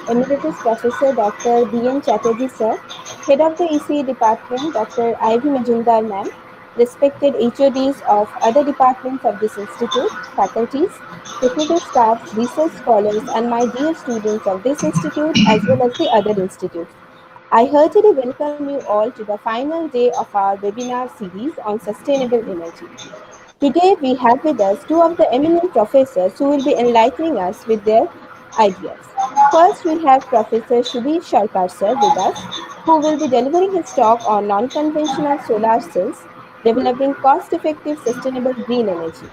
Emeritus Professor Dr. B.N. Chatterjee Sir, Head of the ECE Department Dr. Ivy Majumdar Ma'am, respected HODs of other departments of this institute, faculties, technical staffs, research scholars, and my dear students of this institute as well as the other institutes. I heartily welcome you all to the final day of our webinar series on sustainable energy. Today we have with us two of the eminent professors who will be enlightening us with their ideas. First, we have Professor Shubir Sharkar sir with us, who will be delivering his talk on non-conventional solar cells, developing cost-effective sustainable green energy.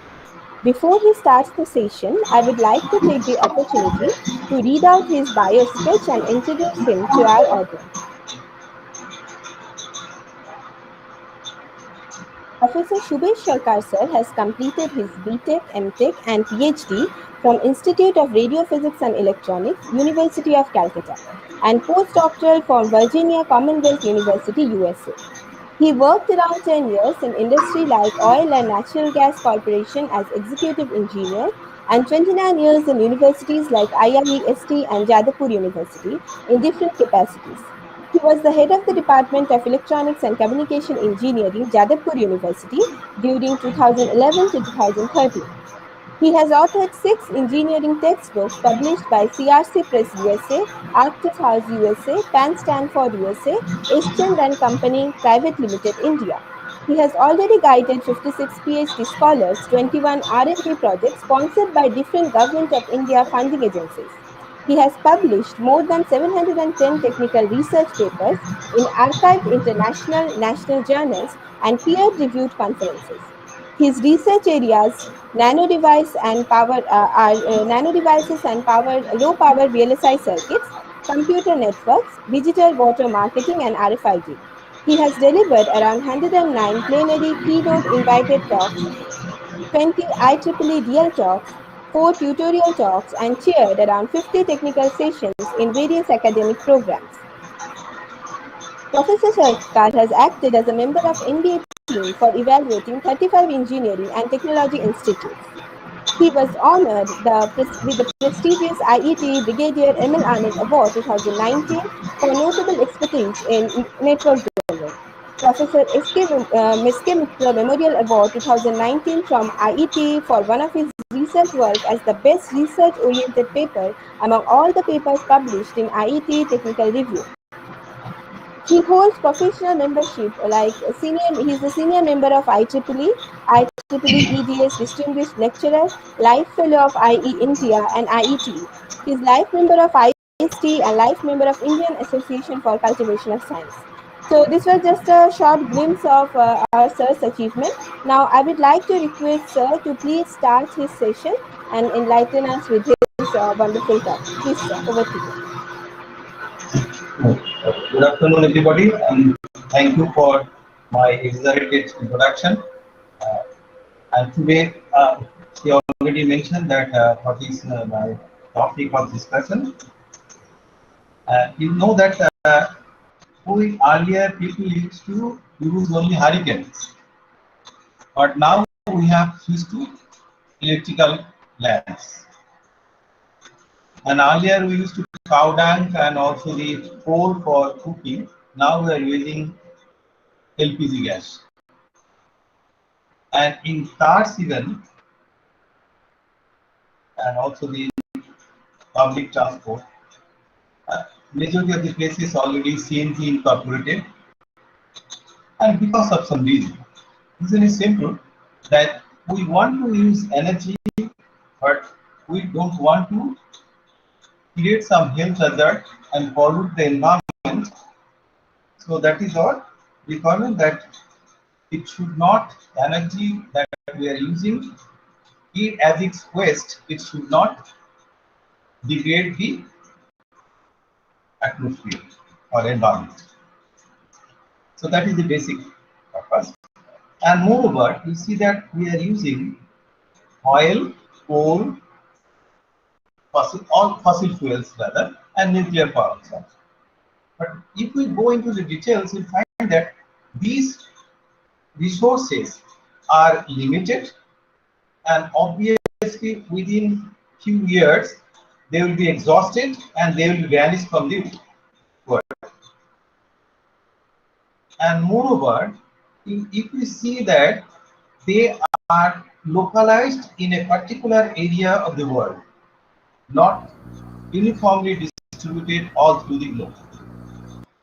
Before he starts the session, I would like to take the opportunity to read out his bio sketch and introduce him to our audience. Professor Shubhesh Sharkar sir has completed his B.Tech, M.Tech and Ph.D. from Institute of Radiophysics and Electronics, University of Calcutta, and postdoctoral from Virginia Commonwealth University, USA. He worked around 10 years in industry like Oil and Natural Gas Corporation as executive engineer and 29 years in universities like IIEST and Jadavpur University in different capacities. He was the head of the Department of Electronics and Communication Engineering, Jadavpur University during 2011 to 2013. He has authored 6 engineering textbooks published by CRC Press USA, Arctus House USA, Pan Stanford USA, Eschand and Company Private Limited, India. He has already guided 56 PhD scholars, 21 R&D projects sponsored by different Government of India funding agencies. He has published more than 710 technical research papers in archived international national journals and peer-reviewed conferences. His research areas nano devices and low power VLSI circuits, computer networks, digital water marketing, and RFID. He has delivered around 109 plenary keynote invited talks, 20 IEEE Real Talks, 4 tutorial talks, and chaired around 50 technical sessions in various academic programs. Professor Sarkar has acted as a member of NBA team for evaluating 35 engineering and technology institutes. He was honored with the prestigious IET Brigadier M.L. Anand Award 2019 for notable expertise in network development. Professor S.K. Mitra Memorial Award 2019 from IET for one of his research work as the best research-oriented paper among all the papers published in IET Technical Review. He holds professional membership he's a senior member of IEEE EDS Distinguished Lecturer, Life Fellow of IE India and IET. He's Life Member of IST and Life Member of Indian Association for Cultivation of Science. So this was just a short glimpse of our sir's achievement. Now I would like to request sir to please start his session and enlighten us with his wonderful talk. Please sir, over to you. Good afternoon, everybody, and thank you for my exaggerated introduction. And today, he already mentioned that what is my topic of discussion. You know that earlier people used to use only hurricanes, but now we have switched to electrical lamps. And earlier we used to cow dung and also the coal for cooking. Now we are using LPG gas. And in cars even, and also the public transport, majority of the places already CNG incorporated. And because of some reason is simple, that we want to use energy, but we don't want to create some health hazard and pollute the environment. So that is our requirement, that it should not, energy that we are using, it as its waste, it should not degrade the atmosphere or environment. So that is the basic purpose. And moreover, you see that we are using oil, coal, all fossil fuels rather, and nuclear power also. But if we go into the details, you'll find that these resources are limited, and obviously within few years they will be exhausted and they will vanish from the world. And moreover, if we see that they are localized in a particular area of the world, not uniformly distributed all through the globe.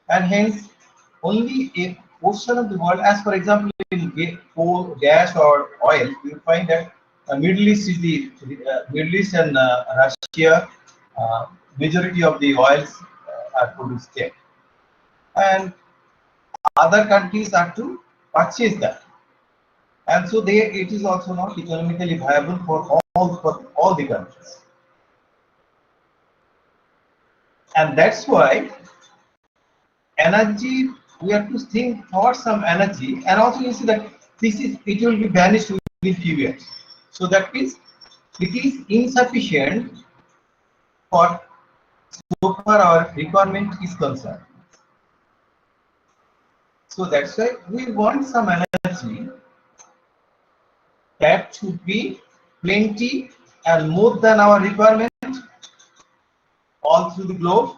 And hence, only a portion of the world, as for example, in coal, gas, or oil, you will find that Middle East is the Middle East and Russia, uh, majority of the oils are produced there, and other countries are to purchase that, and so they it is also not economically viable for all the countries, and that's why energy, we have to think for some energy, and also you see that it will be vanished within few years. So that means it is insufficient for so far our requirement is concerned. So that's why we want some energy that should be plenty and more than our requirement all through the globe,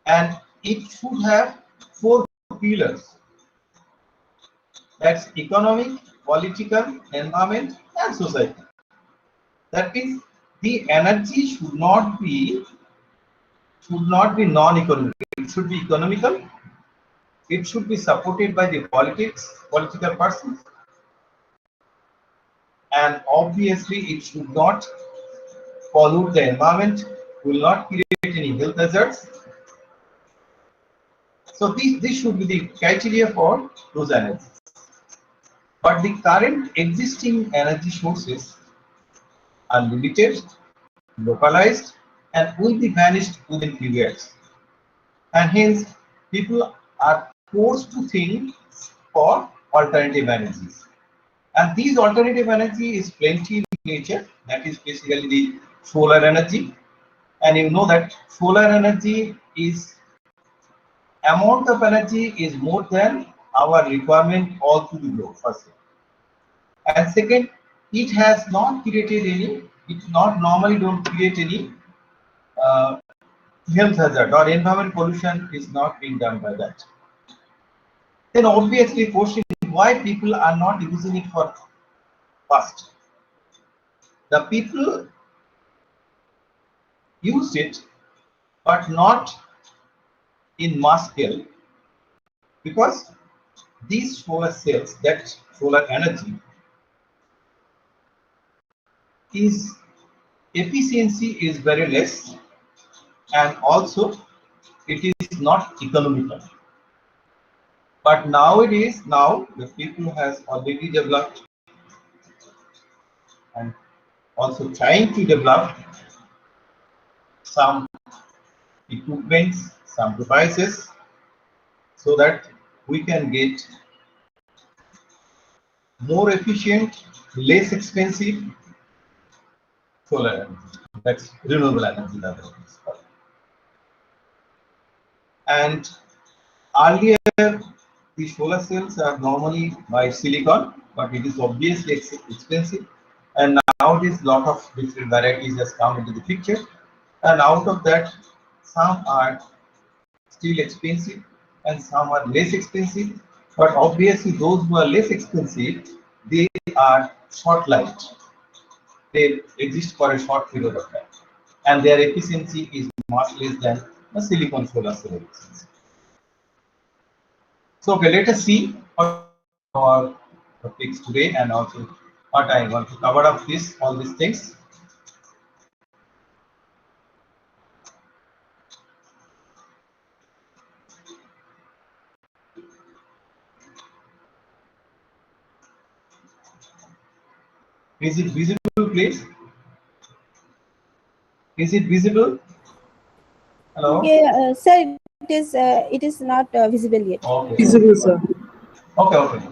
and it should have four pillars. That's economic, political, environment, and society. That means the energy should not be non-economic. It should be economical. It should be supported by the political persons, and obviously it should not pollute the environment, will not create any health hazards. So this should be the criteria for those energies. But the current existing energy sources are limited, localized, and will be vanished within few years. And hence, people are forced to think for alternative energies. And these alternative energy is plenty in nature. That is basically the solar energy. And you know that solar energy is amount of energy is more than our requirement all through the globe. First thing. And second, it has not created any. It not normally don't create any uh, health hazard or environment pollution is not being done by that. Then obviously question why people are not using it for fast. The people use it but not in mass scale, because these solar cells, that solar energy is efficiency is very less, and also it is not economical. But nowadays, now the people has already developed and also trying to develop some equipments, some devices, so that we can get more efficient, less expensive solar energy. That's renewable energy. That is. And earlier, the solar cells are normally by silicon, but it is obviously expensive. And nowadays, lot of different varieties has come into the picture. And out of that, some are still expensive and some are less expensive. But obviously, those who are less expensive, they are short-lived. They exist for a short period of time, and their efficiency is much less than the silicon solar cell efficiency. So, okay, let us see our topics today, and also what I want to cover up all these things. Is it visible, please? Is it visible? Hello? Yeah, sir, it is not visible yet. Okay. Visible, sir. Okay, okay.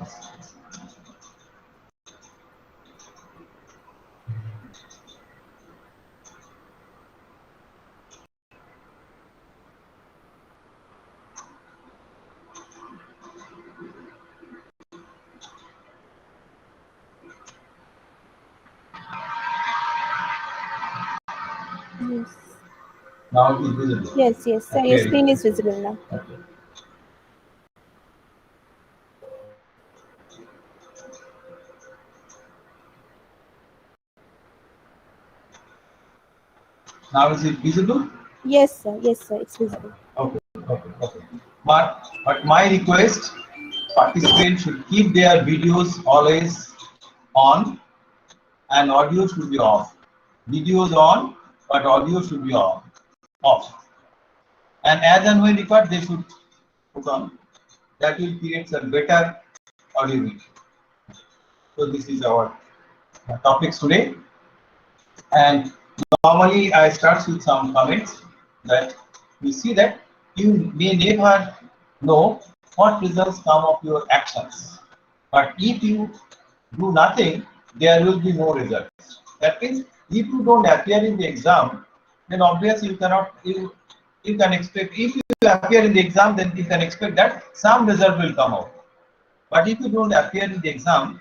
Yes. Now it is visible. Yes, yes, sir. Your Appearing. screen is visible now. Okay. Now is it visible? Yes, sir. Yes, sir. It's visible. Okay, okay, okay. But my request, participants should keep their videos always on and audio should be off. Videos on, but audio should be off. Off. And as and when required, they should put on. That will create a better audio video. So this is our topics today. And normally I start with some comments that you see that you may never know what results come of your actions. But if you do nothing, there will be no results. That means if you don't appear in the exam, then obviously you can expect, if you appear in the exam, then you can expect that some result will come out. But if you don't appear in the exam,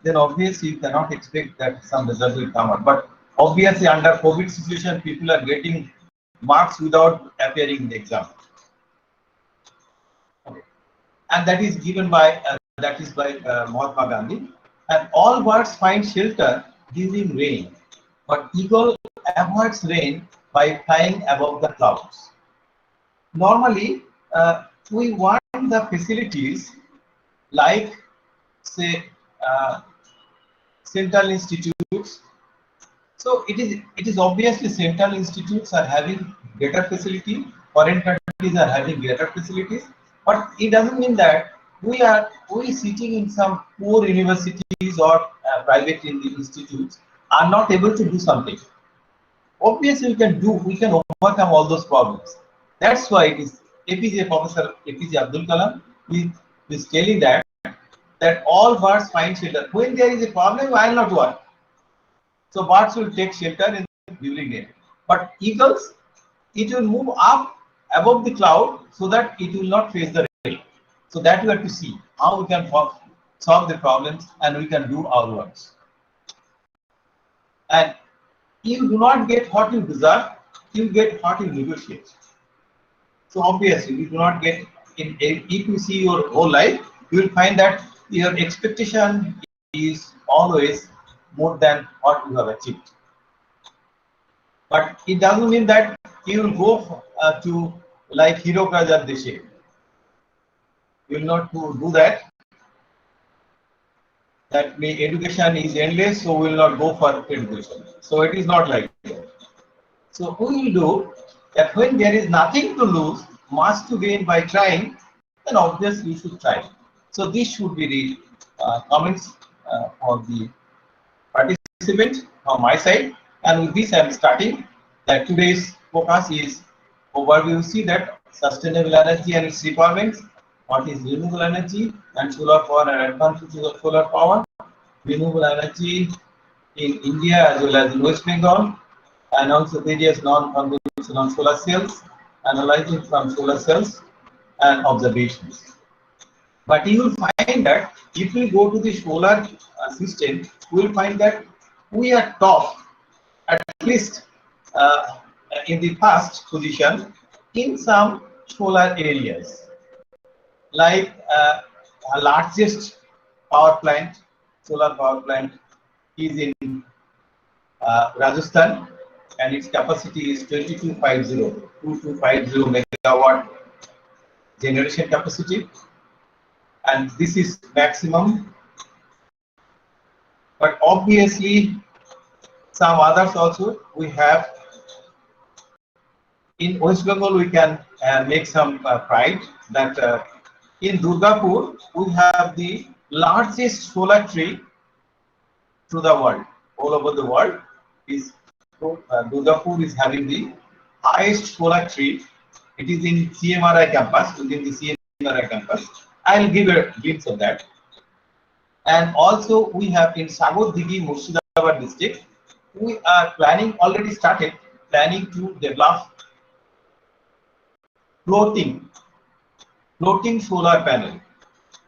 then obviously you cannot expect that some result will come out. But obviously under COVID situation, people are getting marks without appearing in the exam. Okay. And that is given by Mahatma Gandhi. And all birds find shelter during rain, but eagle avoids rain by flying above the clouds. Normally, we want the facilities like, say, uh, central institutes. So it is obviously central institutes are having better facility, foreign countries are having better facilities, but it doesn't mean that we sitting in some poor universities or private institutes are not able to do something. Obviously we can overcome all those problems. That's why it is Professor APJ Abdul Kalam is telling that all birds find shelter. When there is a problem, I will not work. So birds will take shelter in during day. But eagles, it will move up above the cloud so that it will not face the rain. So that we have to see how we can solve the problems and we can do our works. And you do not get what you deserve, you get what you negotiate. So obviously you do not get if you see your whole life, you will find that your expectation is always more than what you have achieved. But it doesn't mean that you will go to like Hero Rajar Deshe. You will not do that. That education is endless, so we will not go for education. So it is not like that. So we will do that when there is nothing to lose, much to gain by trying, then obviously you should try. So this should be the comments for the participant from my side. And with this I am starting that today's focus is overview. See that sustainable energy and its requirements, what is renewable energy and solar power and advantages of solar power, renewable energy in India as well as in West Bengal, and also various non-conventional solar cells, analyzing from solar cells and observations. But you will find that if we go to the solar system, we will find that we are top, at least uh, in the first position in some solar areas. Like our largest power plant, solar power plant, is in Rajasthan, and its capacity is 2250 megawatt generation capacity, and this is maximum. But obviously some others also we have. In West Bengal we can make some pride that in Durgapur we have the largest solar tree to the world. All over the world is Durgapur is having the highest solar tree. It is in CMRI campus, within the CMRI campus. I'll give a glimpse of that. And also we have in Sagar Digi, Murshidabad district, we are planning, already started planning to develop floating solar panel.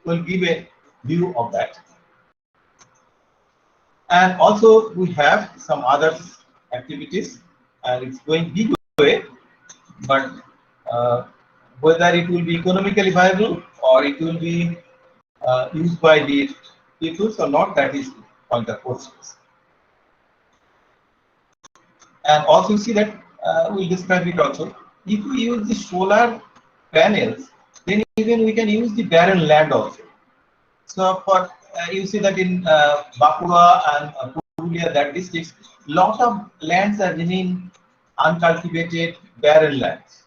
We'll give a view of that. And also we have some other activities and it's going big way, but uh, whether it will be economically viable or it will be used by the peoples or not, that is point of question. And also you see that we'll describe it also. If we use the solar panels, then even we can use the barren land also. So for you see that in Bakura and Purulia, that districts, lot of lands are remaining uncultivated, barren lands.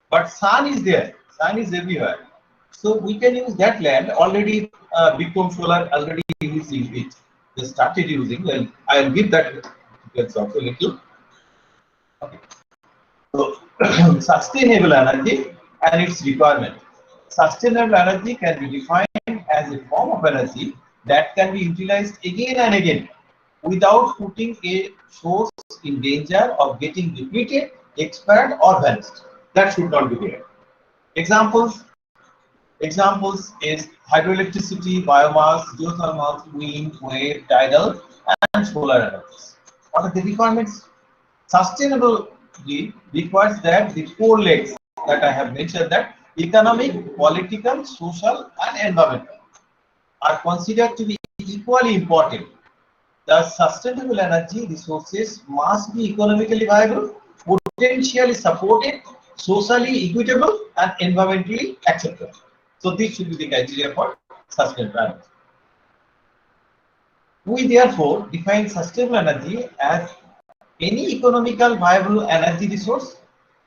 But sun is there, sun is everywhere. So we can use that land. Already Bicom Solar already using it. They started using. Well, I will give that details also a little. Okay. So sustainable energy and its requirement. Sustainable energy can be defined as a form of energy that can be utilized again and again without putting a source in danger of getting depleted, expired, or vanished. That should not be there. Examples is hydroelectricity, biomass, geothermal, wind, wave, tidal, and solar energies. What are the requirements? Sustainability requires that the four legs that I have mentioned, that economic, political, social, and environmental, are considered to be equally important. The sustainable energy resources must be economically viable, potentially supported, socially equitable, and environmentally acceptable. So this should be the criteria for sustainable energy. We therefore define sustainable energy as any economical viable energy resource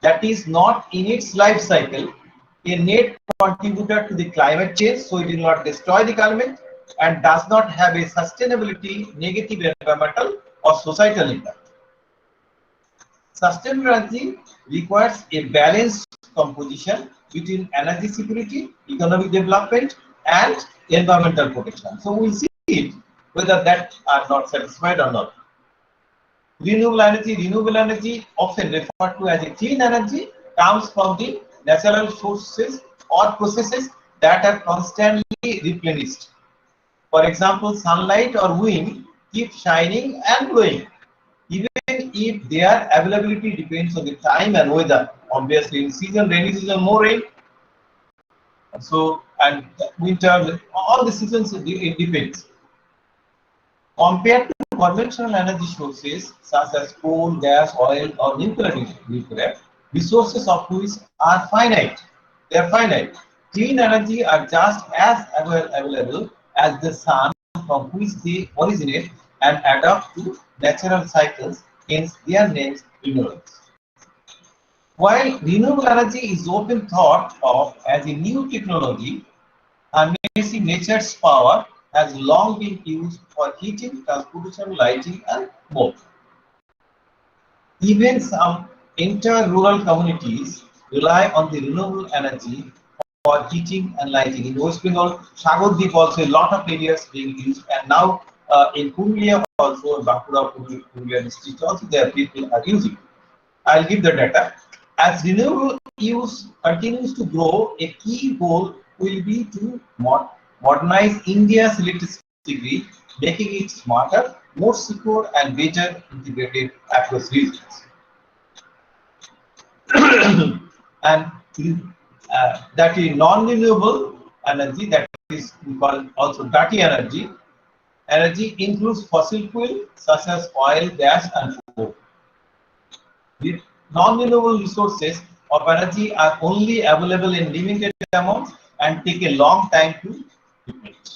that is not in its life cycle a net contributor to the climate change, so it will not destroy the climate, and does not have a sustainability, negative environmental or societal impact. Sustainable energy requires a balanced composition between energy security, economic development, and environmental protection. So we'll see it whether that are not satisfied or not. Renewable energy, often referred to as a clean energy, comes from the natural sources or processes that are constantly replenished. For example, sunlight or wind keep shining and blowing, even if their availability depends on the time and weather. Obviously, in season, rainy season, more rain. So, and winter, all the seasons, it depends. Compared to conventional energy sources such as coal, gas, oil, or nuclear resources of which are finite. They are finite. Clean energy are just as available as the sun from which they originate and adapt to natural cycles, hence their names renewables. While renewable energy is often thought of as a new technology, harnessing nature's power has long been used for heating, transportation, lighting, and more. Even some inter-rural communities rely on the renewable energy for heating and lighting. In West Bengal, Sagardeep also a lot of areas being used, and now in Purulia also, Bankura, Purulia district also, there people are using. I'll give the data. As renewable use continues to grow, a key goal will be to modernize India's electricity grid, making it smarter, more secure, and better integrated across regions. And that is non-renewable energy, that is we call also dirty energy. Energy includes fossil fuel such as oil, gas, and coal. The non-renewable resources of energy are only available in limited amounts and take a long time to deplete.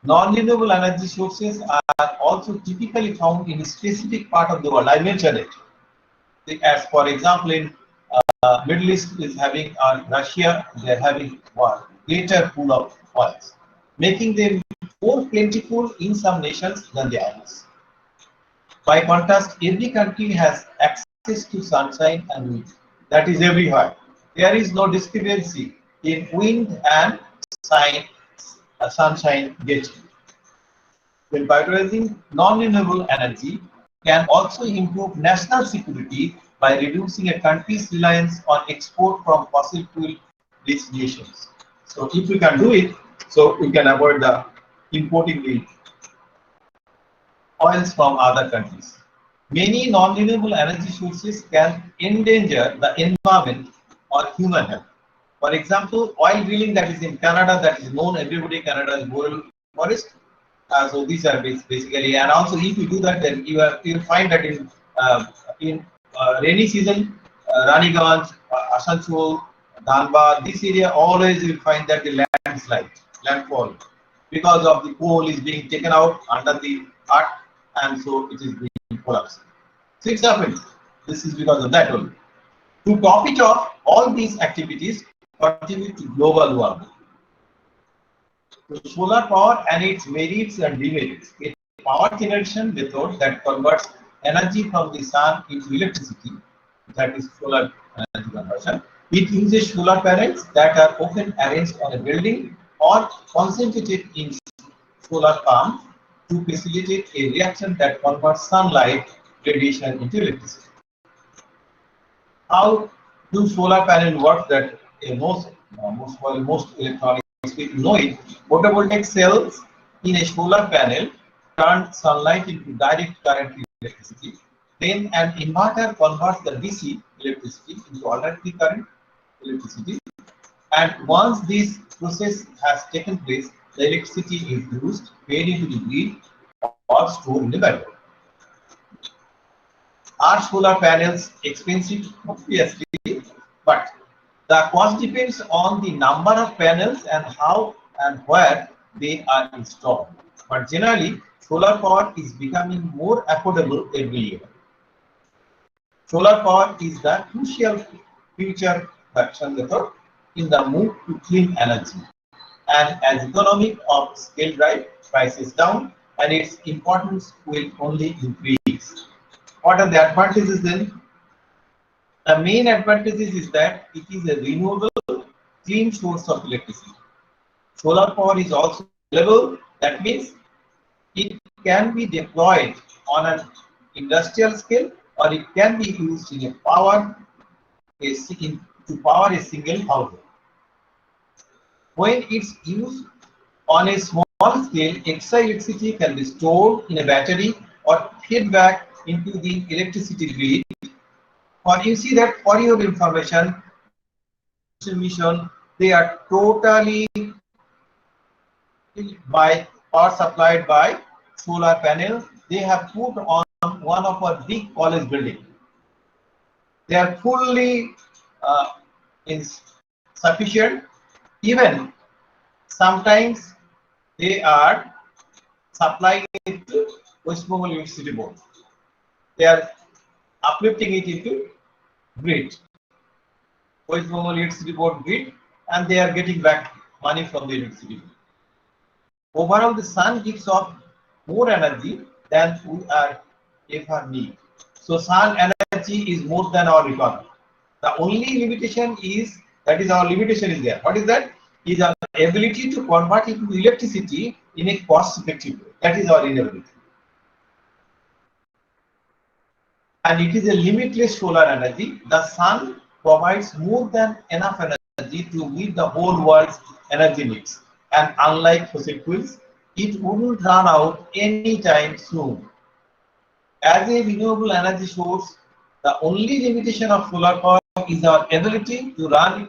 Non-renewable energy sources are also typically found in a specific part of the world. I mentioned it. As for example, in Middle East is having Russia, they are having greater pool of oils, making them more plentiful in some nations than the others. By contrast, every country has access to sunshine and wind. That is everywhere. There is no discrepancy in wind and sunshine getting. When prioritizing non-renewable energy can also improve national security by reducing a country's reliance on export from fossil fuel-rich nations. So if we can do it, so we can avoid the importing the oils from other countries. Many non-renewable energy sources can endanger the environment or human health. For example, oil drilling that is in Canada, that is known everybody, Canada's boreal forest. So these are basically, and also if you do that, then you'll find that in rainy season, Raniganj, Asansol, Dhanbad, this area always you will find that the landslide, landfall, because of the coal is being taken out under the earth, and so it is being collapsed. So it's happened. This is because of that only. To top it off, all these activities contribute to global warming. So solar power and its merits and demerits. A power generation method that converts energy from the sun into electricity, that is solar energy conversion. It uses solar panels that are often arranged on a building or concentrated in solar farms to facilitate a reaction that converts sunlight radiation into electricity. How do solar panel work? That most electronics people know it. Photovoltaic cells in a solar panel turn sunlight into direct current electricity. Then an inverter converts the DC electricity into alternating current electricity. And once this process has taken place, the electricity is used, paid into the grid, or stored in the battery. Are solar panels expensive? Obviously, but the cost depends on the number of panels and how and where they are installed. But generally, solar power is becoming more affordable every year. Solar power is the crucial future production method in the move to clean energy. And as economic of scale drive prices down, and its importance will only increase. What are the advantages then? The main advantages is that it is a renewable, clean source of electricity. Solar power is also scalable. That means it can be deployed on an industrial scale, or it can be used in to power a single household. When it's used on a small scale, extra electricity can be stored in a battery or fed back into the electricity grid. Or you see that for your information, mission, they are totally by power supplied by solar panel. They have put on one of our big college building. They are fully sufficient. Even sometimes they are supplying it to West Bengal University Board. They are uplifting it into grid, West Bengal Electricity Board grid, and they are getting back money from the electricity. Overall, the sun gives off more energy than we are ever need. So sun energy is more than our requirement. The only limitation is, that is our limitation is there. What is that? Is our ability to convert it to electricity in a cost-effective way. That is our inability. And it is a limitless solar energy. The sun provides more than enough energy to meet the whole world's energy needs. And unlike fossil fuels, it wouldn't run out anytime soon. As a renewable energy source, the only limitation of solar power is our ability to turn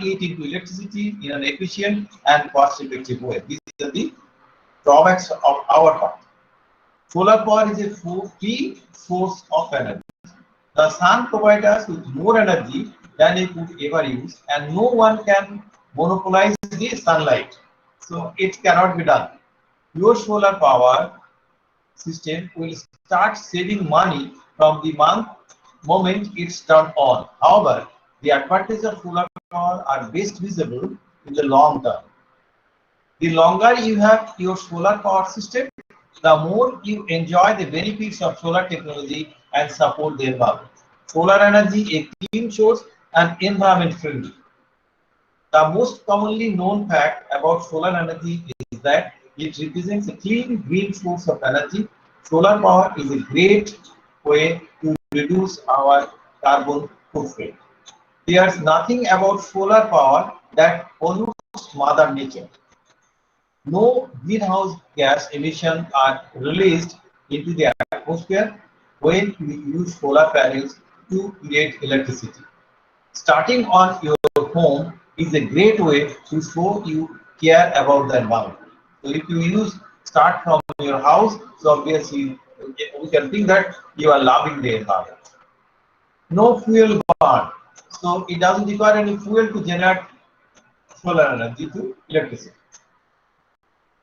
it into electricity in an efficient and cost-effective way. These are the drawbacks of our part. Solar power is a key source of energy. The sun provides us with more energy than we could ever use, and no one can monopolize the sunlight. So it cannot be done. Your solar power system will start saving money from the moment it's turned on. However, the advantages of solar power are best visible in the long term. The longer you have your solar power system, the more you enjoy the benefits of solar technology and support the environment. Solar energy, a clean source and environment friendly. The most commonly known fact about solar energy is that it represents a clean green source of energy. Solar power is a great way to reduce our carbon footprint. There's nothing about solar power that pollutes Mother Nature. No greenhouse gas emissions are released into the atmosphere. when we use solar panels to create electricity. Starting on your home is a great way to show you care about the environment. So if you start from your house, so obviously we can think that you are loving the environment. No fuel burn. So it doesn't require any fuel to generate solar energy to electricity.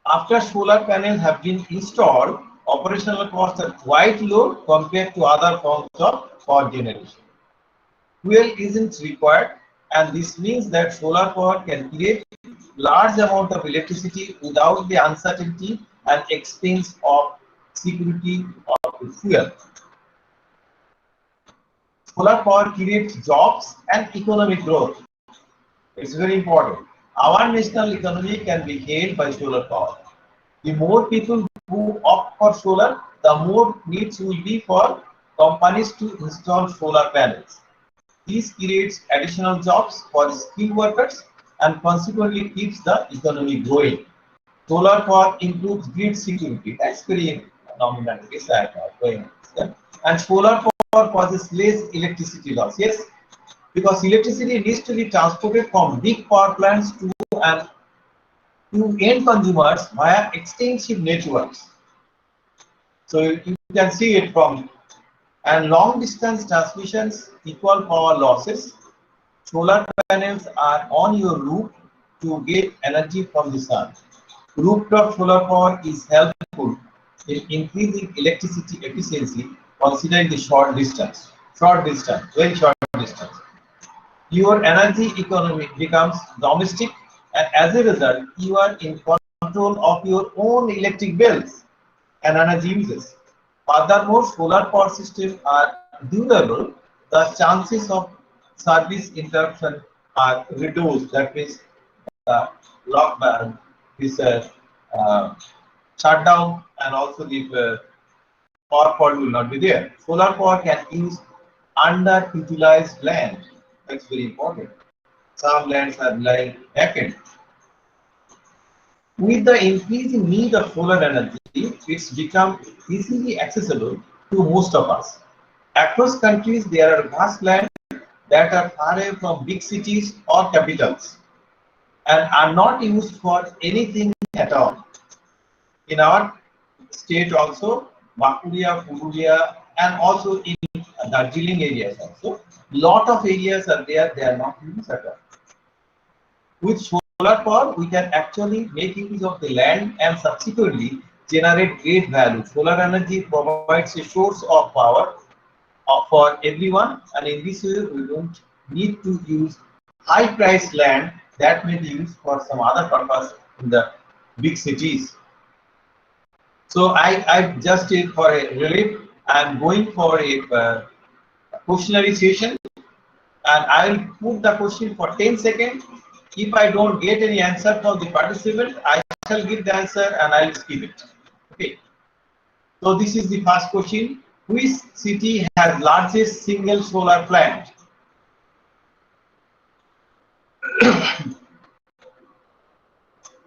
After solar panels have been installed, operational costs are quite low compared to other forms of power generation. Fuel isn't required, and this means that solar power can create large amount of electricity without the uncertainty and expense of security of fuel. Solar power creates jobs and economic growth. It's very important. Our national economy can be held by solar power. The more people who opt for solar, the more needs will be for companies to install solar panels. This creates additional jobs for skilled workers and consequently keeps the economy growing. Solar power improves grid security. That's very nominal. And solar power causes less electricity loss. Yes, because electricity needs to be transported from big power plants to end consumers via extensive networks. So you can see it from and long distance transmissions equal power losses. Solar panels are on your roof to get energy from the sun. Rooftop solar power is helpful in increasing electricity efficiency considering the very short distance. Your energy economy becomes domestic, and as a result, you are in control of your own electric bills and energy uses. Furthermore, solar power systems are durable. The chances of service interruption are reduced. That means lockdown, this shutdown, and also the power fault will not be there. Solar power can use underutilized land. That's very important. Some lands are lying vacant. With the increasing need of solar energy, it's become easily accessible to most of us. Across countries, there are vast lands that are far away from big cities or capitals and are not used for anything at all. In our state also, Bakuria, Purulia, and also in Darjeeling areas also, lot of areas are there, they are not used at all. With solar power, we can actually make use of the land and subsequently generate great value. Solar energy provides a source of power for everyone, and in this way, we don't need to use high-priced land that may be used for some other purpose in the big cities. So I just did for a relief. I'm going for a questionnaire session, and I'll put the question for 10 seconds. If I don't get any answer from the participant, I shall give the answer and I'll skip it. Okay. So this is the first question. Which city has largest single solar plant?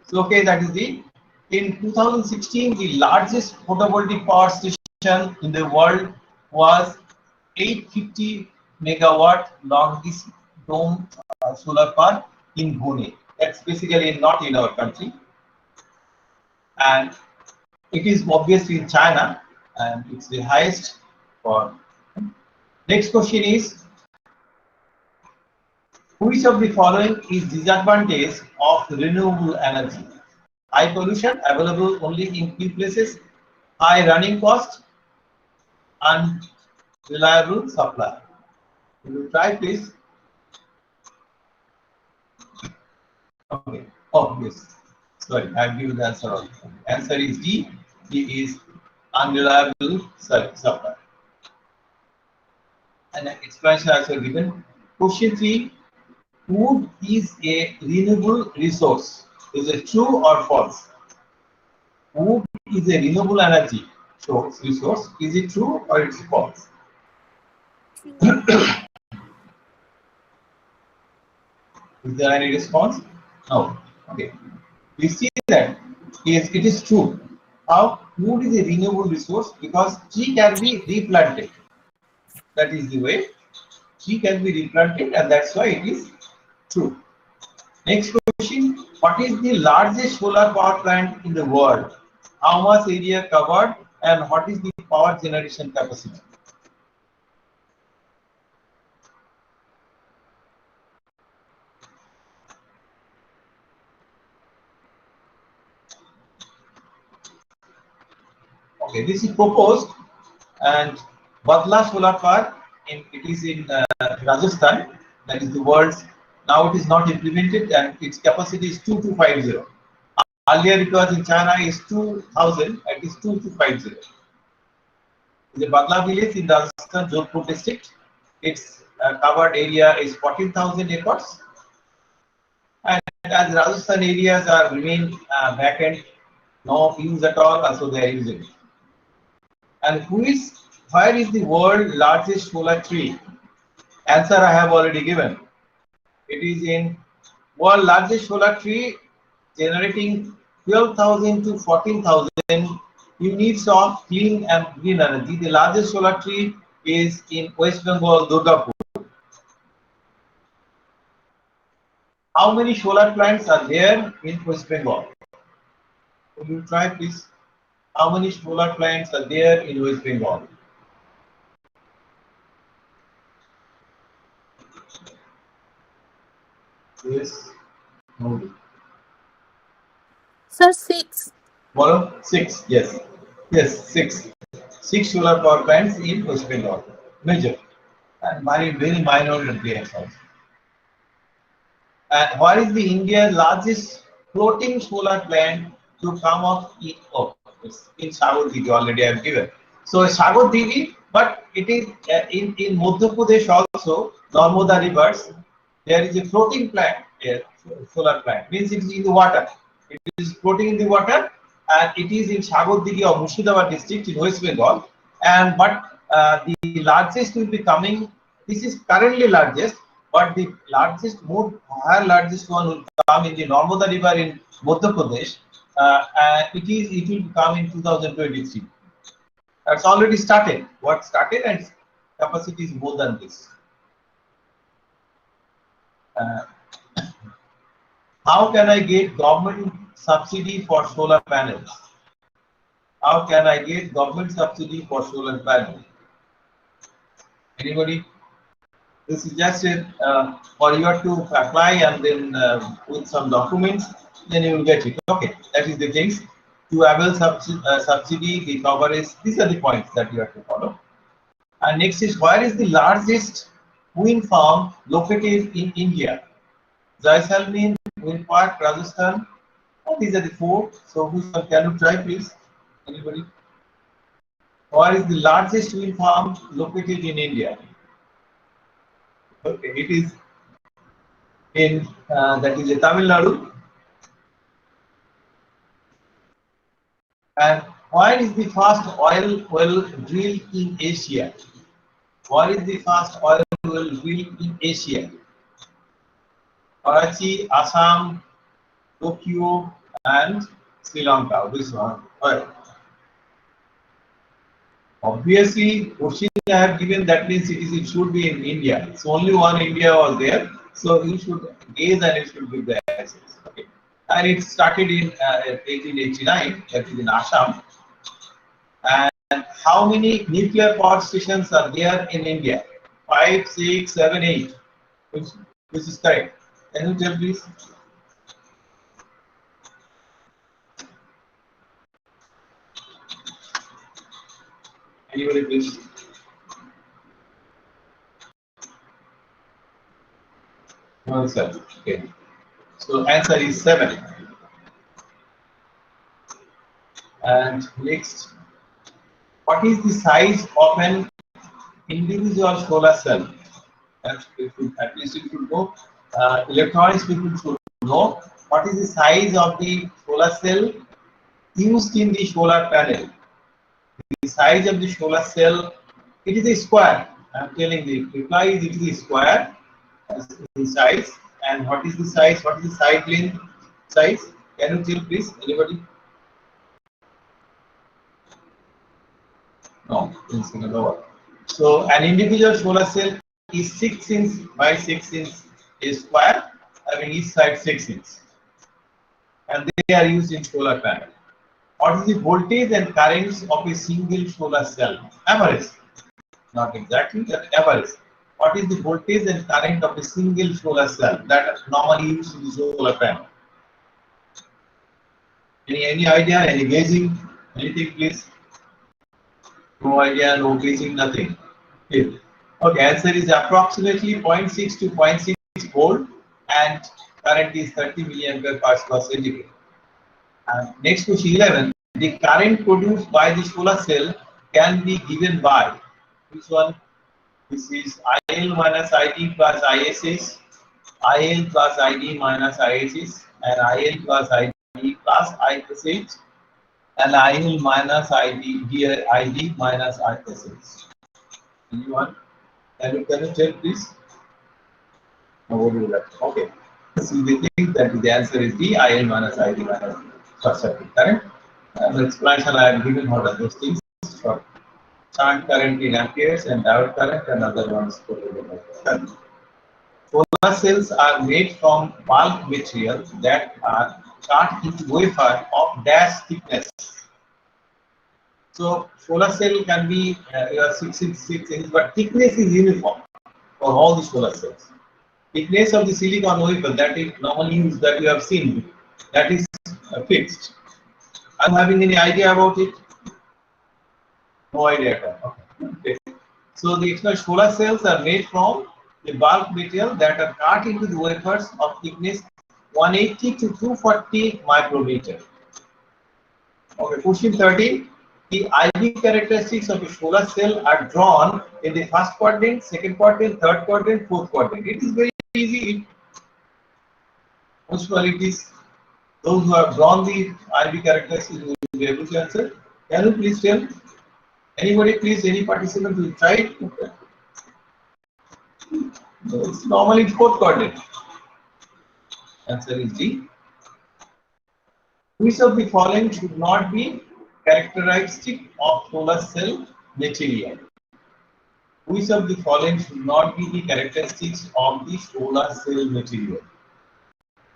So okay, that is the in 2016 the largest photovoltaic power station in the world was 850 megawatt Longis Dome solar park in Pune. That's basically not in our country, and it is obviously in China, and it's the highest for. Next question is, which of the following is disadvantage of renewable energy? High pollution, available only in few places, high running cost, unreliable supply. Will you try, please? Okay. Oh, yes. Sorry, I've given the answer already. Answer is D. D is unreliable supply. And an explanation also given. Question 3. Wood is a renewable resource. Is it true or false? Wood is a renewable energy resource. Is it true or it's false? Is there any response? No. Okay. We see that yes, it is true. How? wood is a renewable resource because tree can be replanted. That is the way. Tree can be replanted, and that's why it is true. Next question: what is the largest solar power plant in the world? How much area covered, and what is the power generation capacity? Okay, this is proposed, and Badla Solar Park, it is in Rajasthan. That is the world's. Now it is not implemented, and its capacity is 2250. Earlier it was in China is 2000. It is 2250. The Badla village in Rajasthan, Jodhpur district. Its covered area is 14,000 acres, and as Rajasthan areas are remain vacant, no use at all, also they are using it. And where is the world largest solar tree? Answer I have already given. It is in world largest solar tree generating 12,000 to 14,000 units of clean and green energy. The largest solar tree is in West Bengal, Durgapur. How many solar plants are there in West Bengal? Could you try please? How many solar plants are there in West Bengal? Yes. No. Sir, 6. Follow? Six. Yes. Yes, six. Six solar power plants in West Bengal. Major. And very minor players also. And what is the India's largest floating solar plant to come up in, oh, it's in Sagar Digi already I have given. So Sagar Digi, but it is in Madhya Pradesh also, Narmada rivers, there is a floating plant here, solar plant. Means it is in the water. It is floating in the water, and it is in Sagar Digi of Murshidabad district in West Bengal. And but the largest will be coming. This is currently largest, but the largest, more higher largest one will come in the Narmada river in Madhya Pradesh. It will come in 2023. That's already started. What started, and capacity is more than this. Uh, how can I get government subsidy for solar panels? How can I get government subsidy for solar panels? Anybody? This is just for you have to apply, and then with some documents, then you will get it. Okay, that is the case. To avail subsidy, the coverage, these are the points that you have to follow. And next is, where is the largest wind farm located in India? Jaisalmer, Wind Park, Rajasthan. These are the four. So which one can you try, please? Anybody? Where is the largest wind farm located in India? Okay, it is in that is Tamil Nadu. And where is the first oil well drilled in Asia? Where is the first oil well drilled in Asia? Karachi, Assam, Tokyo, and Sri Lanka. This one. Well, obviously, question I have given, that means it should be in India. So only one India was there. So you should gaze and you should give the answers. Okay. And it started in 1889, that is in Assam. And how many nuclear power stations are there in India? 5, 6, 7, 8. Which is correct? Can you tell please? Anybody please? No, sir. Okay. So answer is 7. And next, what is the size of an individual solar cell? At least you should know. Electronics people should know what is the size of the solar cell used in the solar panel. The size of the solar cell, it is a square. I am telling the reply is it is a square as the size. And what is the size? What is the side length size? Can you tell please? Anybody? No, it's in the lower. So an individual solar cell is 6 inch by 6 inch is square, having each side 6 inch, and they are used in solar panel. What is the voltage and currents of a single solar cell? Average, not exactly, but average. What is the voltage and current of a single solar cell that normally used in the solar panel? Any idea? Any gauging? Anything, please? No idea, no gauging, nothing. Okay. Okay, answer is approximately zero point 0.6 to zero point 0.6 volt, and current is 30 milliampere per square centimeter. And next question 11. The current produced by the solar cell can be given by which one? This is IL minus ID plus ISS, IL plus ID minus ISS, and IL plus ID plus ISS, and IL minus ID, ID minus ISS. Anyone? Can you check this? Nobody will have. Okay. So we think that the answer is D, IL minus ID minus short circuit current. And the explanation I have given what are those things. Short current in amperes and diode current and other ones. Solar cells are made from bulk material that are cut into wafer of dash thickness. So solar cell can be 6 inch, 6 inch, but thickness is uniform for all the solar cells. Thickness of the silicon wafer that is normally used, that you have seen, that is fixed. Are you having any idea about it? No idea at all. Okay. So the external solar cells are made from the bulk material that are cut into the wafers of thickness 180 to 240 micrometer. Okay, question 13. The IV characteristics of a solar cell are drawn in the first quadrant, second quadrant, third quadrant, fourth quadrant. It is very easy. Most qualities, those who have drawn the IV characteristics will be able to answer. Can you please tell? Anybody, please, any participant will try it? Okay. So it's normally fourth quadrant. Answer is D. Which of the following should not be characteristic of solar cell material? Which of the following should not be the characteristics of the solar cell material?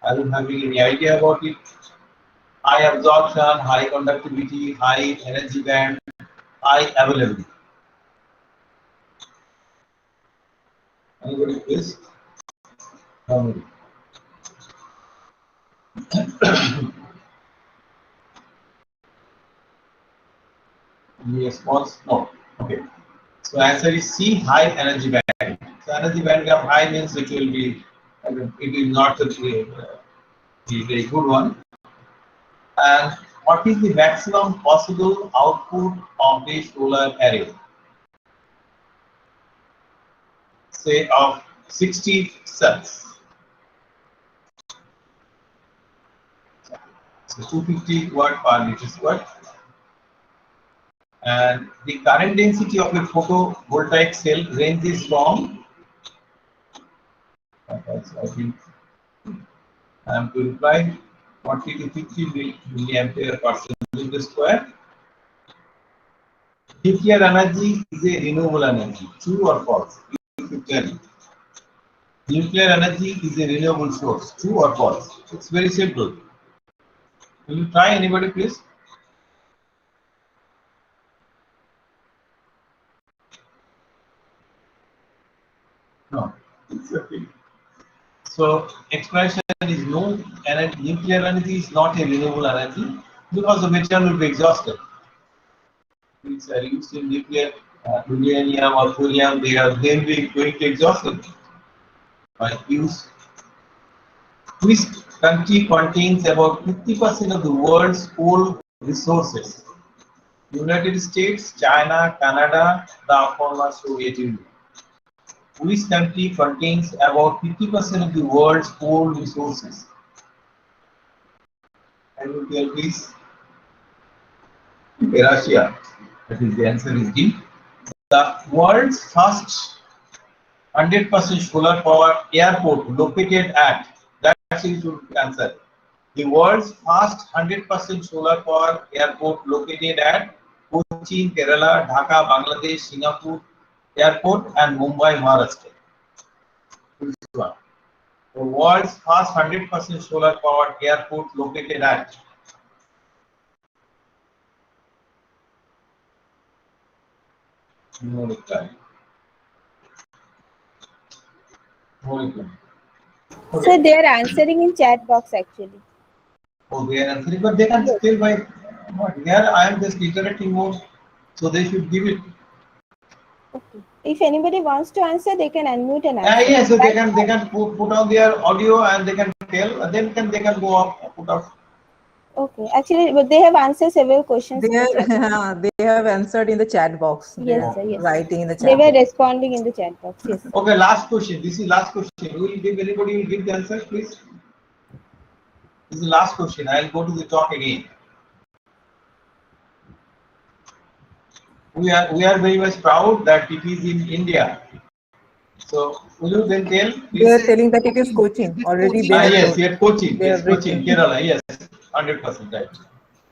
Are you having any idea about it? High absorption, high conductivity, high energy band, high availability. Anybody please? Any response? No. Okay. So answer is C, high energy band. So energy band of high means it will be, it is not a very good one. And what is the maximum possible output of the solar array? Say of 60 cells. So 250 watt per meter square. And the current density of a photovoltaic cell ranges from, I think I am to reply, 40 to 50 milliampere per centimeter square. Nuclear energy is a renewable energy. True or false? If you tell me. Nuclear energy is a renewable source. True or false? It's very simple. Will you try, anybody please? No. It's okay. So explanation is no, nuclear energy is not a renewable energy because the material will be exhausted. It's used in nuclear, uranium or thorium, they are then going to exhaust it by use. Which country contains about 50% of the world's coal resources? United States, China, Canada, the former Soviet Union. Which country contains about 50% of the world's coal resources? Can you tell please? Russia. That is the answer is D. The world's first 100% solar power airport located at, that's you should answer. The world's first 100% solar power airport located at Kochi in Kerala, Dhaka, Bangladesh, Singapore Airport, and Mumbai, Maharashtra. Which one? The world's first 100% solar powered airport located at? No reply. No reply. So Okay. they are answering in chat box actually. Oh, they are answering, but they can Yes. still by what? Here I am just iterating mode, so they should give it. Okay. If anybody wants to answer, they can unmute and answer. Yes, so Right they now, can put on their audio and they can tell, and then they can go up, put out. okay. Actually, but they have answered several questions They in the chat. are, they have answered in the chat box. They Yes, are sir. Yes. writing in the They chat were box. responding in the chat box. Yes. Okay, last question. This is last question. Will give anybody will give the answer, please? This is the last question. I'll go to the talk again. We are very much proud that it is in India. So will you then tell, They are please? telling that it is coaching. Already they have Yes, told. yes, Cochin, They yes, have Cochin, written. Kerala, yes, 100% right.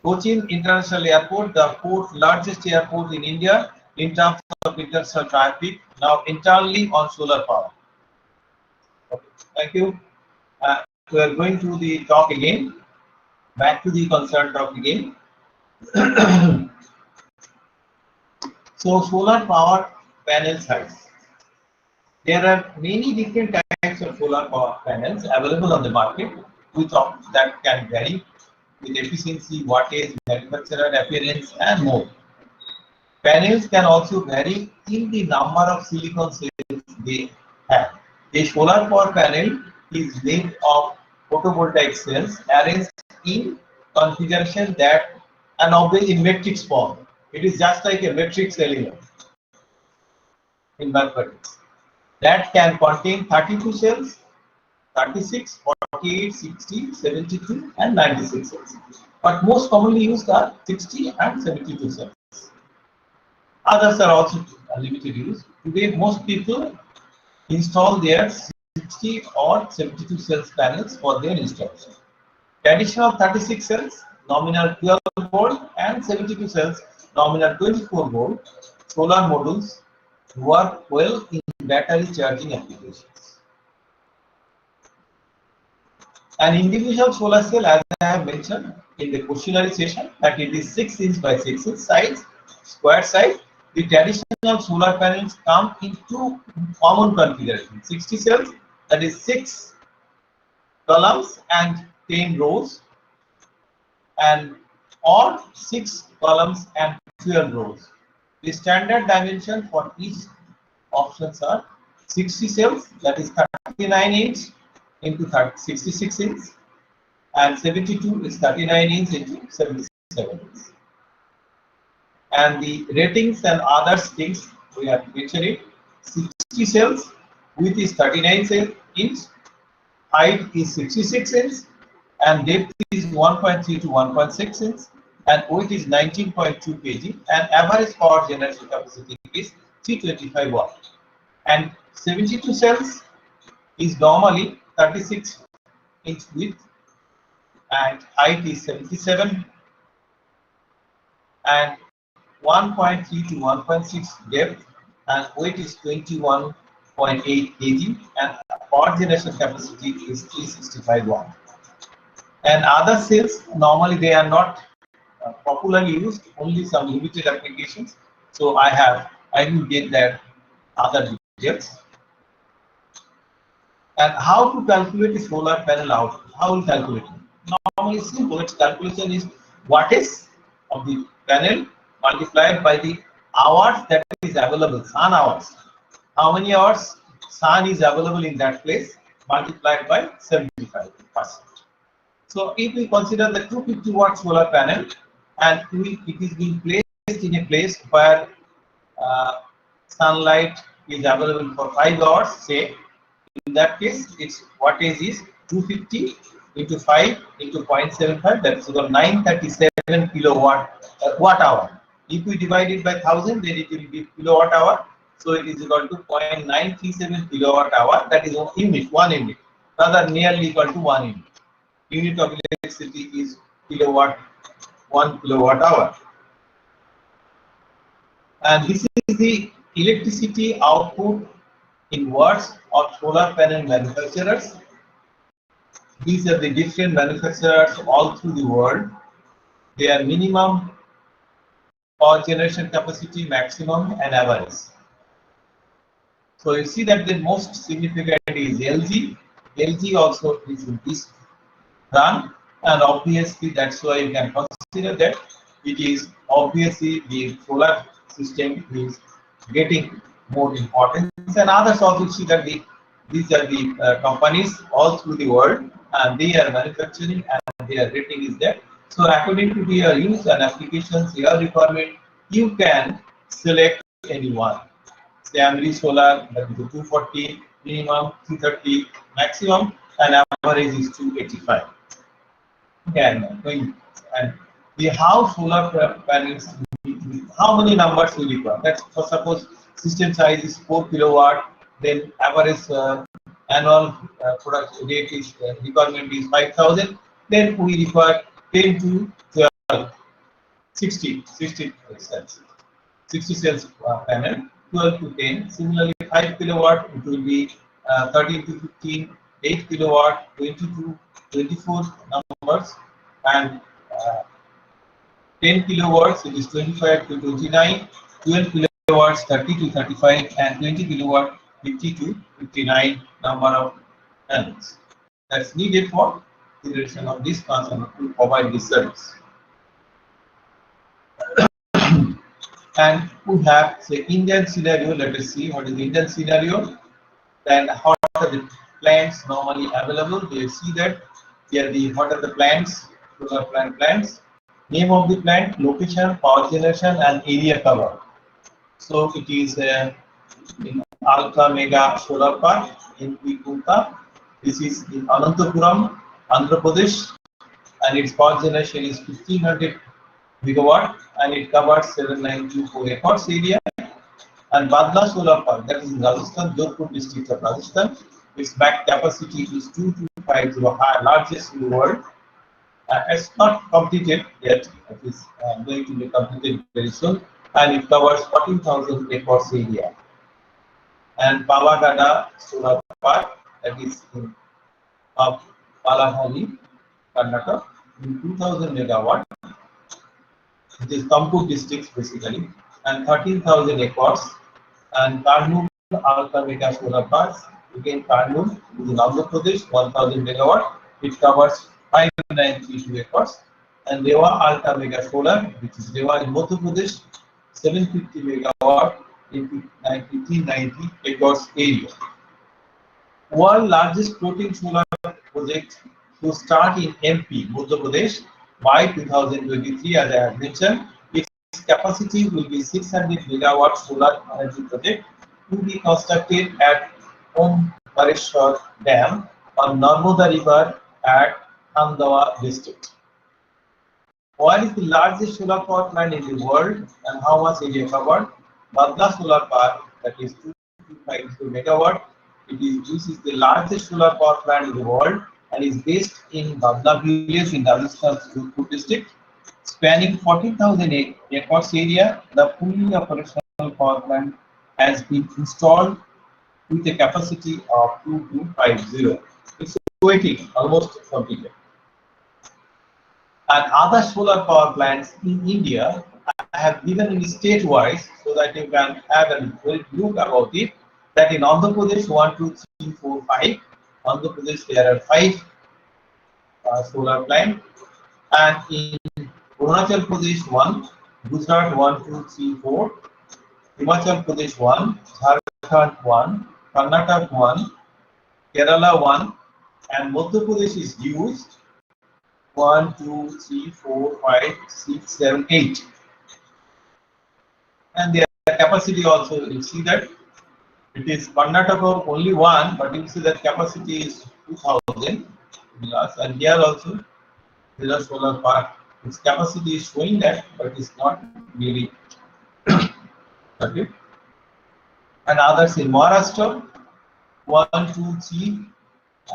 Cochin International Airport, the fourth largest airport in India in terms of international traffic, now entirely on solar power. Okay, thank you. We are going to the talk again. Back to the concern talk again. So solar power panel size. There are many different types of solar power panels available on the market, which that can vary with efficiency, wattage, manufacturer appearance, and more. Panels can also vary in the number of silicon cells they have. A solar power panel is made of photovoltaic cells arranged in configuration that and obviously in matrix form. It is just like a matrix element in mathematics that can contain 32 cells, 36, 48, 60, 72, and 96 cells. But most commonly used are 60 and 72 cells. Others are also limited use. Today, most people install their 60 or 72 cells panels for their installation. Traditional 36 cells, nominal 12 volt, and 72 cells, nominal 24 volt solar modules work well in battery charging applications. An individual solar cell, as I have mentioned in the questionnaire session, that it is 6 inch by 6 inch size, square size. The traditional solar panels come in two common configurations: 60 cells, that is 6 columns and 10 rows, and or 6 columns and 12 rows. The standard dimension for each options are 60 cells, that is 39 inch into 66 inch, and 72 is 39 inch into 77 inch. And the ratings and other things we have mentioned it. 60 cells, width is 39 inch, height is 66 inch, and depth is 1.3 to 1.6 inch, and weight is 19.2 kg, and average power generation capacity is 325 watt. And 72 cells is normally 36 inch width, and height is 77, and 1.3 to 1.6 depth, and weight is 21.8 kg, and power generation capacity is 365 watt. And other cells, normally they are not popularly used, only some limited applications. So I will get that other details. And how to calculate a solar panel output? How will calculate it? Normally simple. Its calculation is wattage of the panel multiplied by the hours that is available, sun hours. How many hours sun is available in that place multiplied by 75%. So if we consider the 250 watt solar panel, and it is being placed in a place where sunlight is available for 5 hours, say, in that case its wattage is 250 into 5 into 0.75, that is equal 937 kilowatt watt hour. If we divide it by 1000, then it will be kilowatt hour. So it is equal to 0.937 kilowatt hour, that is one unit, rather nearly equal to 1 unit. Unit of electricity is kilowatt, 1 kilowatt hour. And this is the electricity output in watts of solar panel manufacturers. These are the different manufacturers all through the world. Their minimum power generation capacity, maximum, and average. So you see that the most significant is LG. LG also is in this run, and obviously that's why you can consider that it is obviously the solar system is getting more importance, and others also see that these are the companies all through the world, and they are manufacturing and their rating is there. So according to your use and applications, your requirement, you can select any one. Say Amri Solar, that is 240 minimum, 330 maximum, and average is 285. And the how solar panels, how many numbers we require. That's for suppose system size is 4 kilowatt, then average annual product rate is requirement is 5,000. Then we require 10 to 12, 60 cells, 60 cells panel, 12 to 10. Similarly, 5 kilowatt it will be 13 to 15, 8 kilowatt, 22, 24 numbers, and 10 kilowatts it is 25 to 29, 12 kilowatts 30 to 35, and 20 kilowatt 50 to 59 number of panels. That's needed for generation of this transformer to provide this service. And we have say Indian scenario. Let us see what is the Indian scenario. Then what are the plants normally available? They see that here the what are the plants, solar plants, name of the plant, location, power generation, and area cover. So it is in Ultra Mega Solar Park in Vikunta. This is in Anantapuram, Andhra Pradesh, and its power generation is 1500 megawatt, and it covers 7924 acres area. And Badla Solar Park, that is in Rajasthan, Jodhpur district of Rajasthan. Its back capacity is 2250, largest in the world. It's not completed yet. It is going to be completed very soon, and it covers 14,000 acres area. And Pavagada Solar Park, that is in Palahani, Karnataka, in 2,000 megawatt. It is Tampur district basically, and 13,000 acres. And Karnool Alta Mega Solar Park, again Karnool is in Andhra Pradesh, 1,000 megawatt. It covers 592 acres. And Rewa Alta Mega Solar, which is Rewa in Madhya Pradesh, 750 megawatt into 1990 acres area. World largest floating solar project to start in MP, Madhya Pradesh, by 2023, as I have mentioned. Its capacity will be 600 megawatt solar energy project to be constructed at Omkareshwar Dam on Narmada River at Khandawa district. What is the largest solar power plant in the world and how much area covered? Badla Solar Park, that is 252 megawatt. This is the largest solar power plant in the world and is based in Badla village in Rajasthan's Jodhpur district, spanning 14,000 acres area. The fully operational power plant has been installed with a capacity of 2250. It's waiting, almost completed. And other solar power plants in India, I have given in state-wise so that you can have a look about it. That in Andhra Pradesh 1, 2, 3, 4, 5. Andhra Pradesh there are 5 solar plants, and in Arunachal Pradesh 1, Gujarat 1, 2, 3, 4, Himachal Pradesh 1, Jharkhand 1, Karnataka 1, Kerala 1, and Madhya Pradesh is used 1, 2, 3, 4, 5, 6, 7, 8. And their capacity also, you see that it is Karnataka only one, but you see that capacity is 2000. And here also there are solar park. Its capacity is showing that, but it's not really. Okay. And others in Maharashtra 1, 2, 3,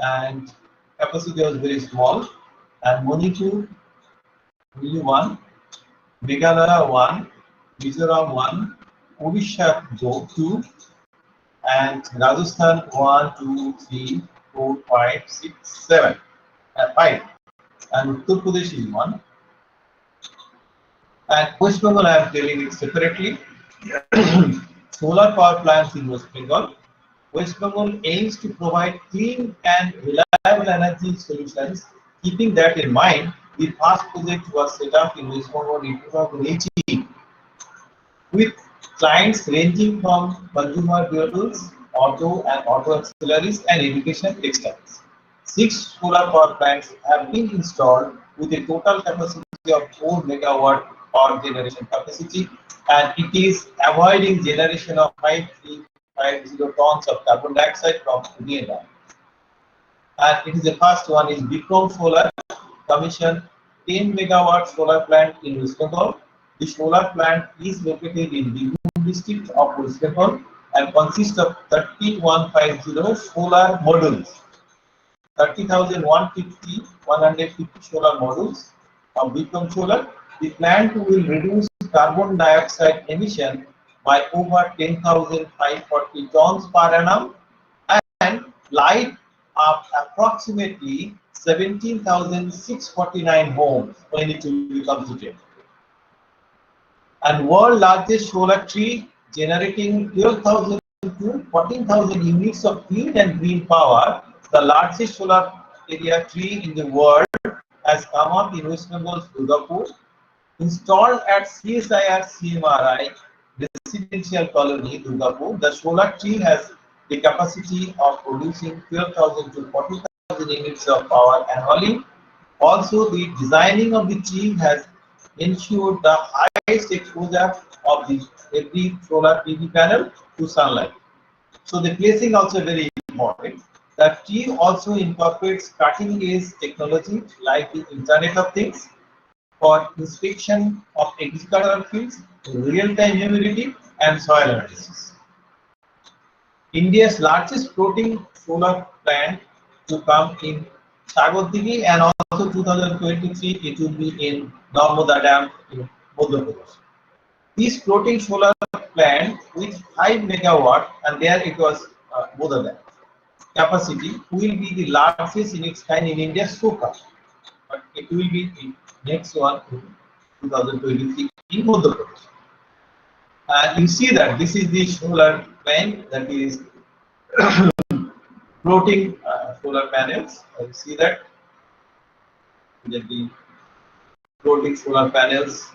and capacity was very small. And Manipur only 1, Meghalaya 1, Mizoram 1, Odisha 2, and Rajasthan 1, 2, 3, 4, 5, 6, 7, 5, and Uttar Pradesh is 1. And West Bengal I am telling it separately. Solar power plants in West Bengal. West Bengal aims to provide clean and reliable energy solutions. Keeping that in mind, the first project was set up in West Bengal in 2018 with clients ranging from consumer durables, auto and auto ancillaries, and education textiles. 6 solar power plants have been installed with a total capacity of 4 megawatt power generation capacity, and it is avoiding generation of 5350 tons of carbon dioxide from Indian land. And it is the first one is Bikram Solar, commissioned 10 megawatt solar plant in West Bengal. The solar plant is located in Birbhum district of West Bengal and consists of 3150 solar modules. 30,150 solar modules of Bikram Solar. The plant will reduce carbon dioxide emission by over 10,540 tons per annum and light up approximately 17,649 homes when it will be completed. And world largest solar tree generating 12,000 to 14,000 units of clean and green power, the largest solar area tree in the world has come up in West Bengal's Durgapur. Installed at CSIR CMRI residential colony Durgapur, the solar tree has the capacity of producing 12,000 to 40,000 units of power annually. Also, the designing of the tree has ensured the highest exposure of the every solar PV panel to sunlight. So the placing also very important. The tree also incorporates cutting-edge technology like the Internet of Things for inspection of agricultural fields, real-time humidity, and soil analysis. India's largest floating solar plant to come in Sagodigi, and also 2023 it will be in Narmada Dam in Madhya Pradesh. This floating solar plant with 5 megawatt, and there it was Madhya Dam capacity, will be the largest in its kind in India so far. But it will be in next one in 2023 in Madhya Pradesh. And you see that this is the solar plant that is floating solar panels. You see that the floating solar panels,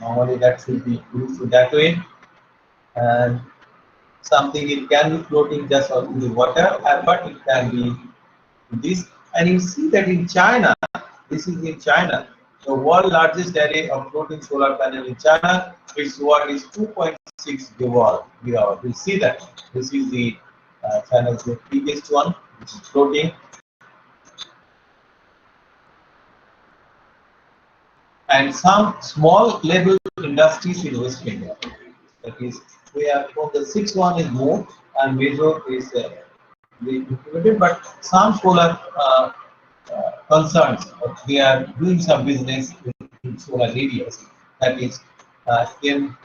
normally that should be used that way, and something it can be floating just on the water, but it can be this. And you see that in China, this is in China, the world largest array of floating solar panel in China, its worth is 2.6 gigawatt. You see that this is the China's the biggest one, which is floating. And some small level industries in West Bengal. That is, we are from the sixth one is more and major is implemented, but some solar concerns, they are doing some business in solar areas. That is, Ken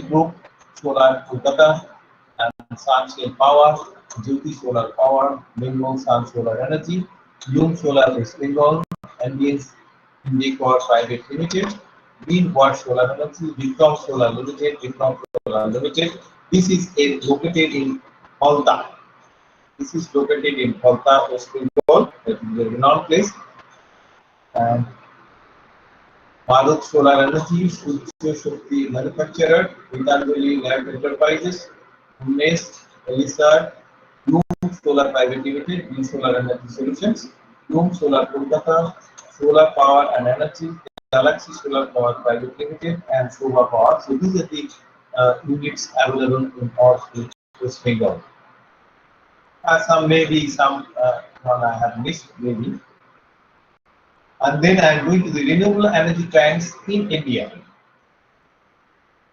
Group, Solar Kolkata, and Sun Shell Power, Jyoti Solar Power, Bengal Sun Solar Energy, Bloom Solar West Bengal, Ambience Indicor Private Limited, Green Watt Solar Energy, Vikram Solar Limited, Vikram Solar Limited. This is located in Malta. This is located in Malta, West Bengal. That is a renowned place. And Bharat Solar Energy, Surya Shakti Manufacturer, Vitanjali Lab Enterprises, Nest, Elisa, Bloom Solar Private Limited, Green Solar Energy Solutions, Bloom Solar Kolkata, Solar Power and Energy, Galaxy Solar Power Private Limited, and Solar Power. So these are the units available in all West Bengal. Some maybe some one I have missed maybe. And then I am going to the renewable energy plants in India.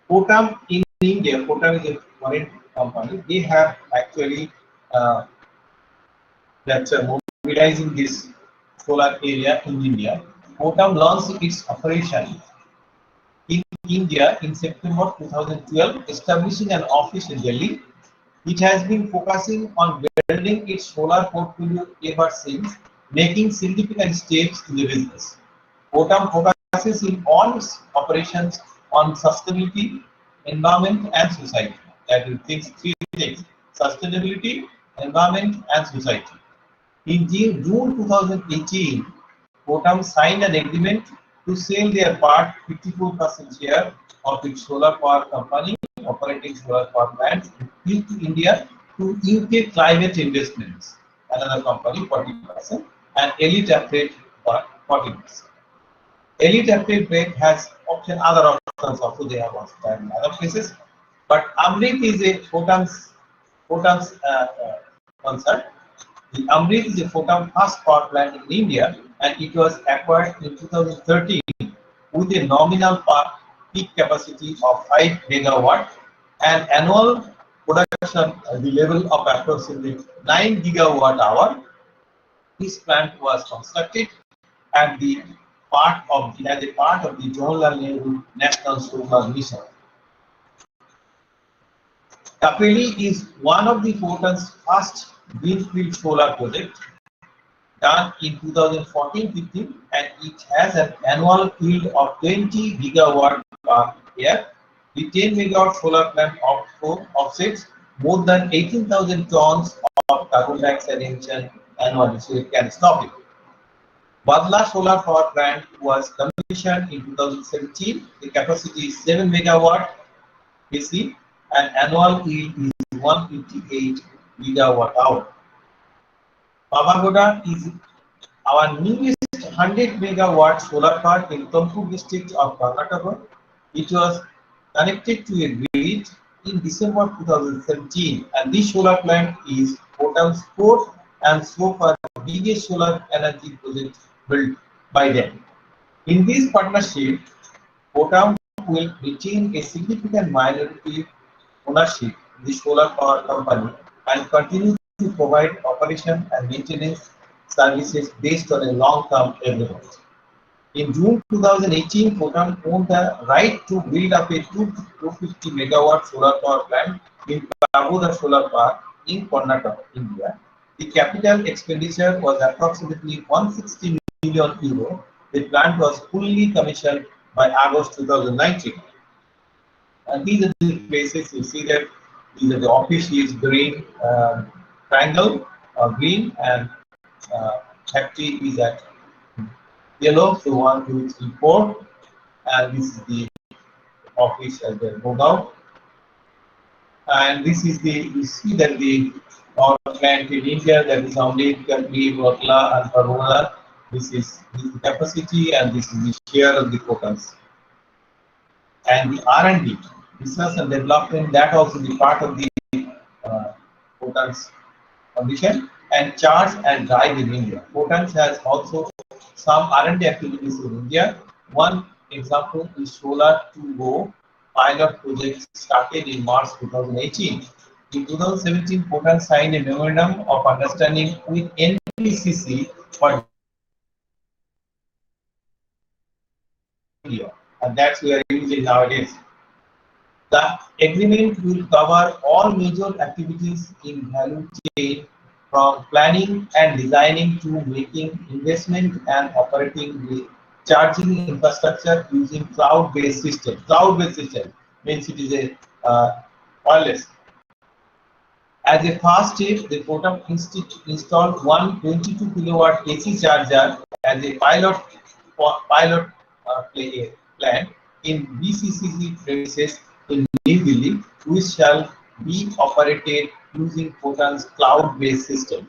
Kotam in India, Kotam is a foreign company. They have actually that's mobilizing this solar area in India. Kotam launched its operation in India in September 2012, establishing an office in Delhi. It has been focusing on building its solar portfolio ever since, making significant steps in the business. Kotam focuses in all its operations on sustainability, environment, and society. That is three things: sustainability, environment, and society. In June 2018, Kotam signed an agreement to sell their part 54% share of its solar power company operating solar power plants into India to UK Climate Investments, another company 40%, and Elite Affiliate 40%. Elite Affiliate has other options also, they have also in other places, but Amrit is a Kotam's concern. The Amrit is a Kotam first power plant in India, and it was acquired in 2013 with a nominal peak capacity of 5 megawatt and annual production at the level of approximately 9 gigawatt hour. This plant was constructed at the as a part of the Jawaharlal Nehru National Solar Mission. Kapeli is one of the Kotam's first greenfield solar projects, done in 2014-15, and it has an annual yield of 20 gigawatt per year. The 10 megawatt solar plant offsets more than 18,000 tons of carbon dioxide emission annually, so it can stop it. Badla solar power plant was commissioned in 2017. The capacity is 7 megawatt AC and annual yield is 158 gigawatt hour. Pavagoda is our newest 100 megawatt solar park in Tumkur district of Karnataka. It was connected to a grid in December 2017, and this solar plant is Kotam's fourth and so far biggest solar energy project built by them. In this partnership, Kotam will retain a significant minority ownership in the solar power company and continue to provide operation and maintenance services based on a long-term agreement. In June 2018, Kotam owned the right to build up a 250 megawatt solar power plant in Pagoda Solar Park in Karnataka, India. The capital expenditure was approximately 160 million euro. The plant was fully commissioned by August 2019. And these are the places you see that these are the office is green triangle, green, and factory is at yellow. So 1, 2, 3, 4, and this is the office as the Gurgaon. And this is the you see that the power plant in India, that is only Kalli, Vatla, and Parvana. This is the capacity, and this is the share of the Kotams. And the R&D, research and development, that also be part of the Kotams condition, and charge and drive in India. Kotams has also some R&D activities in India. One example is Solar to Go pilot project started in March 2018. In 2017, Kotam signed a memorandum of understanding with NPCC for India, and that's we are using nowadays. The agreement will cover all major activities in value chain from planning and designing to making investment and operating the charging infrastructure using cloud-based system. Cloud-based system means it is a wireless. As a first step, the Kotam installed one 22 kilowatt AC charger as a pilot plant in BCCC premises in New Delhi, which shall be operated using Kotam's cloud-based system.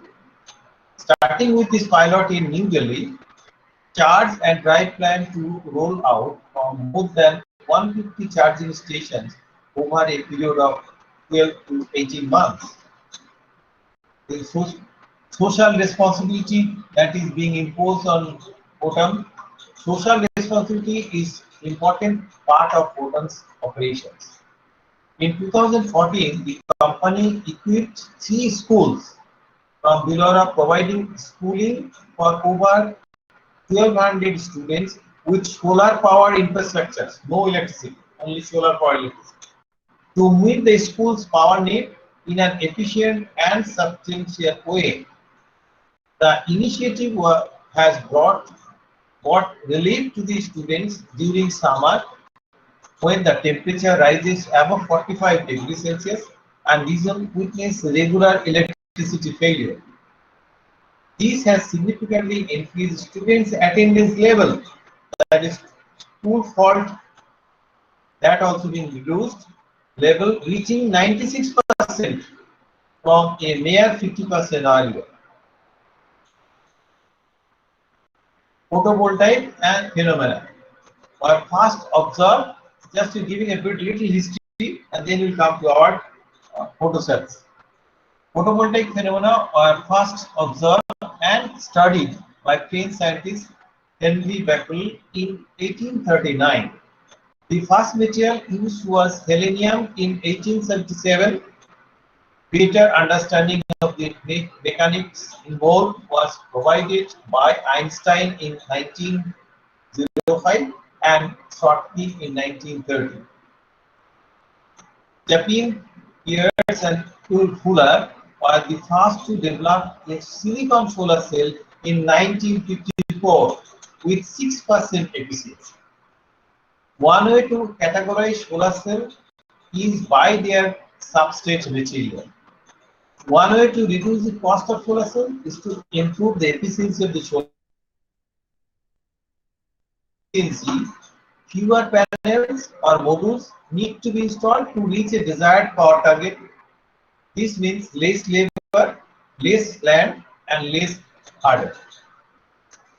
Starting with this pilot in New Delhi, charge and drive plan to roll out from more than 150 charging stations over a period of 12 to 18 months. The social responsibility that is being imposed on Kotam. Social responsibility is important part of Kotam's operations. In 2014, the company equipped 3 schools from Bilora, providing schooling for over 1,200 students with solar power infrastructures, no electricity. only solar for electricity. To meet the school's power need in an efficient and substantial way, the initiative has brought relief to the students during summer when the temperature rises above 45 degrees Celsius and region witness regular electricity failure. This has significantly increased students' attendance level, that is, school fault that also been reduced level reaching 96% from a mere 50% earlier. Photovoltaic and phenomena were first observed, just to giving a bit little history, and then we'll come to our photocells. Photovoltaic phenomena were first observed and studied by French scientist Henri Becquerel in 1839. The first material used was selenium in 1877. Better understanding of the mechanics involved was provided by Einstein in 1905 and Shorty in 1930. Chapin, Pierce, and Fuller were the first to develop a silicon solar cell in 1954 with 6% efficiency. One way to categorize solar cell is by their substrate material. One way to reduce the cost of solar cell is to improve the efficiency of the solar efficiency. Fewer panels or modules need to be installed to reach a desired power target. This means less labor, less land, and less hardware.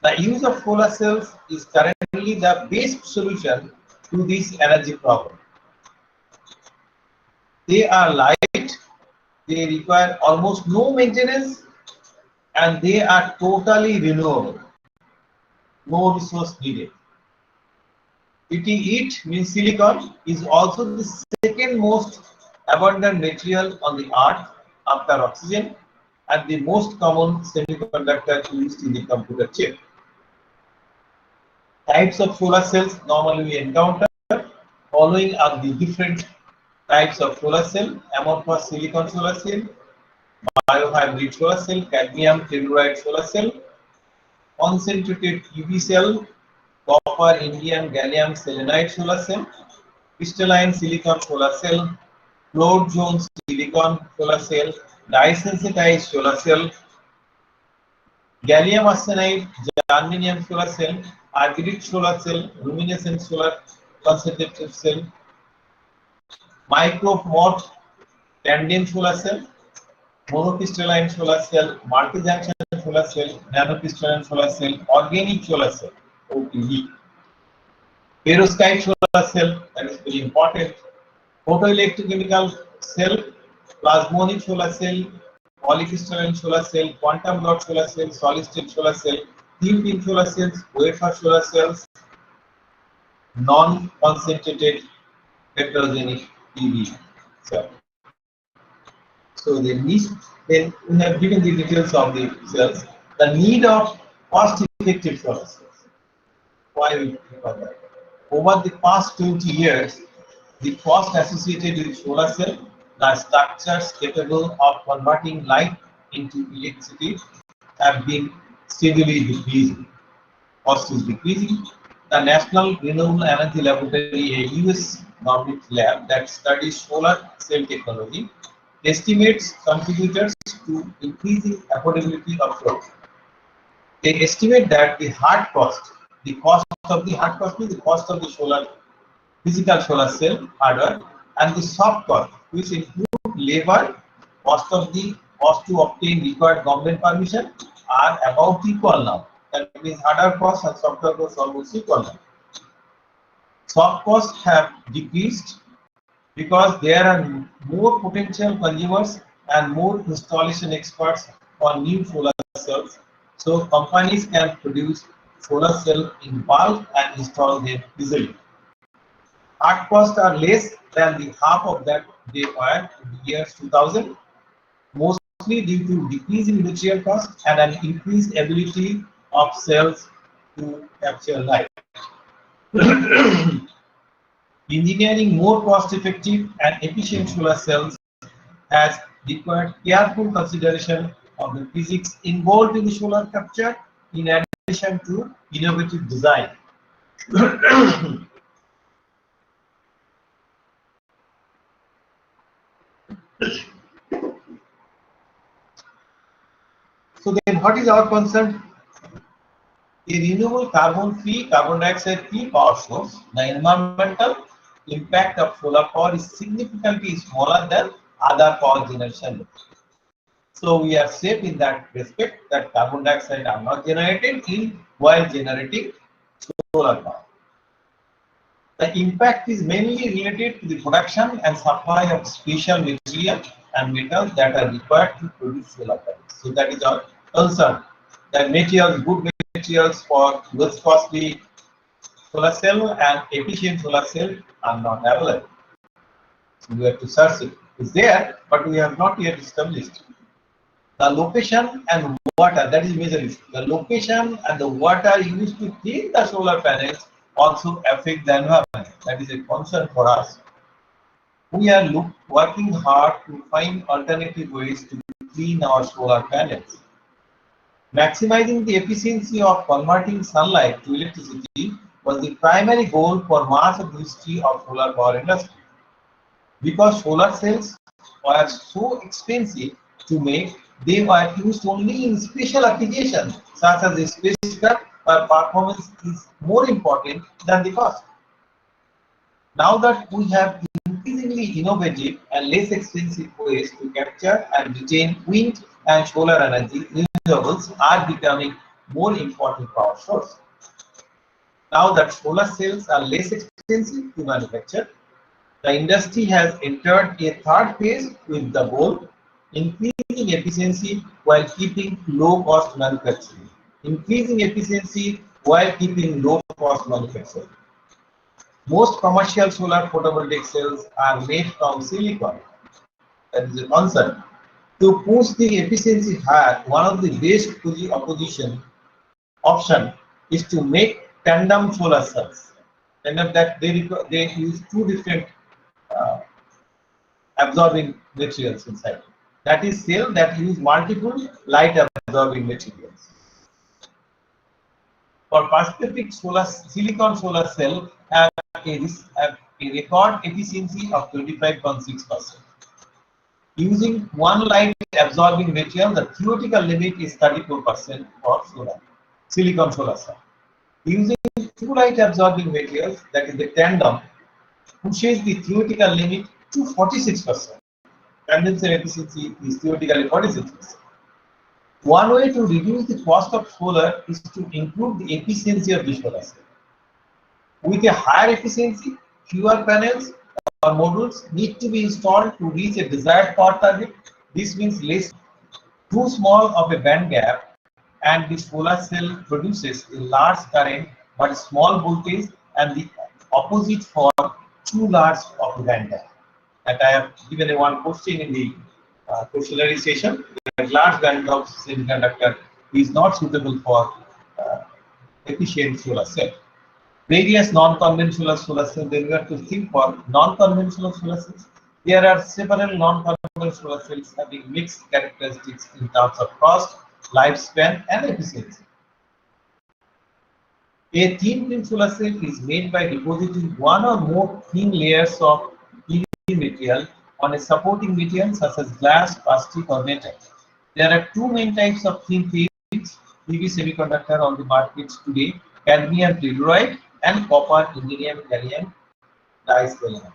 The use of solar cells is currently the best solution to this energy problem. They are light, they require almost no maintenance, and they are totally renewable. No resource needed. PTET means silicon is also the second most abundant material on the earth after oxygen and the most common semiconductor used in the computer chip. Types of solar cells normally we encounter following are the different types of solar cell: amorphous silicon solar cell, biohybrid solar cell, cadmium telluride solar cell, concentrated UV cell, copper indium gallium selenide solar cell, crystalline silicon solar cell, float zone silicon solar cell, dye-sensitized solar cell, gallium arsenide germanium solar cell, hybrid solar cell, luminescent solar concentrated cell, micro-mode tandem solar cell, monocrystalline solar cell, multi-junction solar cell, nanocrystalline solar cell, organic solar cell, OPE, perovskite solar cell, that is very important, photoelectrochemical cell, plasmonic solar cell, polycrystalline solar cell, quantum dot solar cell, solid state solar cell, thin film solar cells, wafer solar cells, non-concentrated heterogenic PV cell. So the need, then we have given the details of the cells. The need of cost-effective solar cells. Why we prefer that? Over the past 20 years, the cost associated with solar cell, the structures capable of converting light into electricity, have been steadily decreasing. Cost is decreasing. The National Renewable Energy Laboratory, a US government lab that studies solar cell technology, estimates contributors to increasing affordability of solar. They estimate that the hard cost, the cost of the hard cost means the cost of the solar physical solar cell hardware, and the soft cost, which include labor, cost to obtain required government permission, are about equal now. That means hardware cost and software cost almost equal now. Soft costs have decreased because there are more potential consumers and more installation experts for new solar cells. So companies can produce solar cell in bulk and install them easily. Hard costs are less than the half of that they were in the years 2000, mostly due to decreasing material costs and an increased ability of cells to capture light. Engineering more cost-effective and efficient solar cells has required careful consideration of the physics involved in the solar capture in addition to innovative design. So then what is our concern? A renewable carbon-free, carbon dioxide-free power source, the environmental impact of solar power is significantly smaller than other power generation. So we are safe in that respect that carbon dioxide are not generated in while generating solar power. The impact is mainly related to the production and supply of special material and metals that are required to produce solar panels. So that is our concern. That materials, good materials for less costly solar cell and efficient solar cell are not available. So we have to search it. It's there, but we have not yet established. The location and water, that is major issue. The location and the water used to clean the solar panels also affect the environment. That is a concern for us. We are working hard to find alternative ways to clean our solar panels. Maximizing the efficiency of converting sunlight to electricity was the primary goal for much of the history of solar power industry. Because solar cells were so expensive to make, they were used only in special applications such as a spacecraft where performance is more important than the cost. Now that we have increasingly innovative and less expensive ways to capture and retain wind and solar energy, renewables are becoming more important power source. Now that solar cells are less expensive to manufacture, the industry has entered a third phase with the goal increasing efficiency while keeping low cost manufacturing. Increasing efficiency while keeping low cost manufacturing. Most commercial solar photovoltaic cells are made from silicon. That is a concern. To push the efficiency higher, one of the best opposition option is to make tandem solar cells. And that they use two different absorbing materials inside. That is cell that use multiple light absorbing materials. For perspective, silicon solar cell have a record efficiency of 25.6%. Using one light absorbing material, the theoretical limit is 34% for silicon solar cell. Using two light absorbing materials, that is the tandem, pushes the theoretical limit to 46%. Condenser efficiency is theoretically 46%. One way to reduce the cost of solar is to improve the efficiency of the solar cell. With a higher efficiency, fewer panels or modules need to be installed to reach a desired power target. This means less too small of a band gap, and the solar cell produces a large current but small voltage, and the opposite for too large of a band gap. And I have given a one question in the questionnaire session. A large band of semiconductor is not suitable for efficient solar cell. Various non-conventional solar cells, then we have to think for non-conventional solar cells. There are several non-conventional solar cells having mixed characteristics in terms of cost, lifespan, and efficiency. A thin film solar cell is made by depositing one or more thin layers of PVC material on a supporting material such as glass, plastic, or metal. There are two main types of thin films PV semiconductor on the market today: cadmium telluride and copper indium gallium diselenide.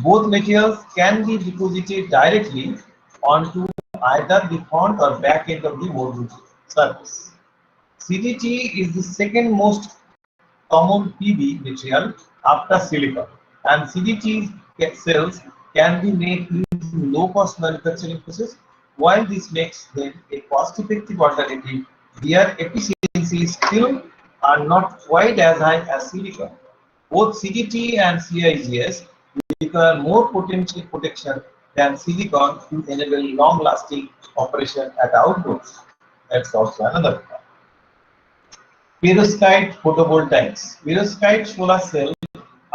Both materials can be deposited directly onto either the front or back end of the module surface. CDT is the second most common PV material after silicon, and CDT cells can be made using low-cost manufacturing process. While this makes them a cost-effective alternative, their efficiency still are not quite as high as silicon. Both CDT and CIGS require more potential protection than silicon to enable long-lasting operation at outdoors. That's also another point. Perovskite photovoltaics. Perovskite solar cells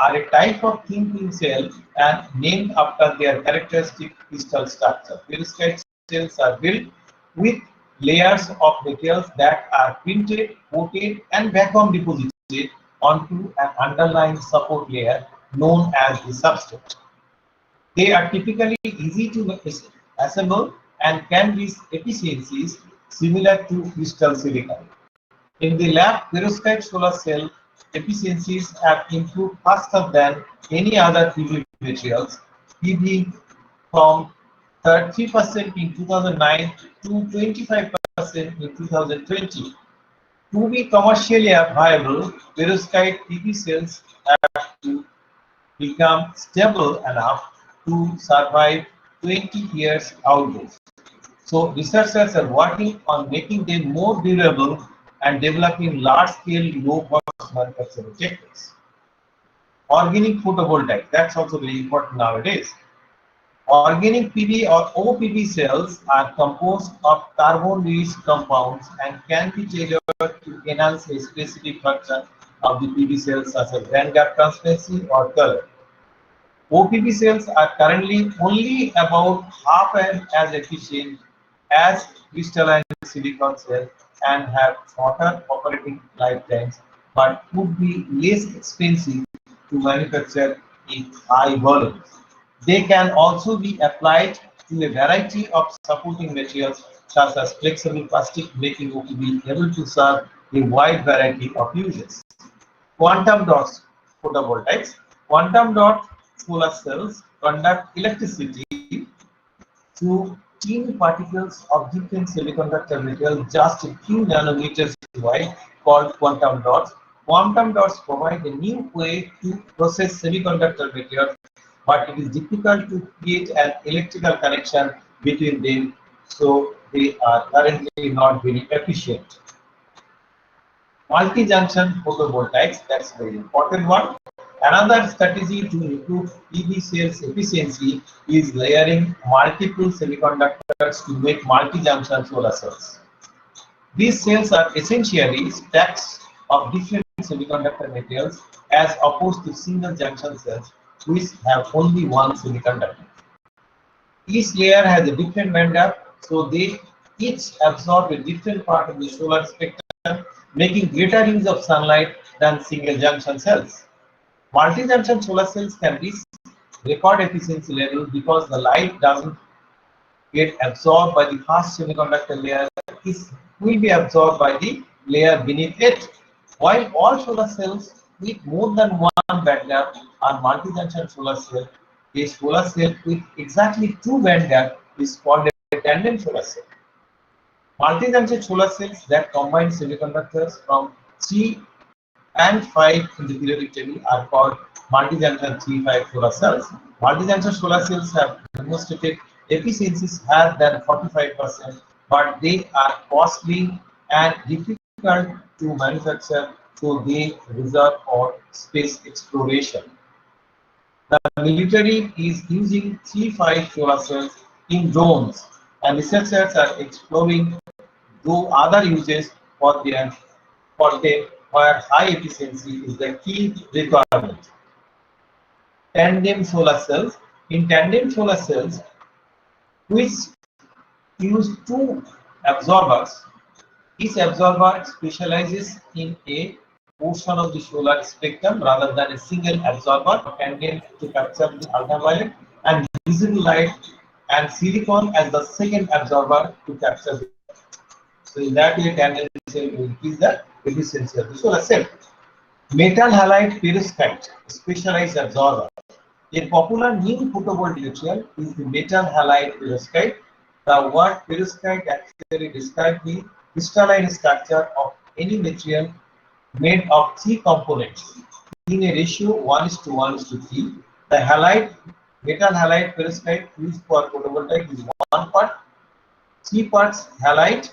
are a type of thin film cell and named after their characteristic crystal structure. Perovskite cells are built with layers of materials that are printed, coated, and vacuum deposited onto an underlying support layer known as the substrate. They are typically easy to assemble and can reach efficiencies similar to crystal silicon. In the lab, perovskite solar cell efficiencies have improved faster than any other PV materials, PV from 30% in 2009 to 25% in 2020. To be commercially viable, perovskite PV cells have to become stable enough to survive 20 years outdoors. So researchers are working on making them more durable and developing large-scale low-cost manufacturing techniques. Organic photovoltaic, that's also very important nowadays. Organic PV or OPV cells are composed of carbon-rich compounds and can be tailored to enhance a specific function of the PV cells such as band gap transparency or color. OPV cells are currently only about half as efficient as crystalline silicon cells and have shorter operating lifetimes, but would be less expensive to manufacture in high volumes. They can also be applied to a variety of supporting materials such as flexible plastic, making OPV able to serve a wide variety of uses. Quantum dots photovoltaics. Quantum dot solar cells conduct electricity through teeny particles of different semiconductor material just a few nanometers wide called quantum dots. Quantum dots provide a new way to process semiconductor material, but it is difficult to create an electrical connection between them, so they are currently not very efficient. Multi-junction photovoltaics, that's a very important one. Another strategy to improve PV cells efficiency is layering multiple semiconductors to make multi-junction solar cells. These cells are essentially stacks of different semiconductor materials as opposed to single junction cells which have only one semiconductor. Each layer has a different band gap, so they each absorb a different part of the solar spectrum, making greater use of sunlight than single junction cells. Multi-junction solar cells can reach record efficiency level because the light doesn't get absorbed by the first semiconductor layer, it will be absorbed by the layer beneath it. While all solar cells with more than one band gap are multi-junction solar cell, a solar cell with exactly two band gap is called a tandem solar cell. Multi-junction solar cells that combine semiconductors from 3 and 5 in the periodic table are called multi-junction 3-5 solar cells. Multi-junction solar cells have demonstrated efficiencies higher than 45%, but they are costly and difficult to manufacture, so they reserve for space exploration. The military is using 3-5 solar cells in drones, and researchers are exploring other uses for them where high efficiency is the key requirement. Tandem solar cells. In tandem solar cells, which use two absorbers, each absorber specializes in a portion of the solar spectrum rather than a single absorber tandem to capture the ultraviolet and visible light, and silicon as the second absorber to capture the. So in that way, tandem cell will increase the efficiency of the solar cell. Metal halide perovskite, specialized absorber. A popular new photovoltaic material is the metal halide perovskite. The word perovskite actually describes the crystalline structure of any material made of three components in a ratio 1:1:3. The metal halide perovskite used for photovoltaic is 1 part, 3 parts halide,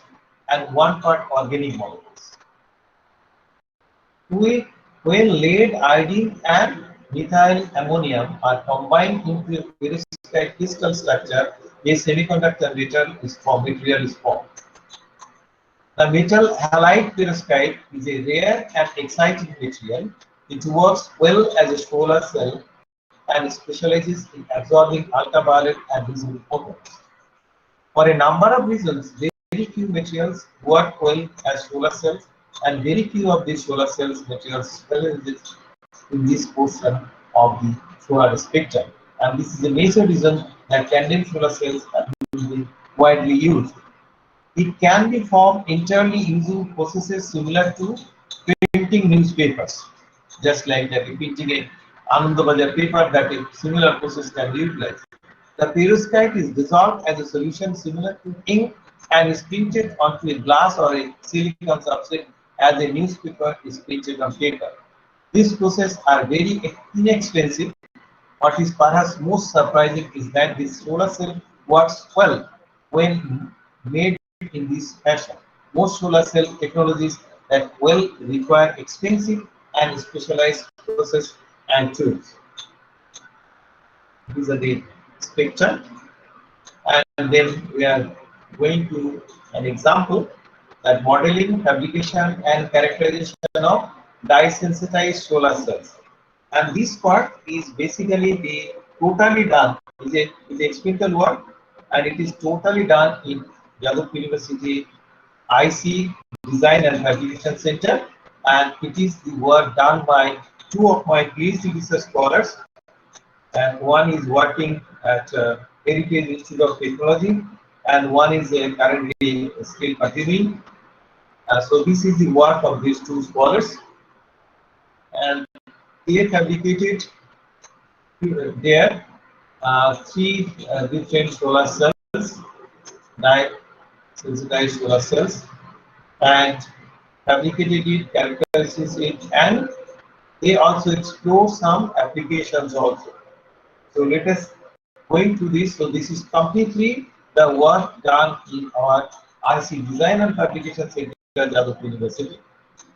and 1 part organic molecules. When lead, iodine, and methyl ammonium are combined into a perovskite crystal structure, a semiconductor material is formed. The metal halide perovskite is a rare and exciting material. It works well as a solar cell and specializes in absorbing ultraviolet and visible photons. For a number of reasons, very few materials work well as solar cells, and very few of these solar cells materials specialize in this portion of the solar spectrum. And this is a major reason that tandem solar cells have been widely used. It can be formed internally using processes similar to printing newspapers, just like that printing a Anandabajar paper, that a similar process can be utilized. The perovskite is dissolved as a solution similar to ink and is printed onto a glass or a silicon substrate as a newspaper is printed on paper. These processes are very inexpensive. What is perhaps most surprising is that this solar cell works well when made in this fashion. Most solar cell technologies that will require expensive and specialized process and tools. These are the spectrum, and then we are going to an example that modeling, fabrication, and characterization of dye-sensitized solar cells. And this part is basically the totally done. Is a experimental work, and it is totally done in Yadov University IC Design and Fabrication Center, and it is the work done by two of my PhD research scholars, and one is working at Heritage Institute of Technology, and one is currently still continuing. So this is the work of these two scholars, and they fabricated there three different solar cells, dye-sensitized solar cells, and fabricated it, characterizes it, and they also explore some applications also. So let us go into this. So this is completely the work done in our IC Design and Fabrication Center at Yadov University.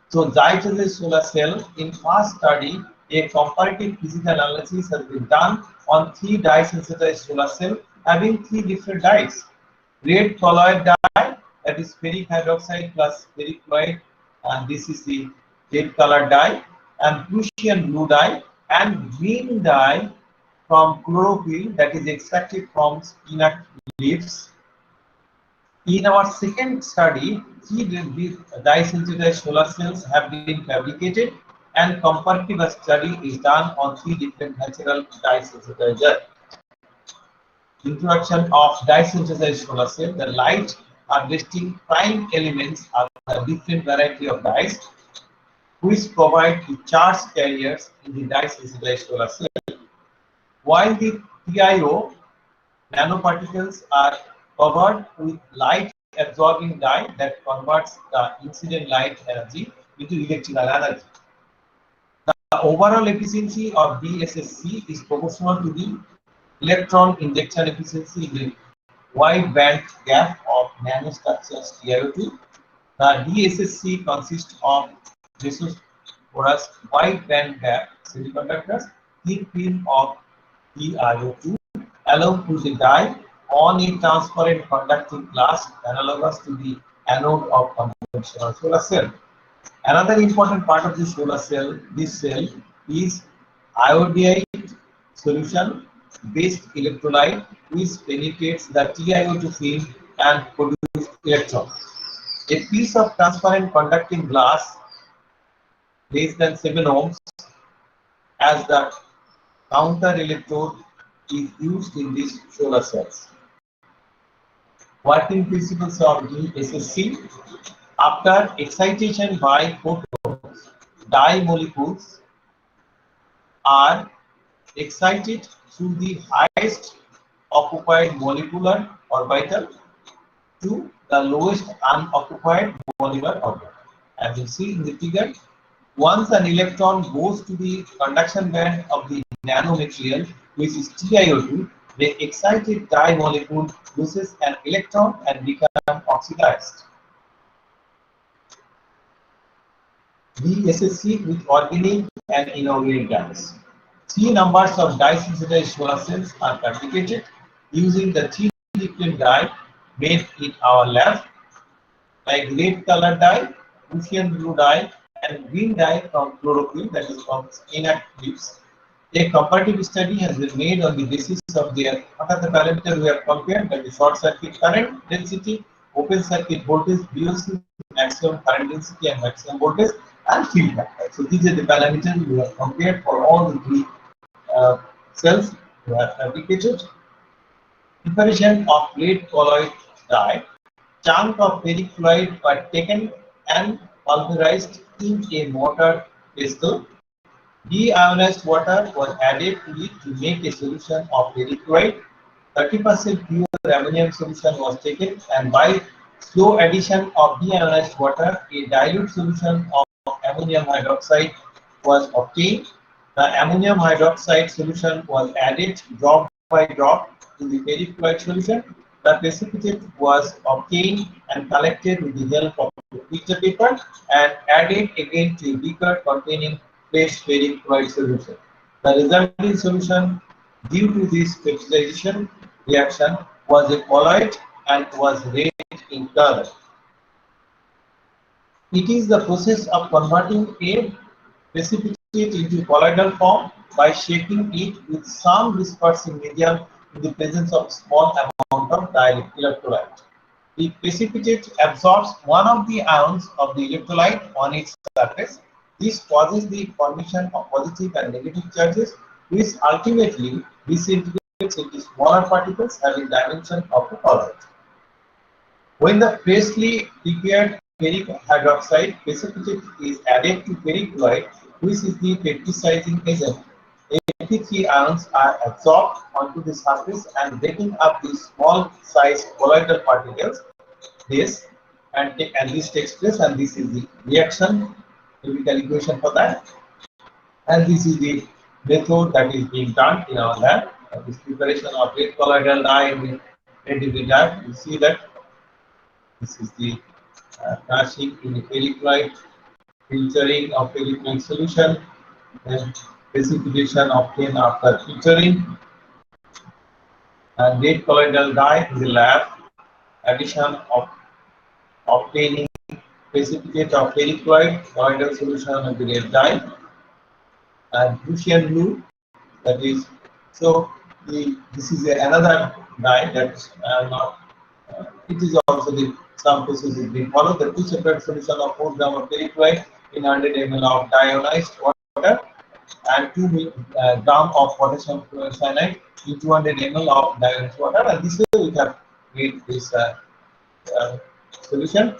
So Zaich's solar cell, in first study, a comparative physical analysis has been done on three dye-sensitized solar cell having three different dyes. Red colloid dye, that is ferric hydroxide plus ferric chloride, and this is the red color dye, and Prussian blue dye, and green dye from chlorophyll that is extracted from spinach leaves. In our second study, three dye-sensitized solar cells have been fabricated, and comparative study is done on three different natural dye-sensitizers. Introduction of dye-sensitized solar cell. The light harvesting prime elements are a different variety of dyes which provide the charge carriers in the dye-sensitized solar cell. While the TiO nanoparticles are covered with light absorbing dye that converts the incident light energy into electrical energy. The overall efficiency of DSSC is proportional to the electron injection efficiency in the wide band gap of nanostructures TiO2. The DSSC consists of porous wide band gap semiconductors, thin film of TiO2 along with the dye on a transparent conducting glass analogous to the anode of conventional solar cell. Another important part of the solar cell, this cell, is iodide solution based electrolyte which penetrates the TiO2 film and produces electrons. A piece of transparent conducting glass less than 7 ohms as the counter electrode is used in these solar cells. Working principles of DSSC. After excitation by photons, dye molecules are excited through the highest occupied molecular orbital to the lowest unoccupied molecular orbital. As you see in the figure, once an electron goes to the conduction band of the nanomaterial, which is TiO2, the excited dye molecule loses an electron and becomes oxidized. DSSC with organic and inorganic dyes. Three numbers of dye-sensitized solar cells are fabricated using the three different dye made in our lab, like red color dye, Prussian blue dye, and green dye from chlorophyll, that is from spinach leaves. A comparative study has been made on the basis of their what are the parameters we have compared, that is short circuit current density, open circuit voltage, VOC, maximum current density and maximum voltage, and field factor. So these are the parameters we have compared for all the three uh, cells we have fabricated. Preparation of lead colloid dye. Chunk of ferric fluoride were taken and pulverized in a mortar pestle. Deionized water was added to it to make a solution of ferric fluoride. 30% pure ammonium solution was taken, and by slow addition of deionized water, a dilute solution of ammonium hydroxide was obtained. The ammonium hydroxide solution was added drop by drop in the ferric fluoride solution. The precipitate was obtained and collected with the help of a filter paper and added again to a beaker containing fresh ferric fluoride solution. The resulting solution, due to this crystallization reaction, was a colloid and was red in color. It is the process of converting a precipitate into colloidal form by shaking it with some dispersing medium in the presence of small amount of dielectrolyte. The precipitate absorbs one of the ions of the electrolyte on its surface. This causes the formation of positive and negative charges, which ultimately disintegrates into smaller particles having dimension of the colloid. When the freshly prepared ferric hydroxide precipitate is added to ferric fluoride, which is the peptidizing agent, Fe3 ions are absorbed onto the surface and breaking up the small sized colloidal particles. This and this takes place, and this is the reaction chemical equation for that. And this is the method that is being done in our lab. This preparation of red colloidal dye in the red dye. You see that this is the crashing in the ferric fluoride, filtering of ferric fluoride solution, then precipitation obtained after filtering, and red colloidal dye in the lab, addition of obtaining precipitate of ferric fluoride, colloidal solution of the red dye, and Prussian blue, that is, so this is another dye that's not, it is also the some process is being followed. The two separate solution of 4 gram of ferric fluoride in 100 ml of deionized water and 2 gram of potassium cyanide in 200 ml of deionized water, and this way we have made this uh, solution.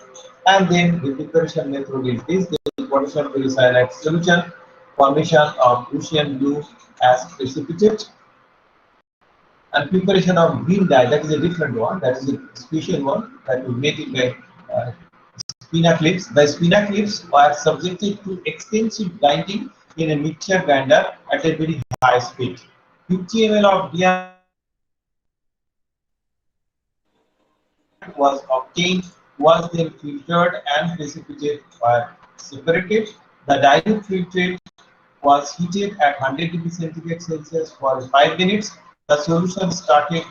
And then the preparation method is this: the potassium cyanide solution, formation of Prussian blue as precipitate, and preparation of green dye, that is a different one, that is a special one that we made it by spinach leaves. The spinach leaves were subjected to extensive grinding in a mixture grinder at a very high speed. 50 ml of deionized water was obtained, was then filtered and precipitate were separated. The dilute filtrate was heated at 100 degrees centigrade Celsius for 5 minutes. The solution started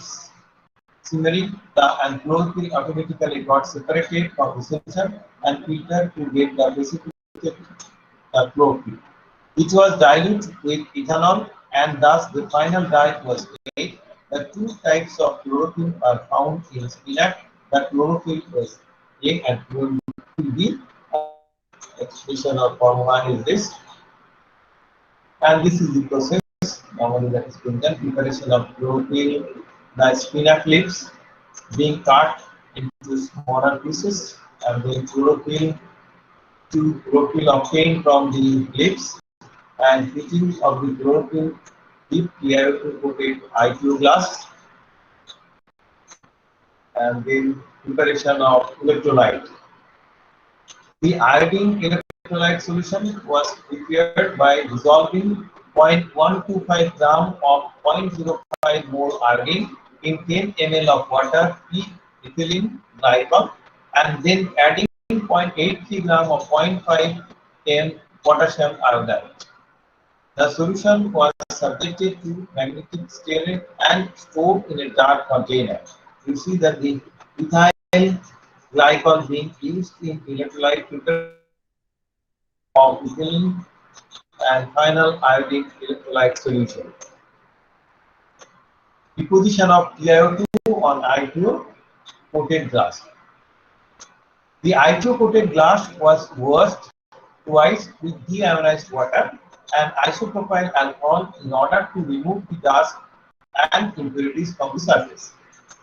simmering, and chlorophyll automatically got separated from the solution and filtered to get the precipitated chlorophyll. It was diluted with ethanol, and thus the final dye was made. The two types of chlorophyll are found in spinach. The chlorophyll was A and chlorophyll B. Expression of formula is this, and this is the process normally that is being done. Preparation of chlorophyll, the spinach leaves being cut into smaller pieces, and then chlorophyll obtained from the leaves, and heating of the chlorophyll deep clear coated IQ glass, and then preparation of electrolyte. The iodine electrolyte solution was prepared by dissolving 0.125 gram of 0.05 mole iodine in 10 ml of water pre-ethylene glycol, and then adding 0.83 gram of 0.5 m potassium iodide. The solution was subjected to magnetic stirring and stored in a dark container. You see that the ethyl glycol being used in electrolyte preparation of ethylene and final iodic electrolyte solution. Deposition of TiO2 on I2O coated glass. The I2O coated glass was washed twice with deionized water and isopropyl alcohol in order to remove the dust and impurities from the surface.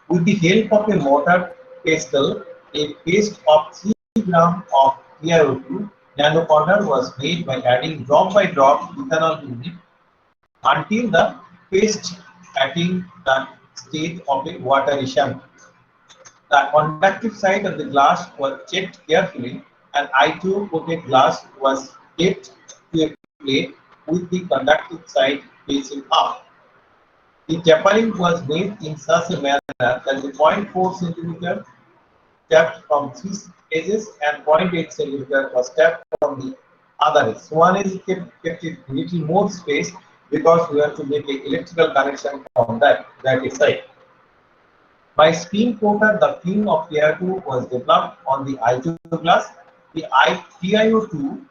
With the help of a mortar pestle, a paste of 3 grams of TiO2 nanopowder was made by adding drop by drop ethanol in it until the paste attaining the stage of a watery shampoo. The conductive side of the glass was checked carefully and I2O coated glass was kept to a plate with the conductive side facing up. The tapering was made in such a manner that the 0.4 centimeter tapped from 3 edges and 0.8 centimeter was tapped from the other edge. So one is kept it little more space because we have to make an electrical connection from that side. By spin coater, the film of TiO2 was developed on the I2O glass. The TiO2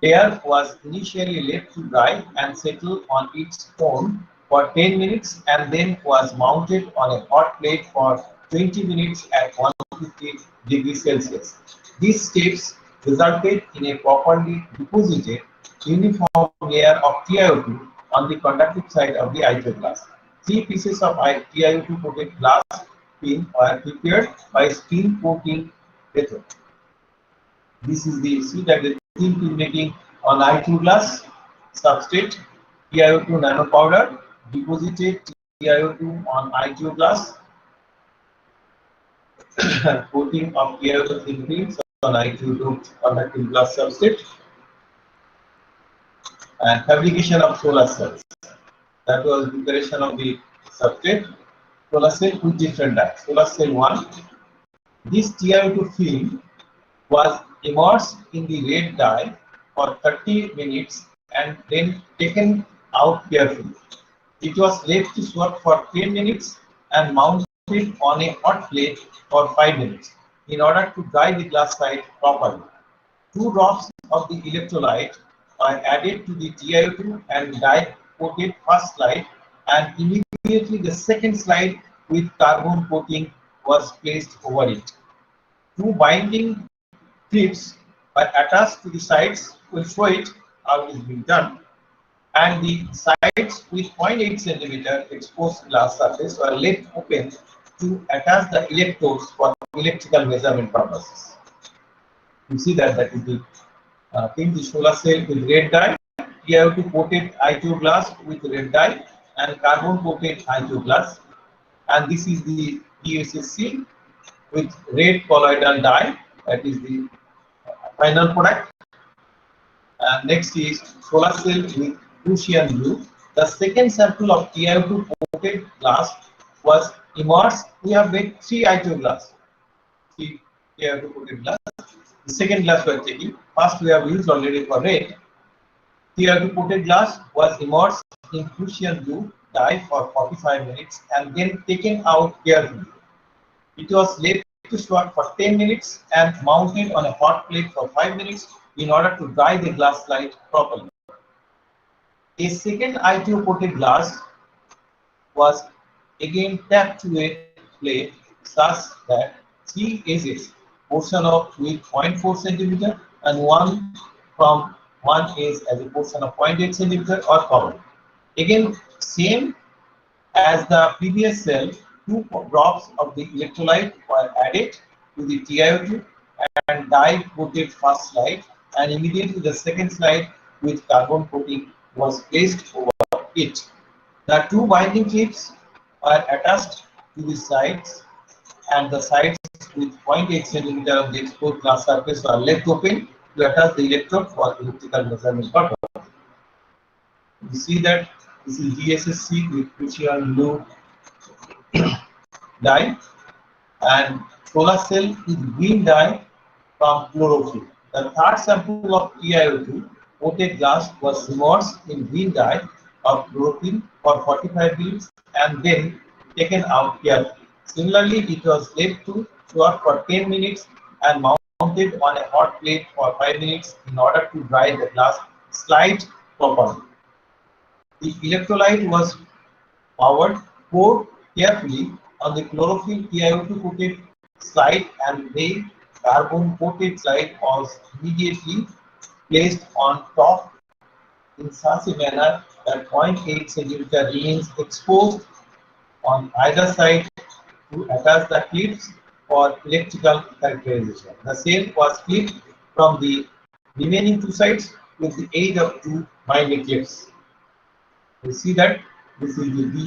layer was initially left to dry and settle on its own for 10 minutes and then was mounted on a hot plate for 20 minutes at 150 degrees Celsius. These steps resulted in a properly deposited uniform layer of TiO2 on the conductive side of the I2O glass. 3 pieces of TiO2 coated glass film are prepared by spin coating method. This is the see that the thin film making on I2 glass substrate TiO2 nanopowder deposited TiO2 on I2 glass coating of TiO2 thin films on I2 conductive glass substrate and fabrication of solar cells. That was preparation of the substrate. Solar cell with different dyes. Solar cell 1. This TiO2 film was immersed in the red dye for 30 minutes and then taken out carefully. It was left to soak for 10 minutes and mounted on a hot plate for 5 minutes in order to dry the glass side properly. 2 drops of the electrolyte are added to the TiO2 and dye coated first slide, and immediately the second slide with carbon coating was placed over it. 2 binding clips are attached to the sides. Will show it how it is being done, and the sides with 0.8 centimeter exposed glass surface are left open to attach the electrodes for electrical measurement purposes. You see that is the thing, the solar cell with red dye, TiO2 coated I2 glass with red dye, and carbon coated I2 glass, and this is the DSSC with red colloidal dye. That is the final product. And next is solar cell with Prussian blue. The second sample of TiO2 coated glass was immersed. We have made 3 I2 glass, 3 TiO2 coated glass. The second glass we are taking. First we have used already for red. TiO2 coated glass was immersed in Prussian blue dye for 45 minutes and then taken out carefully. It was left to soak for 10 minutes and mounted on a hot plate for 5 minutes in order to dry the glass slide properly. A second I2O coated glass was again tapped to a plate such that 3 edges, portion of with 0.4 centimeter and one from one edge as a portion of 0.8 centimeter are covered. Again, same as the previous cell, 2 drops of the electrolyte were added to the TiO2 and dye coated first slide, and immediately the second slide with carbon coating was placed over it. The 2 binding clips are attached to the sides, and the sides with 0.8 centimeter of the exposed glass surface are left open to attach the electrode for electrical measurement purpose. You see that this is DSSC with Prussian blue dye, and solar cell with green dye from chlorophyll. The third sample of TiO2 coated glass was immersed in green dye of chlorophyll for 45 minutes and then taken out carefully. Similarly, it was left to soak for 10 minutes and mounted mounted on a hot plate for 5 minutes in order to dry the glass slide properly. The electrolyte was poured carefully on the chlorophyll TiO2 coated slide, and the carbon coated slide was immediately placed on top in such a manner that 0.8 centimeter remains exposed on either side to attach the clips for electrical characterization. The cell was clipped from the remaining two sides with the aid of two binding clips. You see that this is the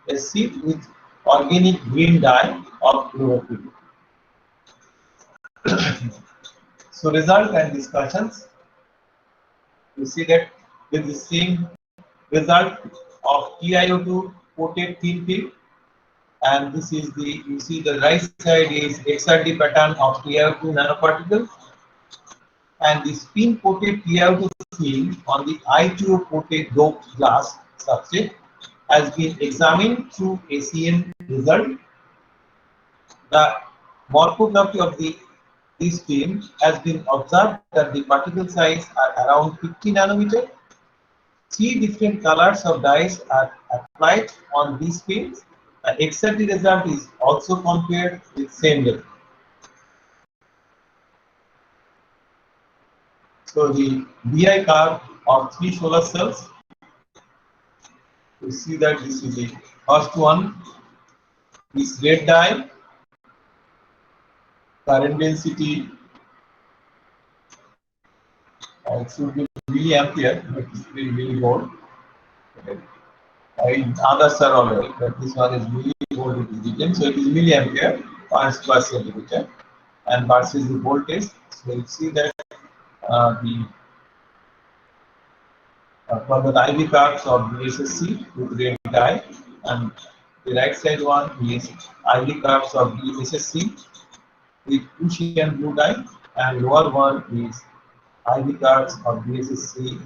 DSSC with organic green dye of chlorophyll. So result and discussions. You see that with the same result of TiO2 coated thin film, and this is the, you see the right side is XRD pattern of TiO2 nanoparticle, and the spin coated TiO2 film on the I2O coated doped glass substrate has been examined through ACN result. The morphography of these films has been observed that the particle size are around 50 nanometer. 3 different colors of dyes are applied on these films. The XRD result is also compared with same level. So the BI curve of 3 solar cells. You see that this is the first one. This red dye, current density, it should be milliampere, but it's millivolt. Okay. Others are already, but this one is millivolt, it is written, so it is milliampere per centimeter, and versus the voltage. So you see that for the IV curves of the SSC with red dye, and the right side one is IV curves of the SSC with Prussian blue dye, and lower one is IV curves of the SSC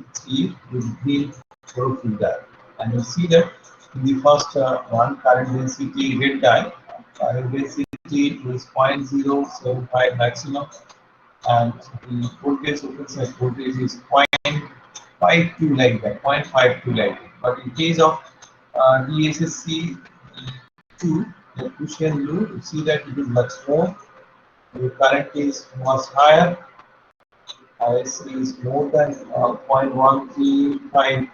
with green chlorophyll dye. And you see that in the first one, current density red dye, current density is 0.075 maximum, and the voltage open side voltage is 0.52 like that, 0.52 like that. But in case of DSSC 2, the Prussian blue, you see that it is much more. The current is much higher. ISC is more than 0.135,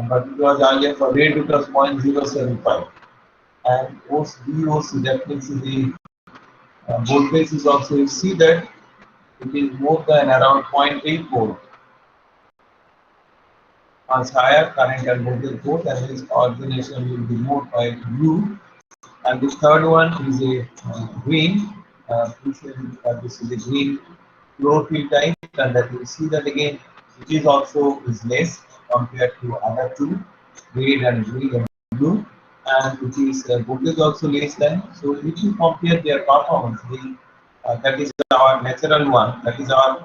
but it was earlier for red it was 0.075, and VOC, that means the voltage is also, you see that it is more than around 0.8 volt, much higher current and voltage both, and this coordination will be more by blue. And the third one is a green. This is a green chlorophyll type, and that you see that again it is also is less compared to other two, red and green and blue, and it is voltage also less than. So if you compare their performance, that is our natural one, that is our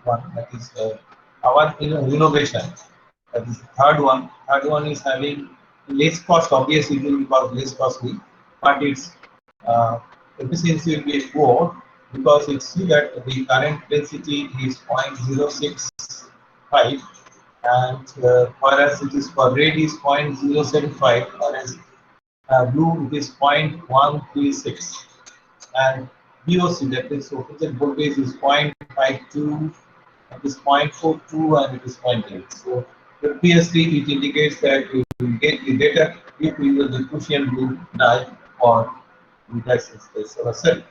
one, that is our innovation. That is the third one. Third one is having less cost, obviously because less costly, but its efficiency will be poor because you see that the current density is 0.065, and whereas it is for red is 0.075, whereas blue it is 0.136, and VOC, that is official voltage, is 0.52, it is 0.42, and it is 0.8. So obviously it indicates that you will get the data if we use the Prussian blue dye for the solar cell.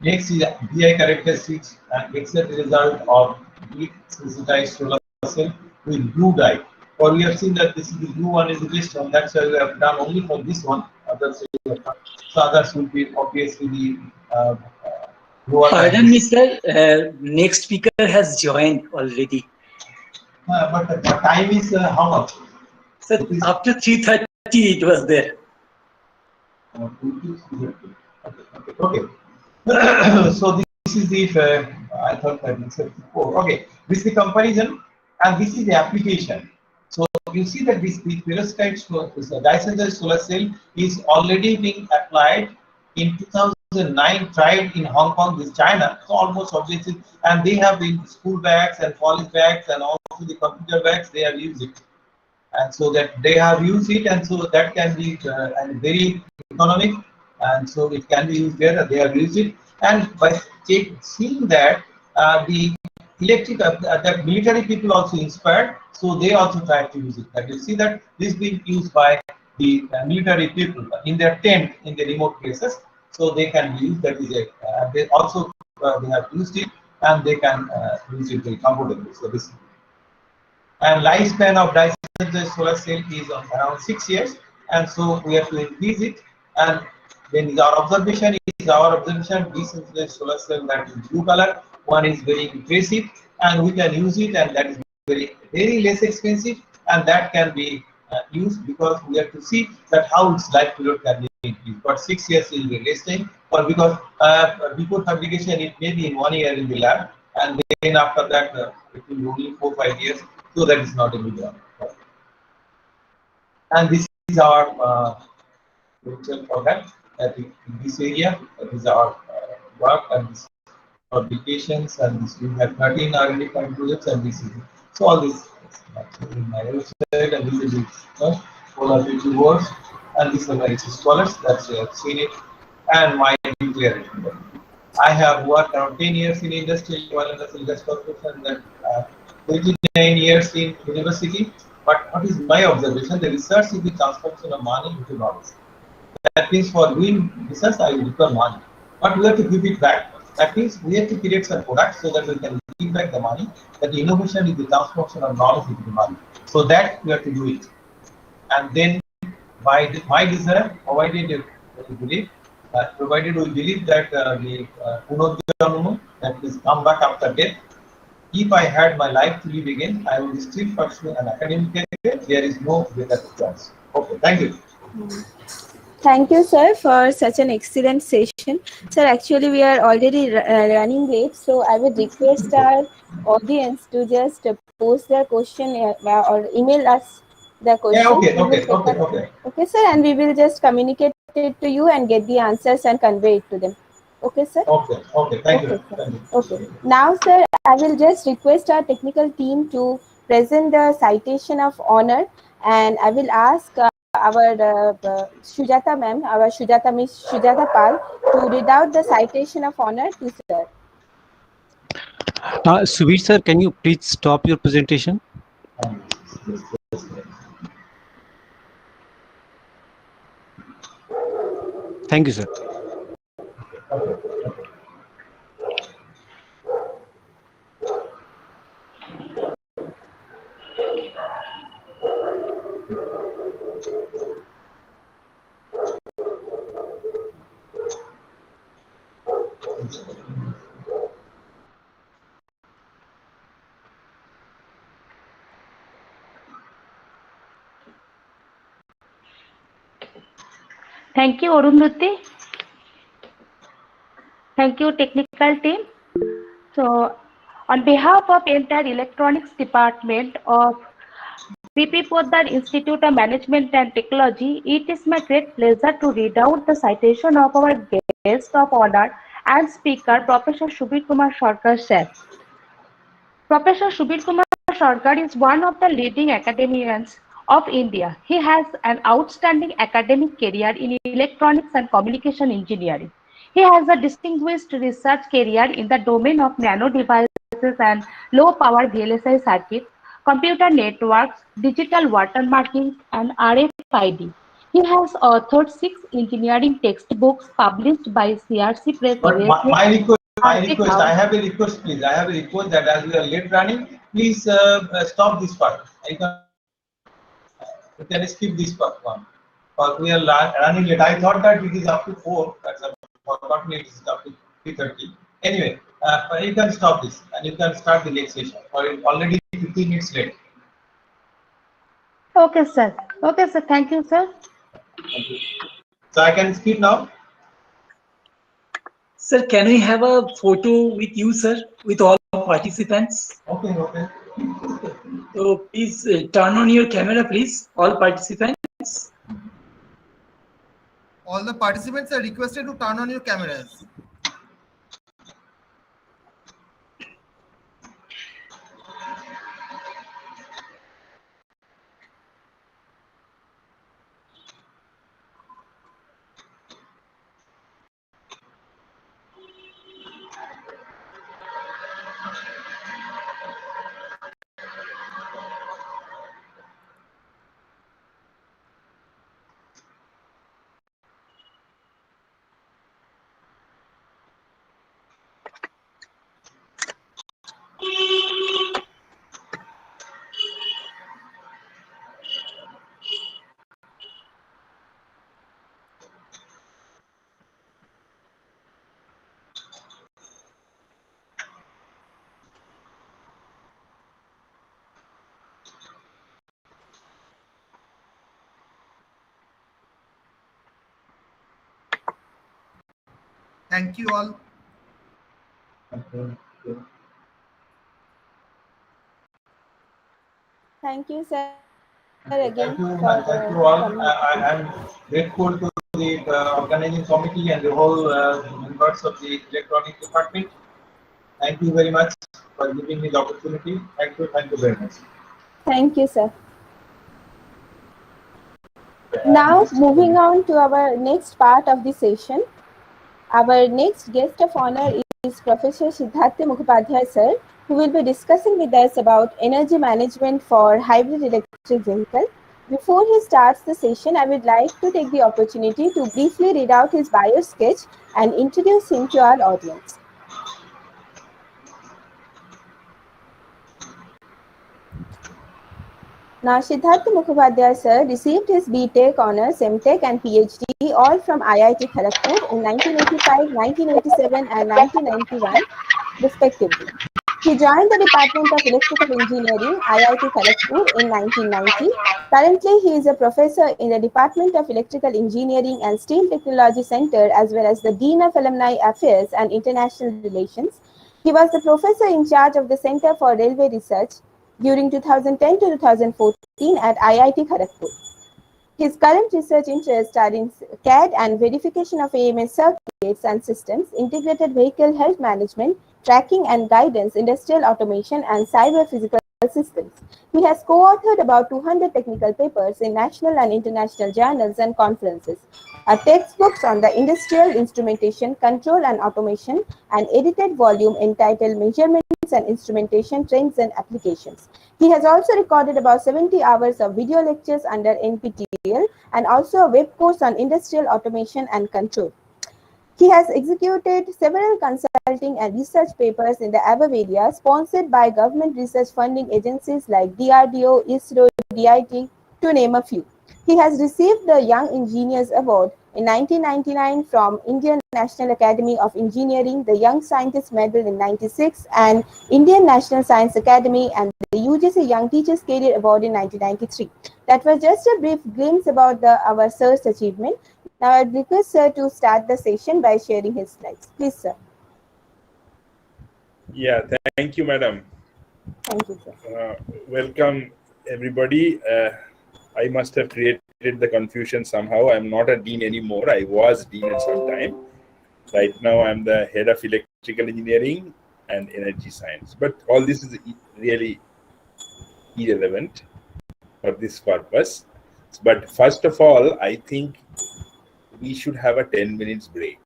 Next is BI characteristics and exact result of deep sensitized solar cell with blue dye. Or we have seen that this is the blue one is the best one. That's why we have done only for this one. Others, so others will be obviously the lower. Pardon me, sir. Next speaker has joined already. But the time is how much? Sir, after 3:30 it was there. Okay. So this is the I thought that it's before. Okay, this is the comparison and this is the application. So you see that this perovskite dicentered solar cell is already being applied in 2009, tried in Hong Kong with China, so almost obviously, and they have in school bags and college bags and also the computer bags, they have used it. And so that they have used it, and so that can be and very economic, and so it can be used there. They have used it, and by seeing that the electric that military people also inspired, so they also try to use it. That you see that this being used by the military people in their tent in the remote places, so they can use that is a they also they have used it, and they can use it very comfortably. So this and lifespan of dicentered solar cell is around 6 years, and so we have to increase it. And then our observation decentralized solar cell that is blue color one is very impressive, and we can use it, and that is very less expensive, and that can be used because we have to see that how its life period can be increased. But 6 years is the less time, or because before fabrication it may be in 1 year in the lab, and then after that it will be only 4-5 years. So that is not a good one. And this is our potential for that. In this area, that is our work and this publications, and this we have 13 R&D projects, and this is so all this in my website, and this is the solar PV works, and these are my scholars that you have seen it, and my nuclear. I have worked around 10 years in industry, oil and natural gas corporation, then 29 years in university. But what is my observation? The research is the transformation of money into knowledge. That means for doing research, I will require money, but we have to give it back. That means we have to create some products so that we can give back the money. That the innovation is the transformation of knowledge into money. So that we have to do it, and then by my desire, provided we believe that the Punarjanma, that is come back after death. If I had my life to live again, I would still pursue an academic career. There is no better choice. Okay, thank you. Thank you, sir, for such an excellent session. Sir, actually, we are already running late, so I would request our audience to just post their question or email us the question. Yeah, okay, sir, and we will just communicate it to you and get the answers and convey it to them. Okay, sir? Okay, thank you. Okay. Now, sir, I will just request our technical team to present the citation of honor, and I will ask our Shujata ma'am, our Miss Shujata Pal, to read out the citation of honor to sir. Subir sir, can you please stop your presentation? Thank you, sir. Thank you, Arundhati. Thank you, technical team. So, on behalf of entire electronics department of BPPIMT Institute of Management and Technology, it is my great pleasure to read out the citation of our guest of honor and speaker, Professor Subir Kumar Sarkar sir. Professor Subir Kumar Sarkar is one of the leading academicians of India. He has an outstanding academic career in electronics and communication engineering. He has a distinguished research career in the domain of nano devices and low power VLSI circuits, computer networks, digital watermarking, and RFID. He has authored 6 engineering textbooks published by CRC Press. But my request, I have a request, please. I have a request that as we are late running, please stop this part. You can skip this part one. But we are running late. I thought that it is up to 4. That's unfortunately it is up to 3:30. Anyway, you can stop this and you can start the next session. Or already 15 minutes late. Okay, sir. Okay, sir. Thank you, sir. Thank you. So I can speak now. Sir, can we have a photo with you, sir, with all of participants. Okay. So please turn on your camera, please, all participants. All the participants are requested to turn on your cameras. Thank you all. Thank you, sir, again Thank you, for thank you all. coming. I am grateful to the organizing committee and the whole members of the electronics department. Thank you very much for giving me the opportunity. Thank you very much. Thank you, sir. Now, moving on to our next part of the session. Our next guest of honor is Professor Siddhartha Mukhopadhyay, sir, who will be discussing with us about energy management for hybrid electric vehicle. Before he starts the session, I would like to take the opportunity to briefly read out his bio sketch and introduce him to our audience. Now, Siddhartha Mukhopadhyay, sir, received his BTech honors, MTech and PhD all from IIT Kharagpur in 1985, 1987 and 1991, respectively. He joined the Department of Electrical Engineering, IIT Kharagpur in 1990. Currently, he is a professor in the Department of Electrical Engineering and Steel Technology Center, as well as the Dean of Alumni Affairs and International Relations. He was the professor in charge of the Center for Railway Research during 2010 to 2014 at IIT Kharagpur. His current research interests are in CAD and verification of AMS circuits and systems, integrated vehicle health management, tracking and guidance, industrial automation, and cyber physical systems. He has co-authored about 200 technical papers in national and international journals and conferences, textbooks on the industrial instrumentation, control and automation, an edited volume entitled Measurements and Instrumentation Trends and Applications. He has also recorded about 70 hours of video lectures under NPTEL and also a web course on industrial automation and control. He has executed several consulting and research papers in the above areas sponsored by government research funding agencies like DRDO, ISRO, DIT, to name a few. He has received the Young Engineers Award in 1999 from Indian National Academy of Engineering, the Young Scientist Medal in 96, and Indian National Science Academy and the UGC Young Teachers Career Award in 1993. That was just a brief glimpse about our sir's achievement. Now I'd request sir to start the session by sharing his slides. Please, sir. Yeah, thank you, madam. Thank you, sir. Welcome, everybody. I must have created the confusion somehow. I'm not a dean anymore. I was dean at some time. Right now, I'm the head of electrical engineering and energy science. But all this is really irrelevant for this purpose. But first of all, I think we should have a 10 minutes break,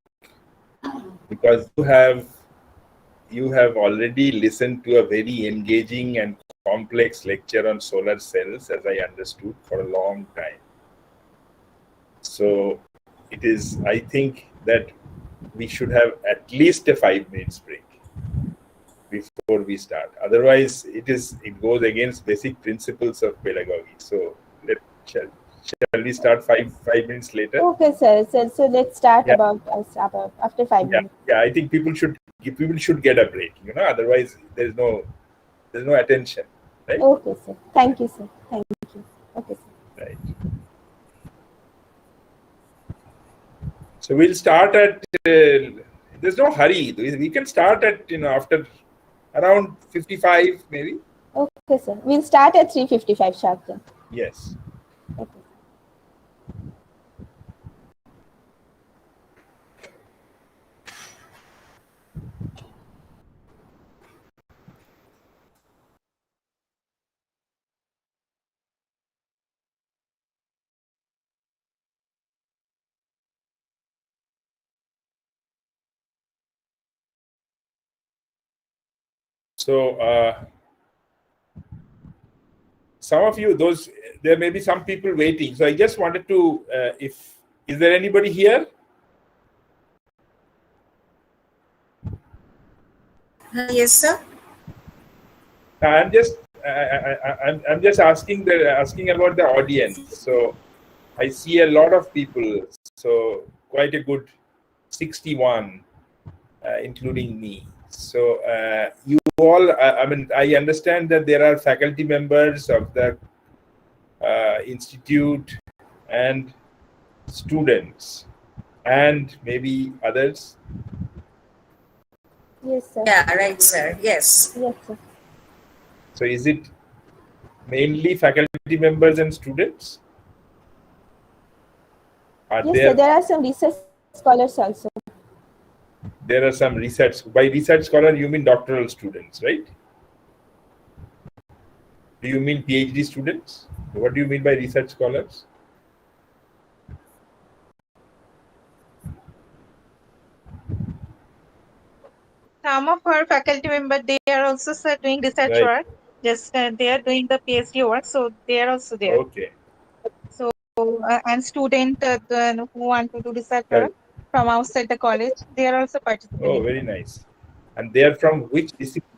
because you have already listened to a very engaging and complex lecture on solar cells, as I understood, for a long time. So it is, I think that we should have at least a 5 minutes break before we start. Otherwise, it goes against basic principles of pedagogy. So shall we start five minutes later? Okay, sir. So let's start about after 5 minutes. Yeah, I think people should get a break. Otherwise there's no attention. Right? Okay, sir. Thank you, sir. Thank you. Okay, sir. Right. So we'll start at. There's no hurry. We can start at after Around 55 maybe. Okay, sir. We'll start at 3:55 sharp then. Yes. Okay. So some of you, there may be some people waiting. So I just wanted to, is there anybody here? Yes, sir. I'm just I'm just asking about the audience. So I see a lot of people. So quite a good 61, including me. So you all, I mean, I understand that there are faculty members of the institute and students and maybe others. Yes, sir. Yeah, right, sir. Yes. Yes, sir. So is it mainly faculty members and students? Are Yes, sir. There are some research scholars also. there are some research, by research scholar you mean doctoral students, right? Do you mean PhD students? What do you mean by research scholars? Some of our faculty members, they are also doing research Right. work. Just they are doing the PhD work, so they are also there. Okay. So and student who want to do research Right. work from outside the college, they are also participating. Oh, very nice. And they are from which discipline?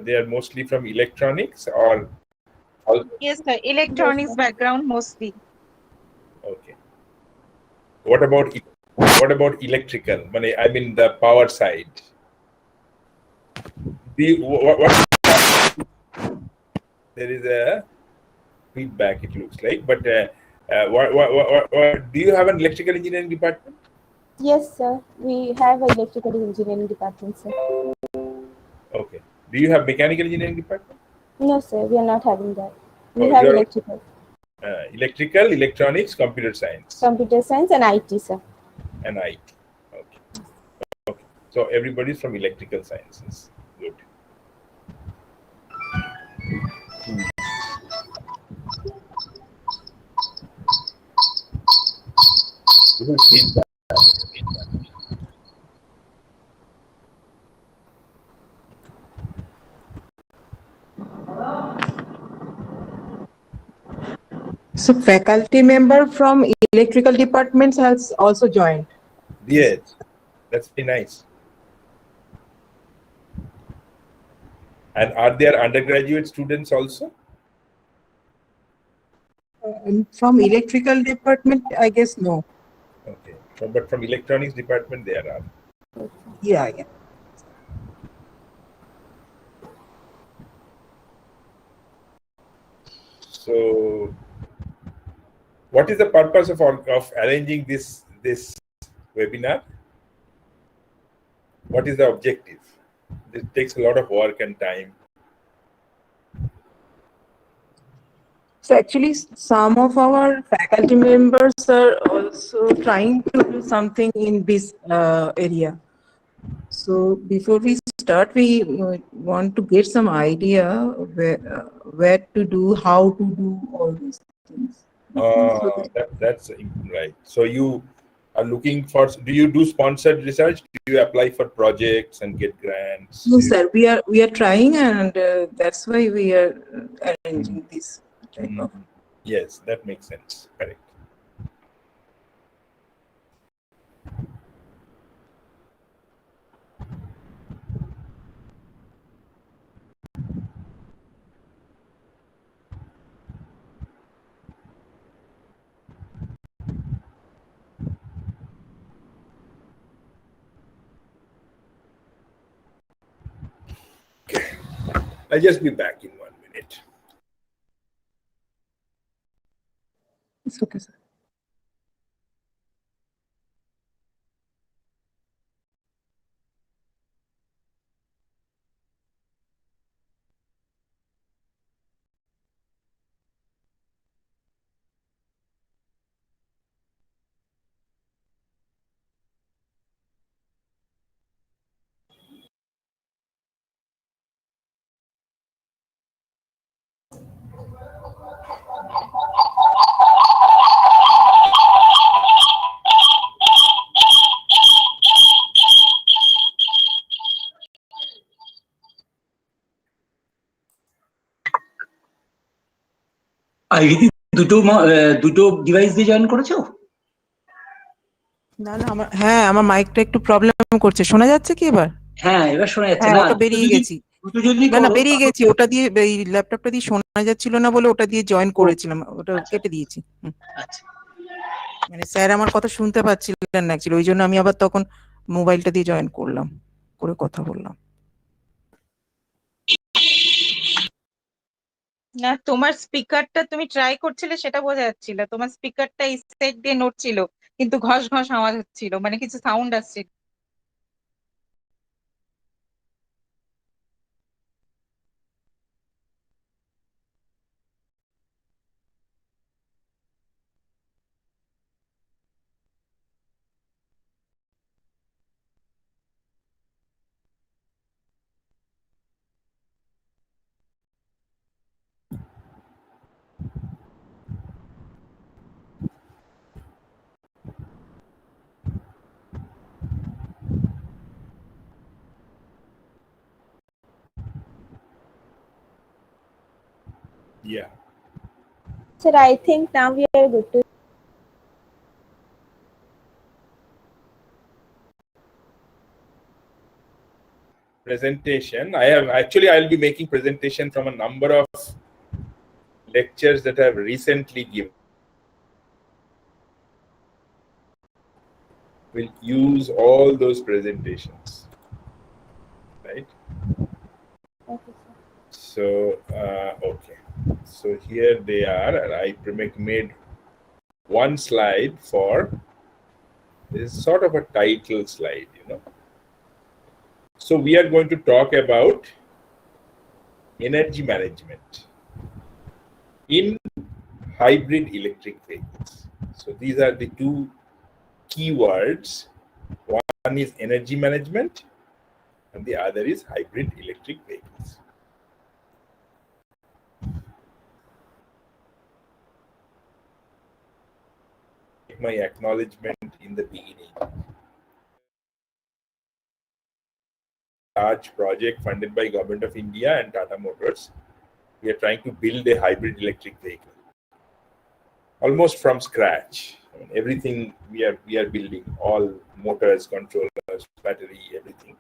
They are mostly from electronics or Yes, sir. Electronics background mostly. okay. What about electrical? I mean the power side. There is a feedback, it looks like, but do you have an electrical engineering department? Yes, sir. We have an electrical engineering department, sir. Okay. Do you have mechanical engineering department? No, sir. We are not having that. We Oh, have you're- electrical. Electrical, electronics, computer science, Computer science and IT, sir. and IT. Okay. Okay. So everybody's from electrical sciences. Good. This is feedback. So faculty member from electrical departments has also joined. Yes, that's very nice. And are there undergraduate students also? And from electrical department, I guess no. Okay. But from electronics department there are. Yeah. So what is the purpose of arranging this webinar? What is the objective? It takes a lot of work and time. So actually, some of our faculty members are also trying to do something in this area. So before we start, we want to get some idea where to do, how to do all these things. That's right. So you are looking for, do you do sponsored research? Do you apply for projects and get grants? No, sir. We are trying, and that's why we are arranging this type of. Yes, that makes sense. Correct. Okay. I'll just be back in 1 minute. It's okay, sir. Ivy দুটো device দিয়ে join করেছো? না না আমার মাইকটা একটু problem করছে, শোনা যাচ্ছে কি এবার? হ্যাঁ, এবার শোনা যাচ্ছে। হ্যাঁ, না, ওটা বেরিয়ে গেছি। দুটো যদি না করো বেরিয়ে গেছি, ওটা দিয়ে এই ল্যাপটপটা দিয়ে শোনা যাচ্ছিল না বলে ওটা দিয়ে জয়েন করেছিলাম, ওটা কেটে দিয়েছি। আচ্ছা, মানে স্যার আমার কথা শুনতে পাচ্ছিলেন না অ্যাকচুয়ালি, ওই জন্য আমি আবার তখন মোবাইলটা দিয়ে জয়েন করলাম, করে কথা বললাম। না, তোমার স্পিকারটা তুমি ট্রাই করছিলে সেটা বোঝা যাচ্ছিল, তোমার স্পিকারটা এই সাইড দিয়ে নড়ছিল, কিন্তু ঘস ঘস আওয়াজ হচ্ছিল, মানে কিছু সাউন্ড আসছিল। Yeah. Sir, I think now we are good to. Presentation. I'll be making presentation from a number of lectures that I've recently given. We'll use all those presentations, right? Okay, So, okay. So here they are, and I made one slide for this sort of a title slide, So we are going to talk about energy management in hybrid electric vehicles. So these are the two keywords. One is energy management and the other is hybrid electric vehicles. My acknowledgement in the beginning. Large project funded by Government of India and Tata Motors. We are trying to build a hybrid electric vehicle, almost from scratch. Everything we are building, all motors, controllers, battery, everything.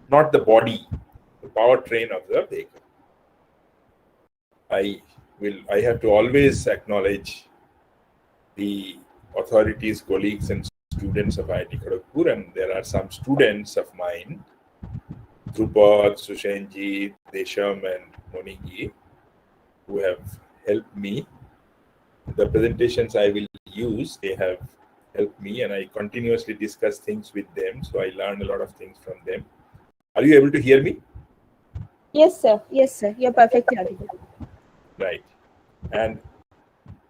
Not the body, the powertrain of the vehicle. I have to always acknowledge the authorities, colleagues, and students of IIT Kharagpur, and there are some students of mine, Drupad, Sushenji, Desham, and Monigi, who have helped me. The presentations I will use, they have helped me, and I continuously discuss things with them, so I learn a lot of things from them. Are you able to hear me? Yes, sir. Yes, sir. You're perfectly audible. Right.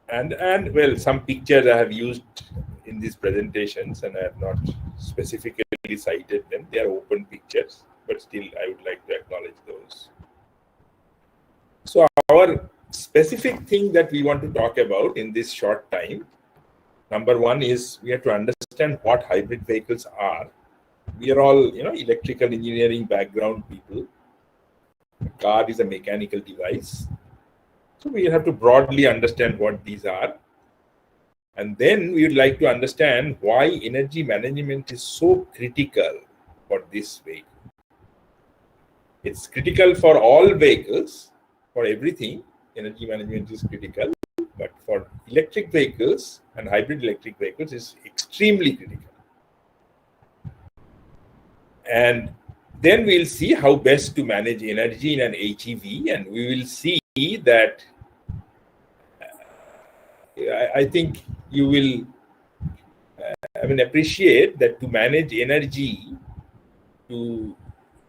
And well, some pictures I have used in these presentations, and I have not specifically cited them. They are open pictures, but still I would like to acknowledge those. So our specific thing that we want to talk about in this short time, number one is we have to understand what hybrid vehicles are. We are all, electrical engineering background people. A car is a mechanical device. So we have to broadly understand what these are. And then we would like to understand why energy management is so critical for this vehicle. It's critical for all vehicles, for everything. Energy management is critical, but for electric vehicles and hybrid electric vehicles is extremely critical. And then we'll see how best to manage energy in an HEV, and we will see that I think you will appreciate that to manage energy, to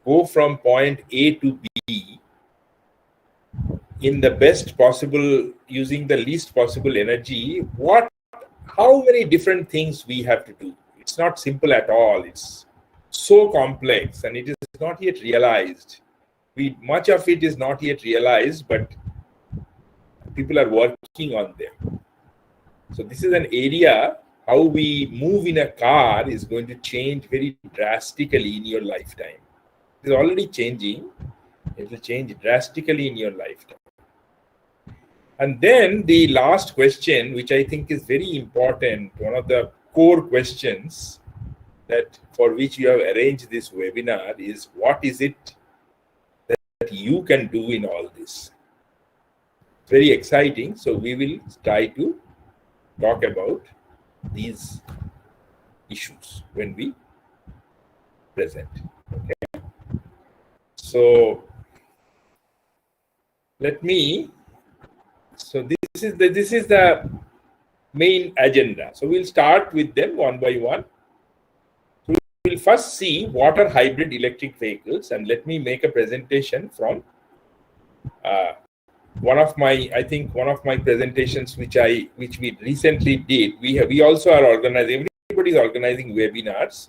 go from point A to B in the best possible, using the least possible energy, how many different things we have to do. It's not simple at all. It's so complex, and it is not yet realized. Much of it is not yet realized, but people are working on them. So this is an area, how we move in a car is going to change very drastically in your lifetime. It is already changing. It will change drastically in your lifetime. And then the last question, which I think is very important, one of the core questions that for which you have arranged this webinar is, what is it that you can do in all this? Very exciting. So we will try to talk about these issues when we present. Okay. So let me. So this is the main agenda. So we'll start with them one by one. So we'll first see what are hybrid electric vehicles, and let me make a presentation from one of my presentations which we recently did. We also are organizing. Everybody is organizing webinars,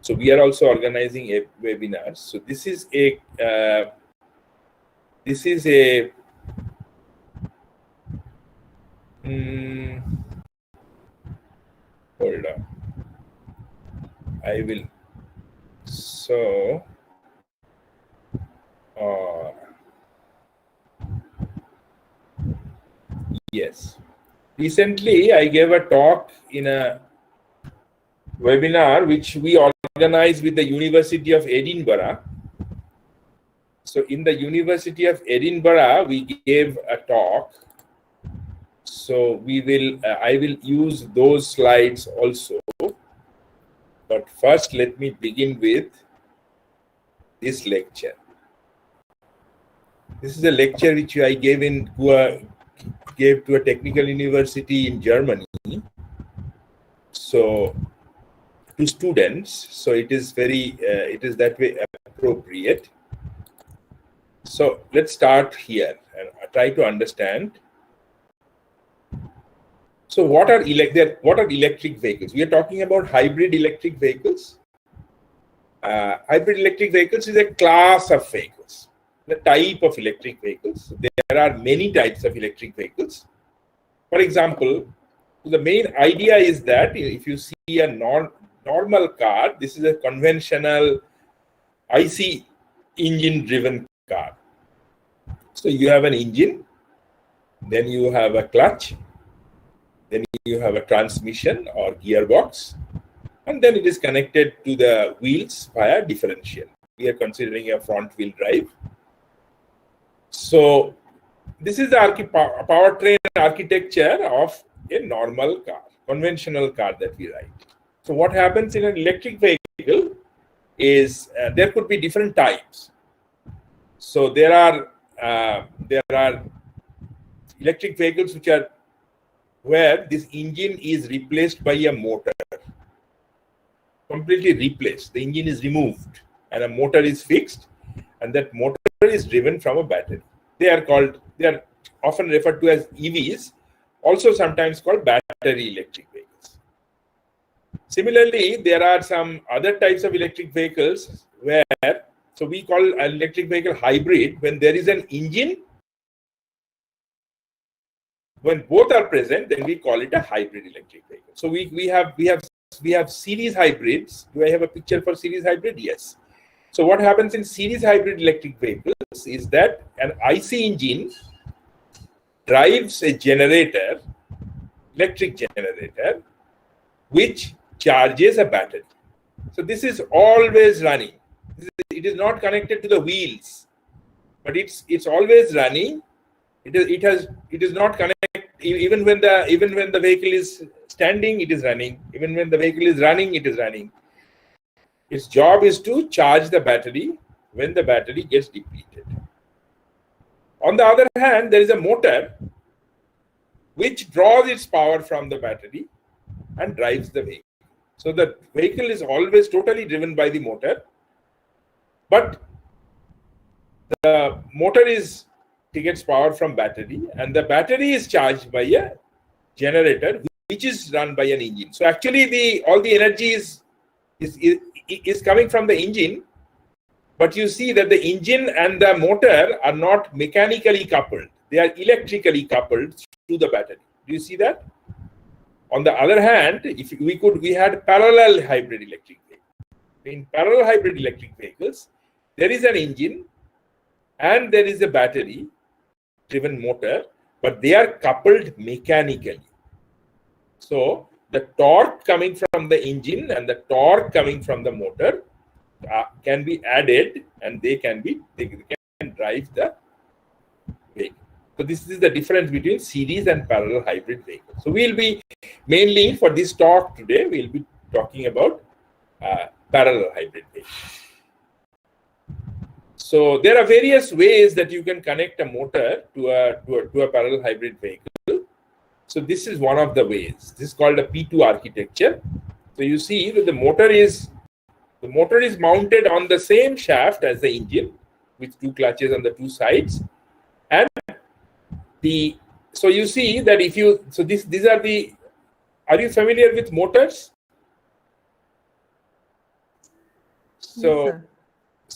so we are also organizing a webinars. So this is a hold on. I will. So. Yes. Recently, I gave a talk in a webinar which we organized with the University of Edinburgh. So in the University of Edinburgh, we gave a talk. So I will use those slides also. But first, let me begin with this lecture. This is a lecture which I gave to a technical university in Germany. So to students, so it is that way appropriate. So let's start here and try to understand. So what are electric vehicles? We are talking about hybrid electric vehicles. Hybrid electric vehicles is a class of vehicles, the type of electric vehicles. There are many types of electric vehicles. For example, the main idea is that if you see a normal car, this is a conventional IC engine driven car. So you have an engine, then you have a clutch, then you have a transmission or gearbox, and then it is connected to the wheels via differential. We are considering a front wheel drive. So this is the powertrain architecture of a normal car, conventional car that we ride. So what happens in an electric vehicle is there could be different types. So there are electric vehicles which are where this engine is replaced by a motor, completely replaced. The engine is removed and a motor is fixed, and that motor is driven from a battery. They are often referred to as EVs, also sometimes called battery electric vehicles. Similarly, there are some other types of electric vehicles where, so we call an electric vehicle hybrid when there is an engine. When both are present, then we call it a hybrid electric vehicle. So we have series hybrids. Do I have a picture for series hybrid? Yes. So what happens in series hybrid electric vehicles is that an IC engine drives a generator, electric generator, which charges a battery. So this is always running. It is not connected to the wheels, but it's always running. It is not connected even when the vehicle is standing, it is running. Even when the vehicle is running, it is running. Its job is to charge the battery when the battery gets depleted. On the other hand, there is a motor which draws its power from the battery and drives the vehicle. So the vehicle is always totally driven by the motor, but the motor gets power from battery, and the battery is charged by a generator which is run by an engine. So actually all the energy is coming from the engine, but you see that the engine and the motor are not mechanically coupled. They are electrically coupled to the battery. Do you see that? On the other hand, if we had parallel hybrid electric vehicles. In parallel hybrid electric vehicles, there is an engine and there is a battery driven motor, but they are coupled mechanically. So the torque coming from the engine and the torque coming from the motor can be added, and they can drive the vehicle. So this is the difference between series and parallel hybrid vehicles. So we'll be mainly for this talk today, we'll be talking about parallel hybrid vehicles. So there are various ways that you can connect a motor to a parallel hybrid vehicle. So this is one of the ways. This is called a P2 architecture. So you see that the motor is mounted on the same shaft as the engine, with two clutches on the two sides, and so you see that these are the. Are you familiar with motors? So. Yes,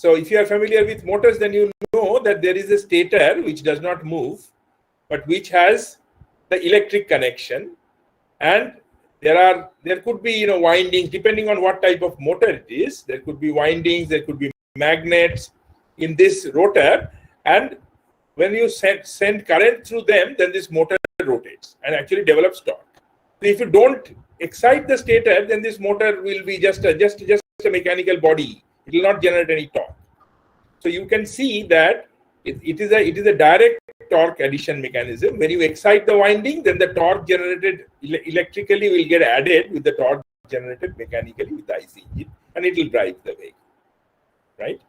So if you are familiar with motors, then you know that there is a stator which does not move, but which has the electric connection, and there could be windings depending on what type of motor it is. There could be windings, there could be magnets in this rotor, and when you send current through them, then this motor rotates and actually develops torque. So if you don't excite the stator, then this motor will be just a mechanical body. It will not generate any torque. So you can see that it is a direct torque addition mechanism. When you excite the winding, then the torque generated electrically will get added with the torque generated mechanically with the IC engine, and it will drive the vehicle, right?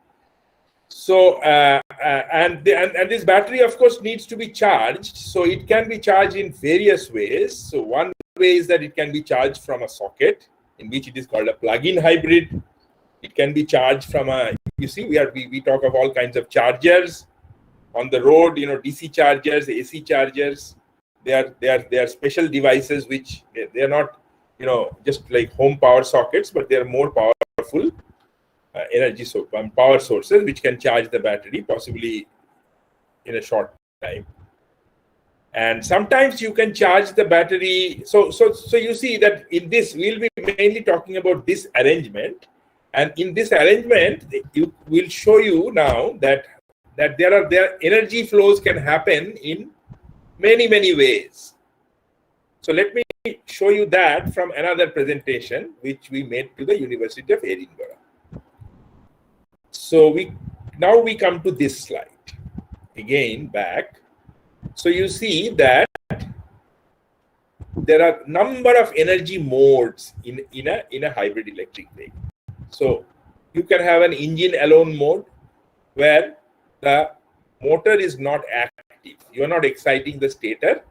So and this battery, of course, needs to be charged. So it can be charged in various ways. So one way is that it can be charged from a socket, in which it is called a plug-in hybrid. It can be charged from we talk of all kinds of chargers on the road, DC chargers, AC chargers. They are special devices which they are not, just like home power sockets, but they are more powerful power sources which can charge the battery possibly in a short time. And sometimes you can charge the battery. So you see that in this, we'll be mainly talking about this arrangement. And in this arrangement, you will show you now that there are energy flows can happen in many ways. So let me show you that from another presentation which we made to the University of Edinburgh. So now we come to this slide again back. So you see that there are number of energy modes in a hybrid electric vehicle. So you can have an engine alone mode where the motor is not active. You are not exciting the stator.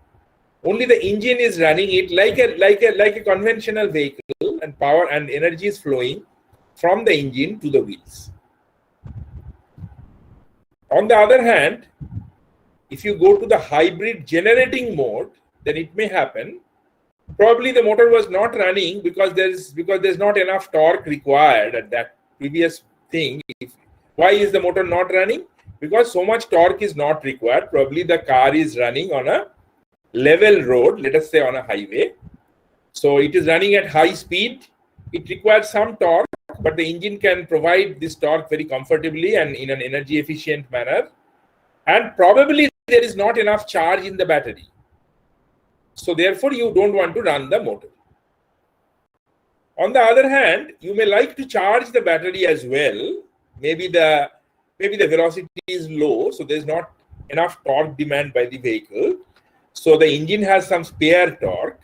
Only the engine is running it like a conventional vehicle, and power and energy is flowing from the engine to the wheels. On the other hand, if you go to the hybrid generating mode, then it may happen. Probably the motor was not running because there's not enough torque required at that previous thing. Why is the motor not running? Because so much torque is not required. Probably the car is running on a level road, let us say on a highway. So it is running at high speed. It requires some torque, but the engine can provide this torque very comfortably and in an energy efficient manner. And probably there is not enough charge in the battery. So therefore, you don't want to run the motor. On the other hand, you may like to charge the battery as well. Maybe the velocity is low, so there's not enough torque demand by the vehicle. So the engine has some spare torque.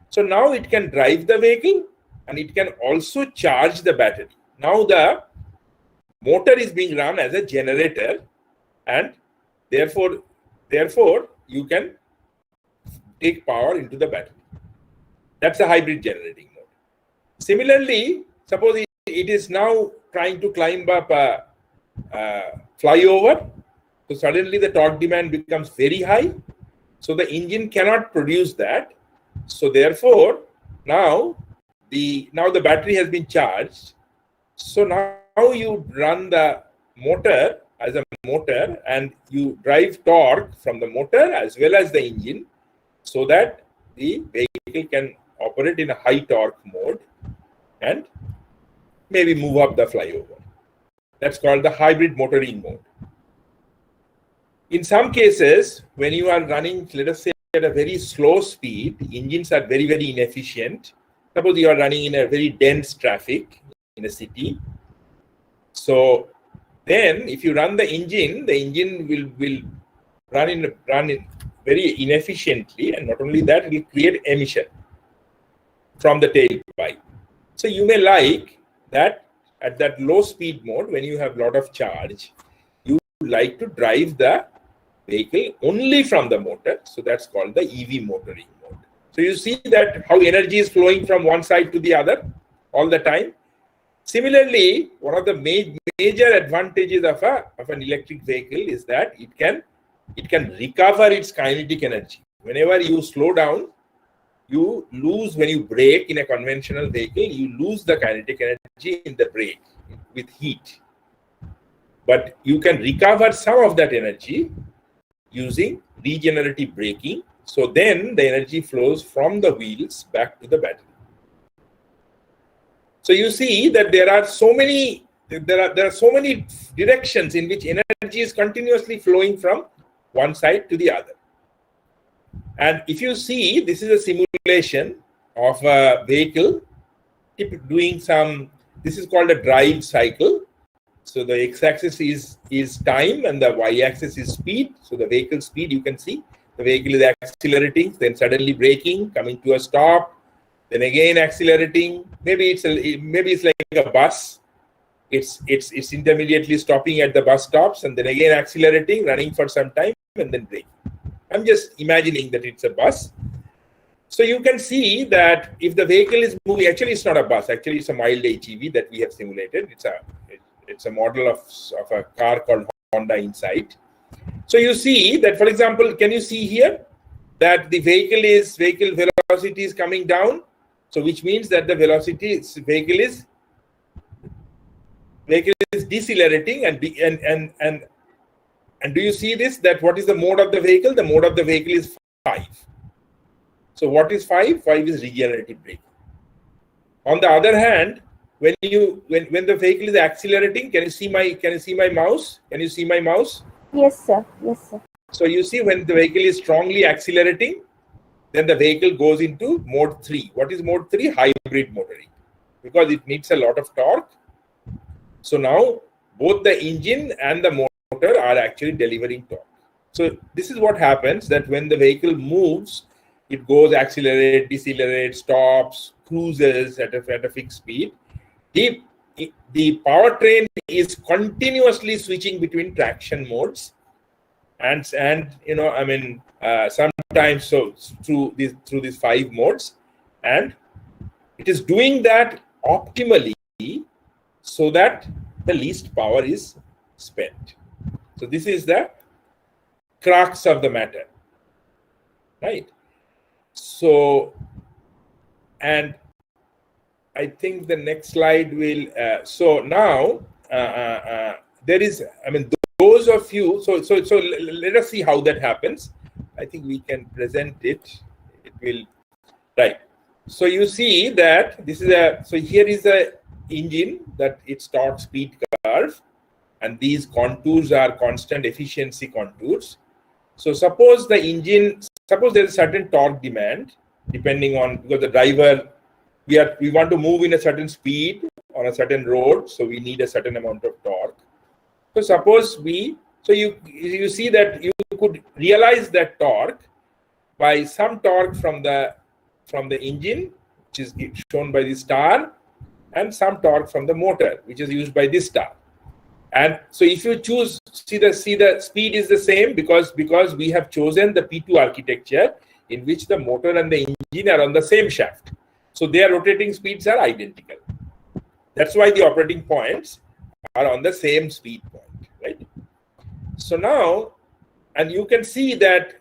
So now it can drive the vehicle and it can also charge the battery. Now the motor is being run as a generator, and therefore you can take power into the battery. That's a hybrid generating mode. Similarly, suppose it is now trying to climb up a flyover. So suddenly the torque demand becomes very high. So the engine cannot produce that. So therefore, now the battery has been charged. So now you run the motor as a motor, and you drive torque from the motor as well as the engine, so that the vehicle can operate in a high torque mode and maybe move up the flyover. That's called the hybrid motoring mode. In some cases, when you are running, let us say, at a very slow speed, engines are very, very inefficient. Suppose you are running in a very dense traffic in a city. So then if you run the engine will run in very inefficiently, and not only that, it will create emission from the tailpipe. So you may like that at that low speed mode, when you have a lot of charge, you like to drive the vehicle only from the motor. So that's called the EV motoring mode. So you see that how energy is flowing from one side to the other all the time. Similarly, one of the major advantages of an electric vehicle is that it can recover its kinetic energy. Whenever you slow down, you lose, when you brake in a conventional vehicle, you lose the kinetic energy in the brake with heat. But you can recover some of that energy using regenerative braking. So then the energy flows from the wheels back to the battery. So you see that there are so many directions in which energy is continuously flowing from one side to the other. And if you see, this is a simulation of a vehicle doing some, this is called a drive cycle. So the x-axis is time and the y-axis is speed. So the vehicle speed, you can see the vehicle is accelerating, then suddenly braking, coming to a stop, then again accelerating. Maybe it's like a bus. It's intermediately stopping at the bus stops and then again accelerating, running for some time and then braking. I'm just imagining that it's a bus. So you can see that if the vehicle is moving, actually it's not a bus, actually it's a mild HEV that we have simulated. It's a model of a car called Honda Insight. So you see that, for example, can you see here that the vehicle velocity is coming down? So which means that the vehicle is decelerating, and do you see this, that what is the mode of the vehicle? The mode of the vehicle is 5. So what is 5? 5 is regenerative braking. On the other hand, when the vehicle is accelerating, can you see my mouse? Can you see my mouse? Yes, sir. Yes, sir. So you see, when the vehicle is strongly accelerating, then the vehicle goes into mode 3. What is mode 3? Hybrid motoring, because it needs a lot of torque. So now both the engine and the motor are actually delivering torque. So this is what happens, that when the vehicle moves, it goes accelerate, decelerate, stops, cruises at a fixed speed. The powertrain is continuously switching between traction modes, and sometimes so through these 5 modes, and it is doing that optimally so that the least power is spent. So this is the crux of the matter, right? So, and I think the next slide will. So now there is. Those of you. So let us see how that happens. I think we can present it. It will. Right. So you see that this is a. So here is a engine that its torque speed curve, and these contours are constant efficiency contours. So suppose there is a certain torque demand, depending on, because the driver, we want to move in a certain speed on a certain road, so we need a certain amount of torque. So suppose you see that you could realize that torque by some torque from the engine, which is shown by the star, and some torque from the motor, which is used by this star. And so if you choose, see the speed is the same because we have chosen the P2 architecture in which the motor and the engine are on the same shaft. So their rotating speeds are identical. That's why the operating points are on the same speed point, right? So now, and you can see that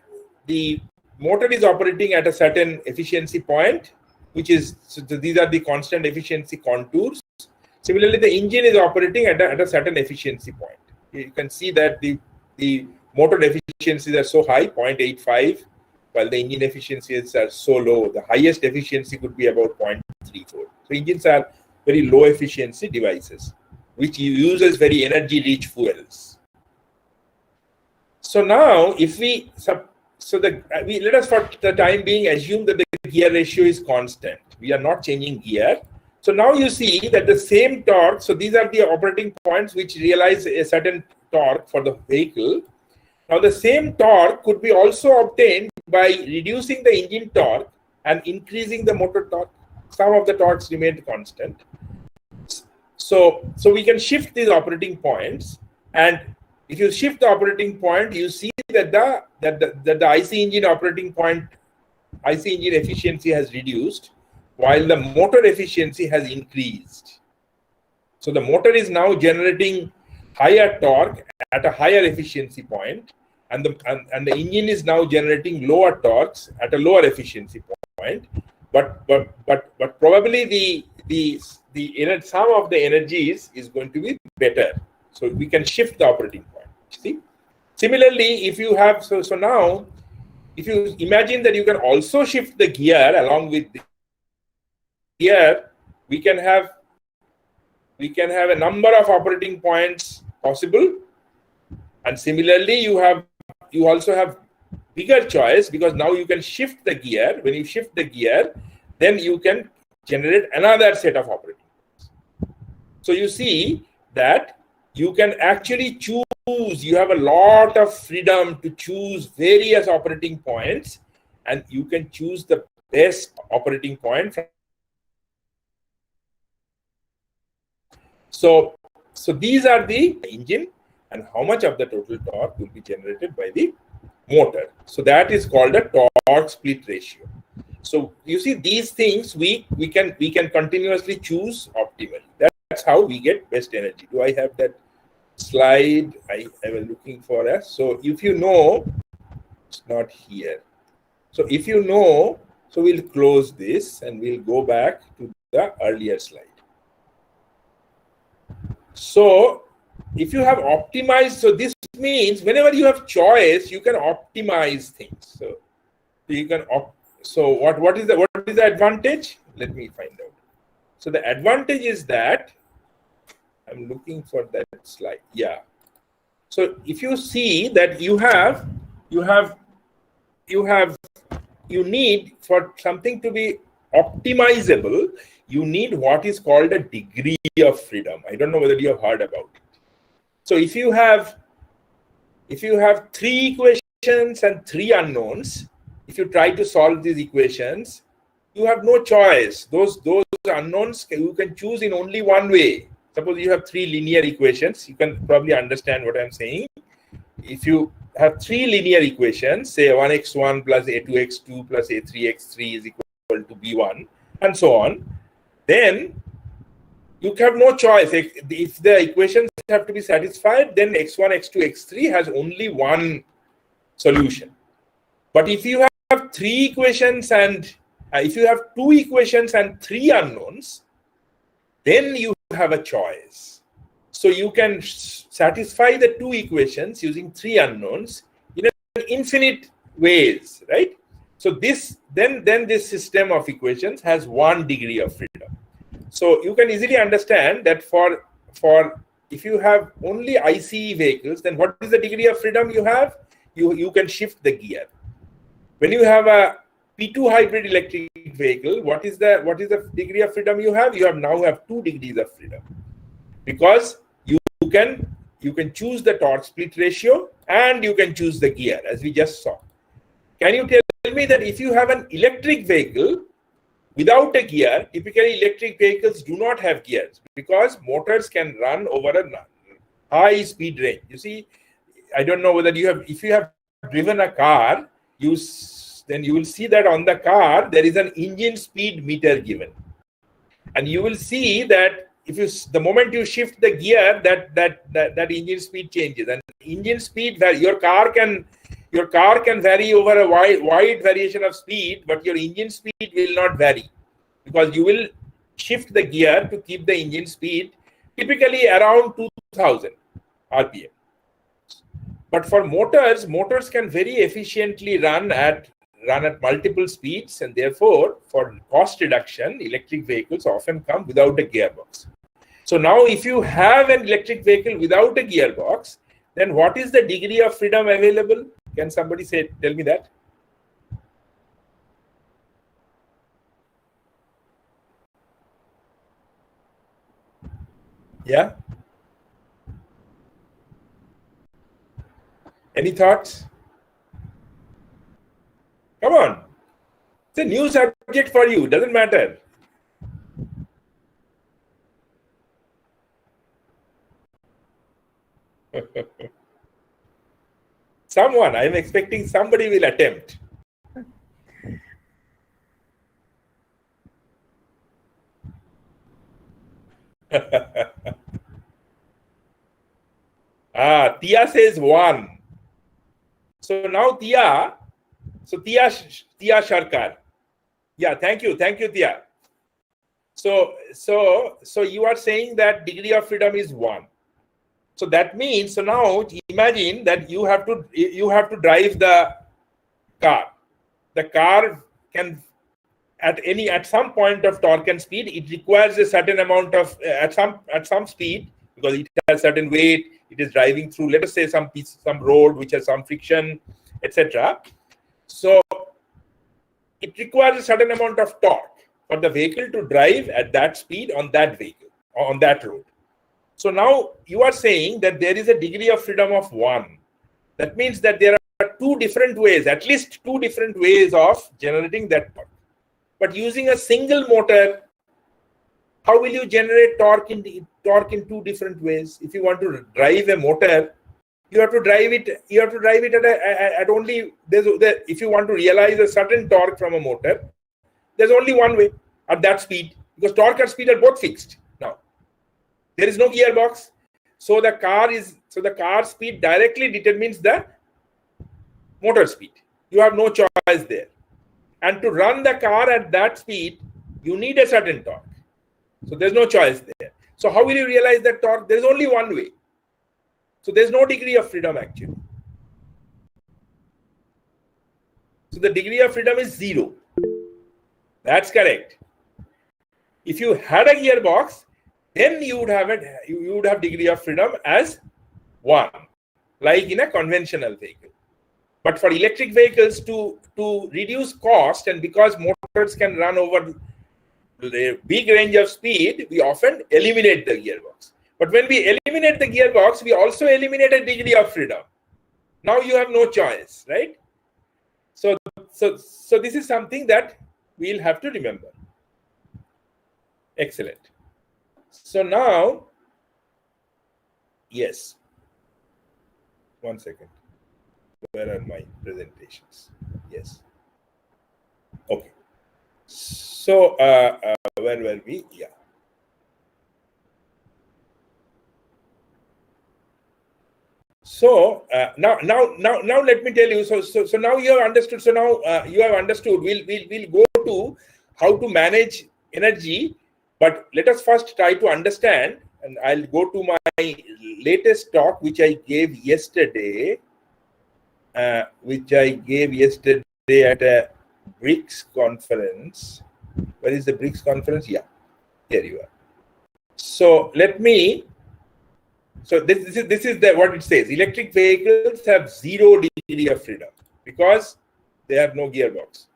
the motor is operating at a certain efficiency point, which is, so these are the constant efficiency contours. Similarly, the engine is operating at a certain efficiency point. You can see that the motor efficiencies are so high, 0.85, while the engine efficiencies are so low. The highest efficiency could be about 0.34. So engines are very low efficiency devices, which uses very energy rich fuels. So now if we let us for the time being assume that the gear ratio is constant. We are not changing gear. So now you see that the same torque, so these are the operating points which realize a certain torque for the vehicle. Now the same torque could be also obtained by reducing the engine torque and increasing the motor torque. Some of the torques remain constant. So we can shift these operating points, and if you shift the operating point, you see that the IC engine operating point, IC engine efficiency has reduced, while the motor efficiency has increased. So the motor is now generating higher torque at a higher efficiency point, and the engine is now generating lower torques at a lower efficiency point. But probably the sum of the energies is going to be better. So we can shift the operating point. See? Similarly, if you have so now, if you imagine that you can also shift the gear along with the gear, we can have a number of operating points possible. And similarly, you also have bigger choice, because now you can shift the gear. When you shift the gear, then you can generate another set of operating points. So you see that you can actually choose, you have a lot of freedom to choose various operating points, and you can choose the best operating point. So these are the engine, and how much of the total torque will be generated by the motor. So that is called a torque split ratio. So you see, these things we can continuously choose optimally. That's how we get best energy. Do I have that slide? I was looking for it. So if you know, it's not here. So if you know, so we'll close this and we'll go back to the earlier slide. So if you have optimized, so this means whenever you have choice, you can optimize things. So you can so what is the advantage? Let me find out. So the advantage is that I'm looking for that slide. Yeah. So if you see that you need, for something to be optimizable, you need what is called a degree of freedom. I don't know whether you have heard about it. So if you have 3 equations and 3 unknowns, if you try to solve these equations, you have no choice. Those unknowns you can choose in only one way. Suppose you have 3 linear equations, you can probably understand what I'm saying. If you have 3 linear equations, say 1x1 plus a2x2 plus a3x3 is equal to b1, and so on, then you have no choice. If the equations have to be satisfied, then x1, x2, x3 has only one solution. But if you have 3 equations and if you have 2 equations and 3 unknowns, then you have a choice. So you can satisfy the 2 equations using 3 unknowns in infinite ways, right? So this then this system of equations has 1 degree of freedom. So you can easily understand that for if you have only ICE vehicles, then what is the degree of freedom you have? You can shift the gear. When you have a P2 hybrid electric vehicle, what is the degree of freedom you have? You now have 2 degrees of freedom, because you can choose the torque split ratio and you can choose the gear, as we just saw. Can you tell me that if you have an electric vehicle without a gear, typically electric vehicles do not have gears, because motors can run over a high speed range. You see, I don't know whether if you have driven a car, then you will see that on the car there is an engine speed meter given, and you will see that the moment you shift the gear, that engine speed changes, and engine speed your car can vary over a wide variation of speed, but your engine speed will not vary, because you will shift the gear to keep the engine speed typically around 2000 RPM. But for motors can very efficiently run at multiple speeds, and therefore for cost reduction, electric vehicles often come without a gearbox. So now if you have an electric vehicle without a gearbox, then what is the degree of freedom available? Can somebody tell me that? Yeah? Any thoughts? Come on. It's a new subject for you. Doesn't matter. Someone, I'm expecting somebody will attempt. Tia says 1. So now Tia Sharkar. Yeah, thank you, Tia. So you are saying that degree of freedom is 1. So that means, so now imagine that you have to drive the car. The car can at some point of torque and speed, it requires a certain amount of at some speed, because it has certain weight. It is driving through, let us say, some road which has some friction, etc. So it requires a certain amount of torque for the vehicle to drive at that speed on that vehicle, on that road. So now you are saying that there is a degree of freedom of 1. That means that there are 2 different ways, at least 2 different ways of generating that torque. But using a single motor, how will you generate torque in 2 different ways? If you want to drive a motor, you have to drive it. You have to drive it at only. If you want to realize a certain torque from a motor, there's only one way, at that speed, because torque and speed are both fixed. Now, there is no gearbox, so the car speed directly determines the motor speed. You have no choice there. And to run the car at that speed, you need a certain torque. So there's no choice there. So how will you realize that torque? There's only one way. So there's no degree of freedom actually. So the degree of freedom is 0. That's correct. If you had a gearbox, then you would have degree of freedom as 1, like in a conventional vehicle. But for electric vehicles, to reduce cost, and because motors can run over a big range of speed, we often eliminate the gearbox. But when we eliminate the gearbox, we also eliminate a degree of freedom. Now you have no choice, right? So this is something that we'll have to remember. Excellent. So now, yes. One second. Where are my presentations? Yes. Okay. So where were we? Yeah. So now let me tell you. So now you have understood. So now you have understood. We'll go to how to manage energy, but let us first try to understand. And I'll go to my latest talk, which I gave yesterday. At a BRICS conference. Where is the BRICS conference? Yeah, here you are. So let me. So this is what it says. Electric vehicles have 0 degree of freedom because they have no gearbox,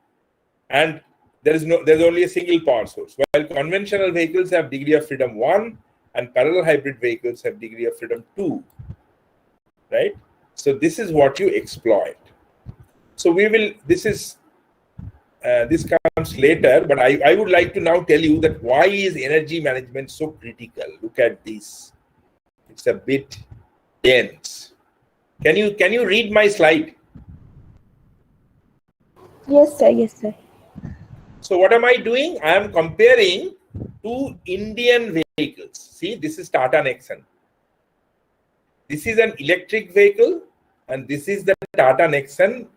and there's only a single power source. While conventional vehicles have degree of freedom 1, and parallel hybrid vehicles have degree of freedom 2. Right. So this is what you exploit. So we will. This comes later, but I would like to now tell you that why is energy management so critical? Look at this. It's a bit dense. Can you read my slide? Yes, sir. Yes, sir. So what am I doing? I am comparing 2 Indian vehicles. See, this is Tata Nexon. This is an electric vehicle, and this is the Tata Nexon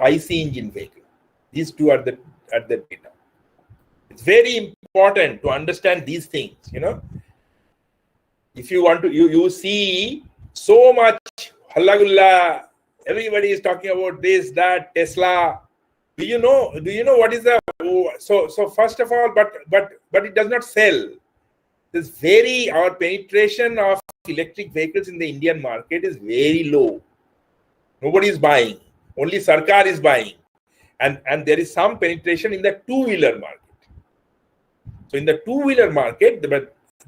IC engine vehicle. These 2 are at the data. It's very important to understand these things. If you want to, you see so much halagulla. Everybody is talking about this, that, Tesla. Do you know what is the? So first of all, but it does not sell. Our penetration of electric vehicles in the Indian market is very low. Nobody is buying. Only Sarkar is buying. And there is some penetration in the two-wheeler market. So in the two-wheeler market,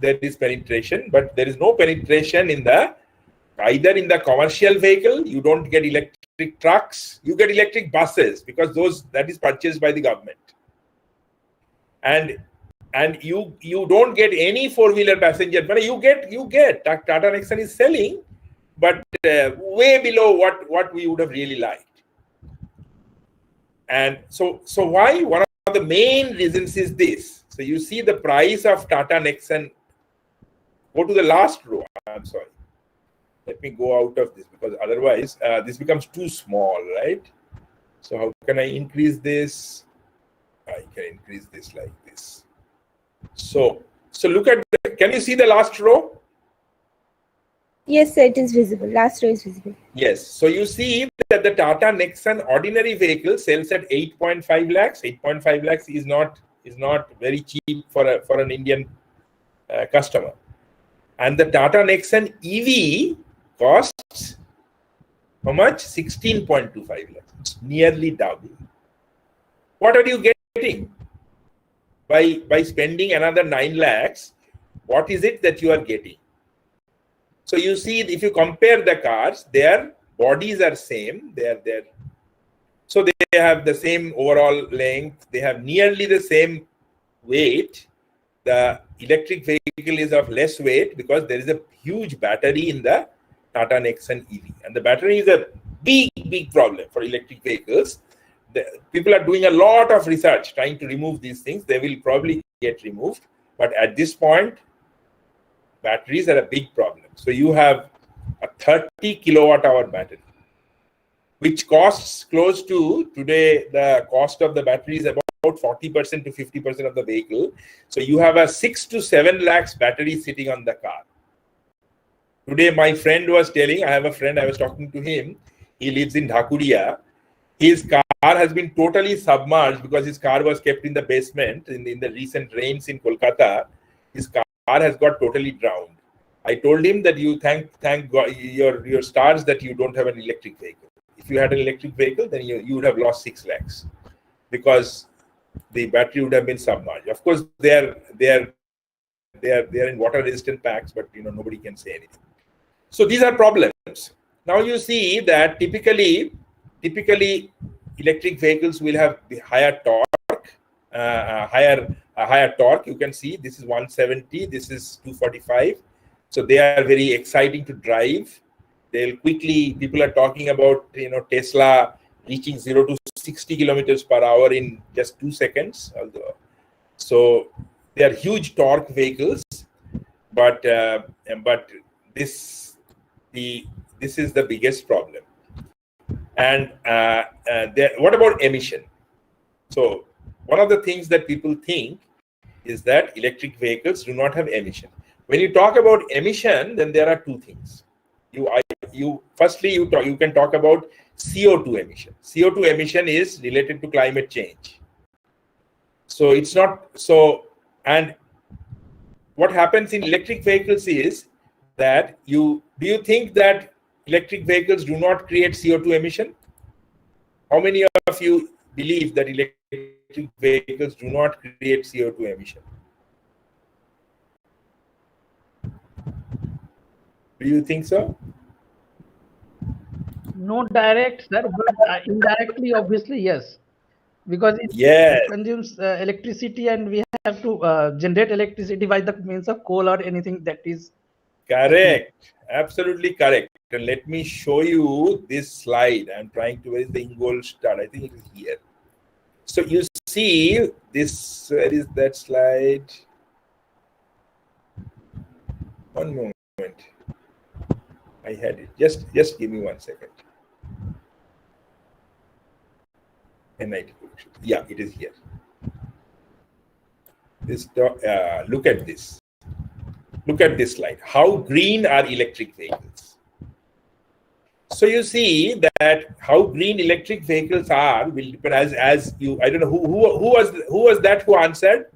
there is penetration, but there is no penetration in either in the commercial vehicle. You don't get electric trucks. You get electric buses because that is purchased by the government. And you don't get any four-wheeler passenger. But you get Tata Nexon is selling, but way below what we would have really liked. And so why? One of the main reasons is this. So you see the price of Tata Nexon. Go to the last row. I'm sorry. Let me go out of this because otherwise this becomes too small, right? So how can I increase this? I can increase this like this. So look at can you see the last row? Yes, sir, it is visible. Last row is visible. Yes. So you see that the Tata Nexon ordinary vehicle sells at 8.5 lakhs. 8.5 lakhs is not very cheap for an Indian customer. And the Tata Nexon EV costs how much? 16.25 lakhs. It's nearly double. What are you getting? By spending another 9 lakhs, what is it that you are getting? So you see, if you compare the cars, their bodies are same. So they have the same overall length. They have nearly the same weight. The electric vehicle is of less weight because there is a huge battery in the Tata Nexon EV. And the battery is a big problem for electric vehicles. People are doing a lot of research trying to remove these things. They will probably get removed. But at this point, batteries are a big problem. So you have a 30 kilowatt hour battery, which costs close to, today the cost of the battery is about 40% to 50% of the vehicle. So you have a 6 to 7 lakhs battery sitting on the car. Today my friend was telling, I have a friend, I was talking to him, he lives in Dhakuria. His car has been totally submerged because his car was kept in the basement in the recent rains in Kolkata. His car has got totally drowned. I told him that you thank God, your stars that you don't have an electric vehicle. If you had an electric vehicle, then you would have lost 6 lakhs because the battery would have been submerged. Of course, they are in water-resistant packs, but nobody can say anything. So these are problems. Now you see that typically electric vehicles will have the higher torque, higher torque. You can see this is 170, this is 245. So they are very exciting to drive. They'll quickly, people are talking about, Tesla reaching 0 to 60 kilometers per hour in just 2 seconds. So they are huge torque vehicles, but this is the biggest problem. And what about emission? So one of the things that people think is that electric vehicles do not have emission. When you talk about emission, then there are two things. Firstly, you can talk about CO2 emission. CO2 emission is related to climate change. So it's not so. And what happens in electric vehicles is that do you think that electric vehicles do not create CO2 emission? How many of you believe that electric vehicles do not create CO2 emission? Do you think so? No direct, sir, but indirectly, obviously, yes. Because it consumes electricity and we have to generate electricity by the means of coal or anything that is. Correct. Absolutely correct. And let me show you this slide. I'm trying to, where is the Ingolstadt? I think it is here. So you see this, where is that slide? One moment. I had it. Just give me 1 second. NIT. Yeah, it is here. This look at this. Look at this slide. How green are electric vehicles? So you see that how green electric vehicles are will depend as you. I don't know who was that who answered.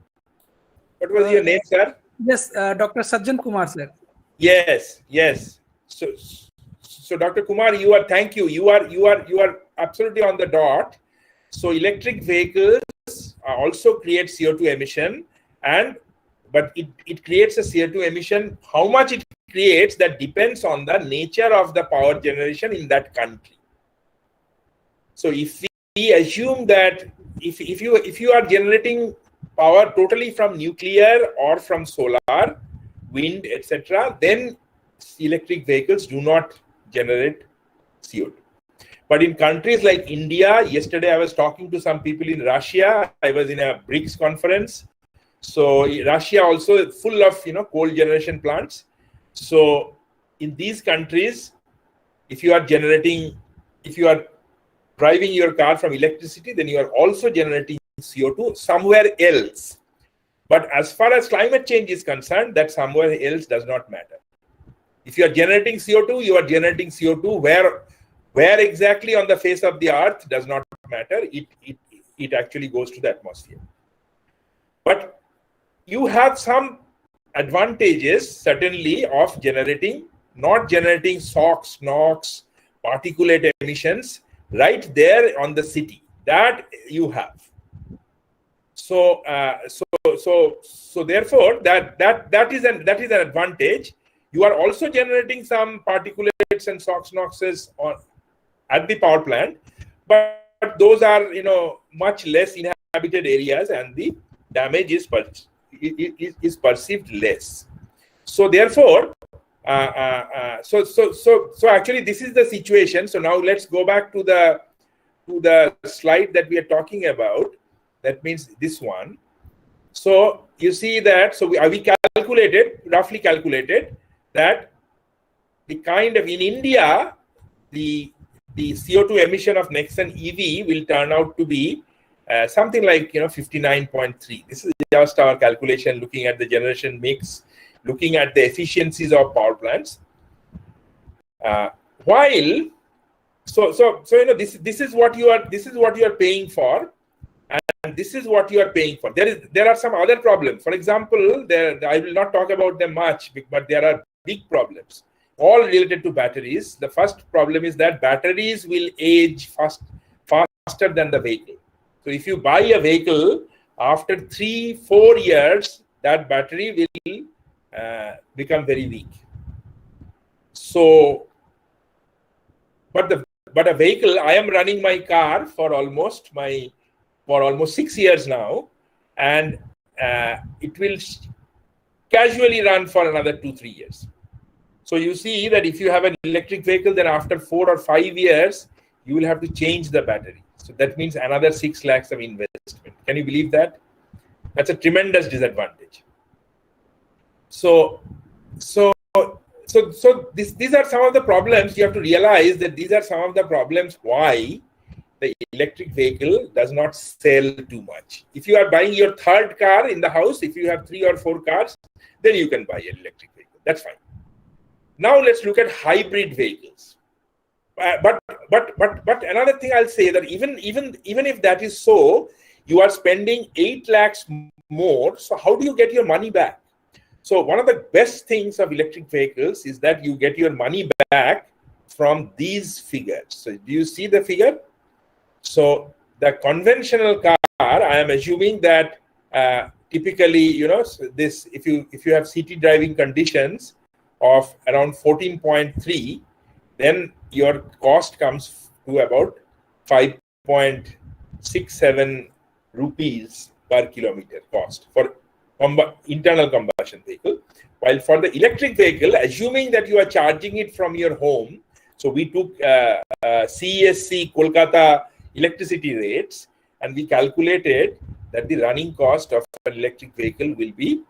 What was your name, sir? Yes, Dr. Sajjan Kumar, sir. Yes, yes. So Dr. Kumar, thank you. You are absolutely on the dot. So electric vehicles also create CO2 emission, but it creates a CO2 emission. How much it creates, that depends on the nature of the power generation in that country. So if we assume that if you are generating power totally from nuclear or from solar, wind, etc., then electric vehicles do not generate CO2. But in countries like India, yesterday I was talking to some people in Russia. I was in a BRICS conference. So Russia also full of coal generation plants. So in these countries, if you are driving your car from electricity, then you are also generating CO2 somewhere else. But as far as climate change is concerned, that somewhere else does not matter. If you are generating CO2, you are generating CO2 where exactly on the face of the earth does not matter. It actually goes to the atmosphere. But you have some advantages, certainly, of not generating SOx, NOx, particulate emissions right there on the city. That you have. So therefore, that is an advantage. You are also generating some particulates and SOx, NOxes at the power plant, but those are much less inhabited areas, and the damage is perceived less. So therefore, so actually this is the situation. So now let's go back to the slide that we are talking about. That means this one. So you see that, so we roughly calculated that in India, the CO2 emission of Nexon EV will turn out to be something like 59.3. This is just our calculation, looking at the generation mix, looking at the efficiencies of power plants. This is what you are paying for, and this is what you are paying for. There are some other problems. For example, I will not talk about them much, but there are big problems, all related to batteries. The first problem is that batteries will age faster than the vehicle. So if you buy a vehicle, after 3-4 years, that battery will become very weak. So, but a vehicle, I am running my car for almost 6 years now, and it will casually run for another 2-3 years. So you see that if you have an electric vehicle, then after 4 or 5 years, you will have to change the battery. So that means another 6 lakhs of investment. Can you believe that? That's a tremendous disadvantage. So these are some of the problems. You have to realize that these are some of the problems why the electric vehicle does not sell too much. If you are buying your third car in the house, if you have 3 or 4 cars, then you can buy an electric vehicle. That's fine. Now let's look at hybrid vehicles. But another thing I'll say, that even if that is so, you are spending 8 lakhs more. So how do you get your money back? So one of the best things of electric vehicles is that you get your money back from these figures. So do you see the figure? So the conventional car, I am assuming that typically, this if you have city driving conditions of around 14.3, then your cost comes to about 5.67 rupees per kilometer cost for internal combustion vehicle. While for the electric vehicle, assuming that you are charging it from your home, so we took CESC Kolkata electricity rates, and we calculated that the running cost of an electric vehicle will be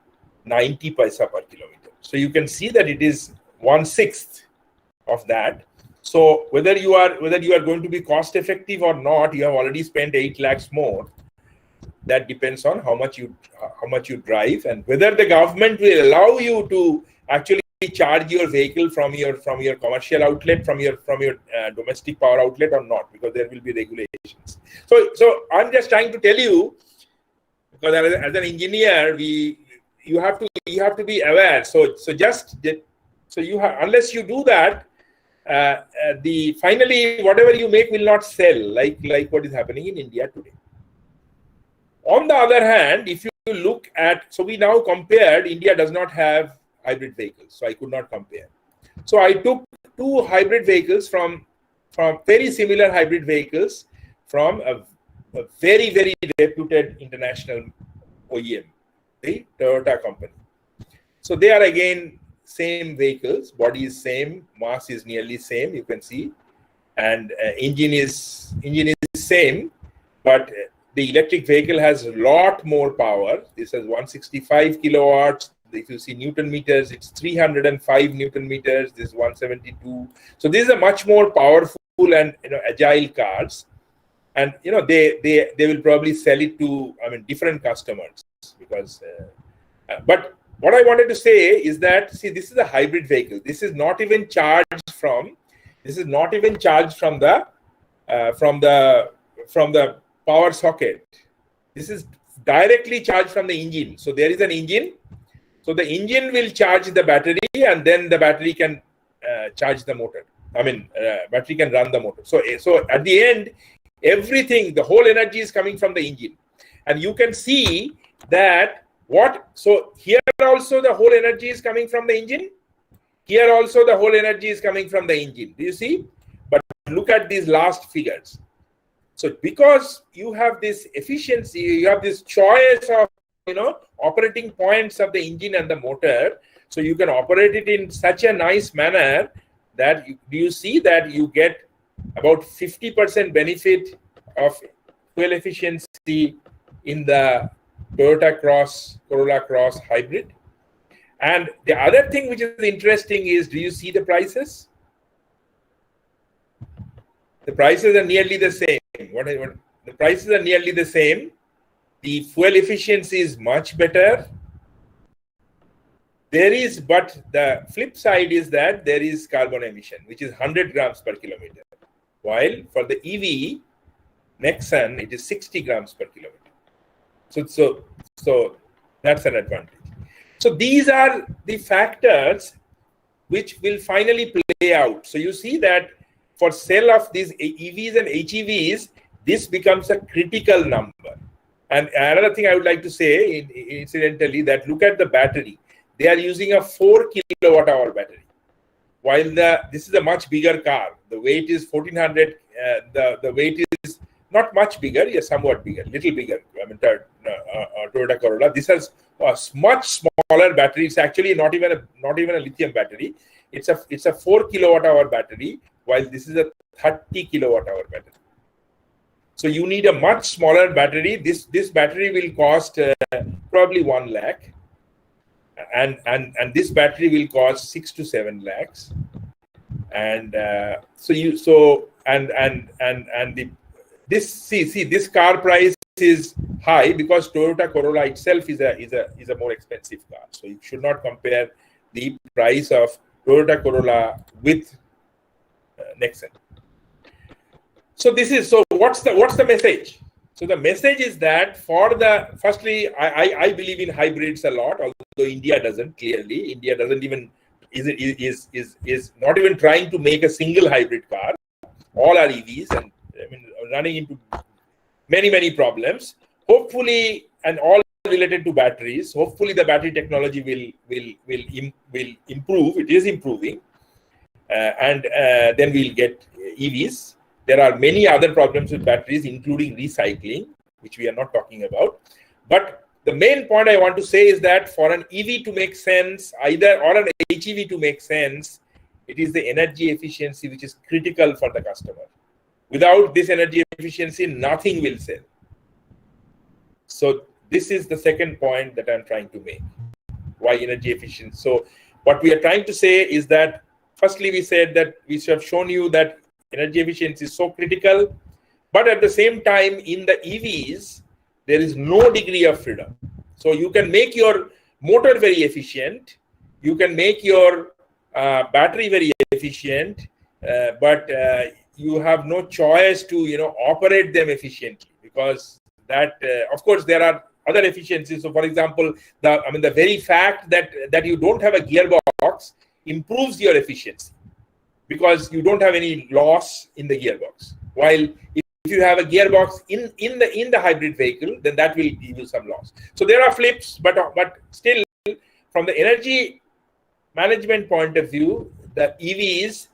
90 paisa per kilometer. So you can see that it is 1/6 of that. So whether you are going to be cost effective or not, you have already spent 8 lakhs more. That depends on how much you drive, and whether the government will allow you to actually charge your vehicle from your commercial outlet, from your domestic power outlet or not, because there will be regulations. So I'm just trying to tell you, because as an engineer, you have to be aware. So just So you have, unless you do that, the finally whatever you make will not sell, like what is happening in India today. On the other hand, if you look at, so we now compared, India does not have hybrid vehicles, so I could not compare. So I took two hybrid vehicles from very similar hybrid vehicles from a very, very reputed international OEM, the Toyota company. So they are again same vehicles, body is same, mass is nearly same, you can see, and engine is same, but the electric vehicle has a lot more power. This has 165 kilowatts. If you see Newton meters, it's 305 Newton meters. This is 172. So these are much more powerful and agile cars. And they will probably sell it to different customers because. But what I wanted to say is that, see, this is a hybrid vehicle. This is not even charged from. This is not even charged from the power socket. This is directly charged from the engine. So there is an engine. So the engine will charge the battery, and then the battery can charge the motor. Battery can run the motor. So at the end, everything, the whole energy is coming from the engine. And you can see that so here also the whole energy is coming from the engine. Here also the whole energy is coming from the engine. Do you see? But look at these last figures. So because you have this efficiency, you have this choice of operating points of the engine and the motor, so you can operate it in such a nice manner that do you see that you get about 50% benefit of fuel efficiency in the Toyota Corolla Cross hybrid. And the other thing which is interesting is, do you see the prices? The prices are nearly the same. The prices are nearly the same. The fuel efficiency is much better. But the flip side is that there is carbon emission, which is 100 grams per kilometer. While for the EV, Nexon, it is 60 grams per kilometer. So that's an advantage. So these are the factors which will finally play out. So you see that for sale of these EVs and HEVs, this becomes a critical number. And another thing I would like to say, incidentally, that look at the battery. They are using a 4 kilowatt hour battery, while this is a much bigger car. The weight is 1400. The weight is not much bigger, yes, somewhat bigger, little bigger. Toyota Corolla. This has a much smaller battery. It's actually not even a lithium battery. It's a 4 kilowatt hour battery, while this is a 30 kilowatt hour battery. So you need a much smaller battery. This battery will cost probably 1 lakh, and this battery will cost 6 to 7 lakhs. And this car price is high because Toyota Corolla itself is a more expensive car. So you should not compare the price of Toyota Corolla with Nexon. So what's the message? So the message is that firstly, I believe in hybrids a lot, although India doesn't, clearly. India doesn't even, is not even trying to make a single hybrid car. All are EVs and running into many problems. Hopefully, and all related to batteries, hopefully the battery technology will improve. It is improving. And then we'll get EVs. There are many other problems with batteries, including recycling, which we are not talking about. But the main point I want to say is that for an EV to make sense, or an HEV to make sense, it is the energy efficiency which is critical for the customer. Without this energy efficiency, nothing will sell. So this is the second point that I'm trying to make. Why energy efficiency? So what we are trying to say is that, firstly, we said that we have shown you that energy efficiency is so critical, but at the same time, in the EVs, there is no degree of freedom. So you can make your motor very efficient, you can make your battery very efficient, but you have no choice to operate them efficiently, because that of course there are other efficiencies. So for example, the very fact that you don't have a gearbox improves your efficiency because you don't have any loss in the gearbox. While if you have a gearbox in the hybrid vehicle, then that will give you some loss. So there are flips, but still, from the energy management point of view, the EVs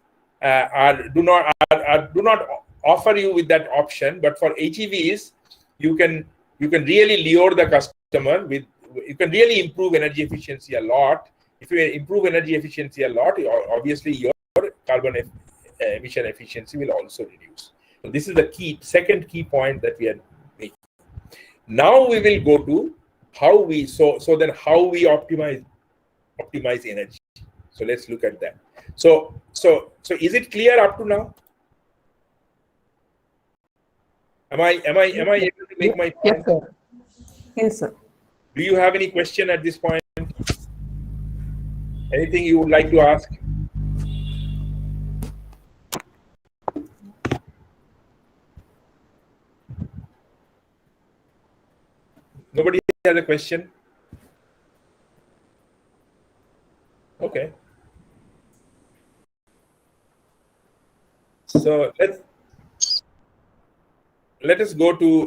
do not offer you with that option. But for HEVs, you can really lure the customer with. You can really improve energy efficiency a lot. If you improve energy efficiency a lot, obviously your carbon emission efficiency will also reduce. So this is the second key point that we are making. Now we will go to how we how we optimize energy. So let's look at that. So is it clear up to now? Am I able to make my point? Yes, sir. Yes, sir. Do you have any question at this point? Anything you would like to ask? Nobody has a question? Okay. So let us go to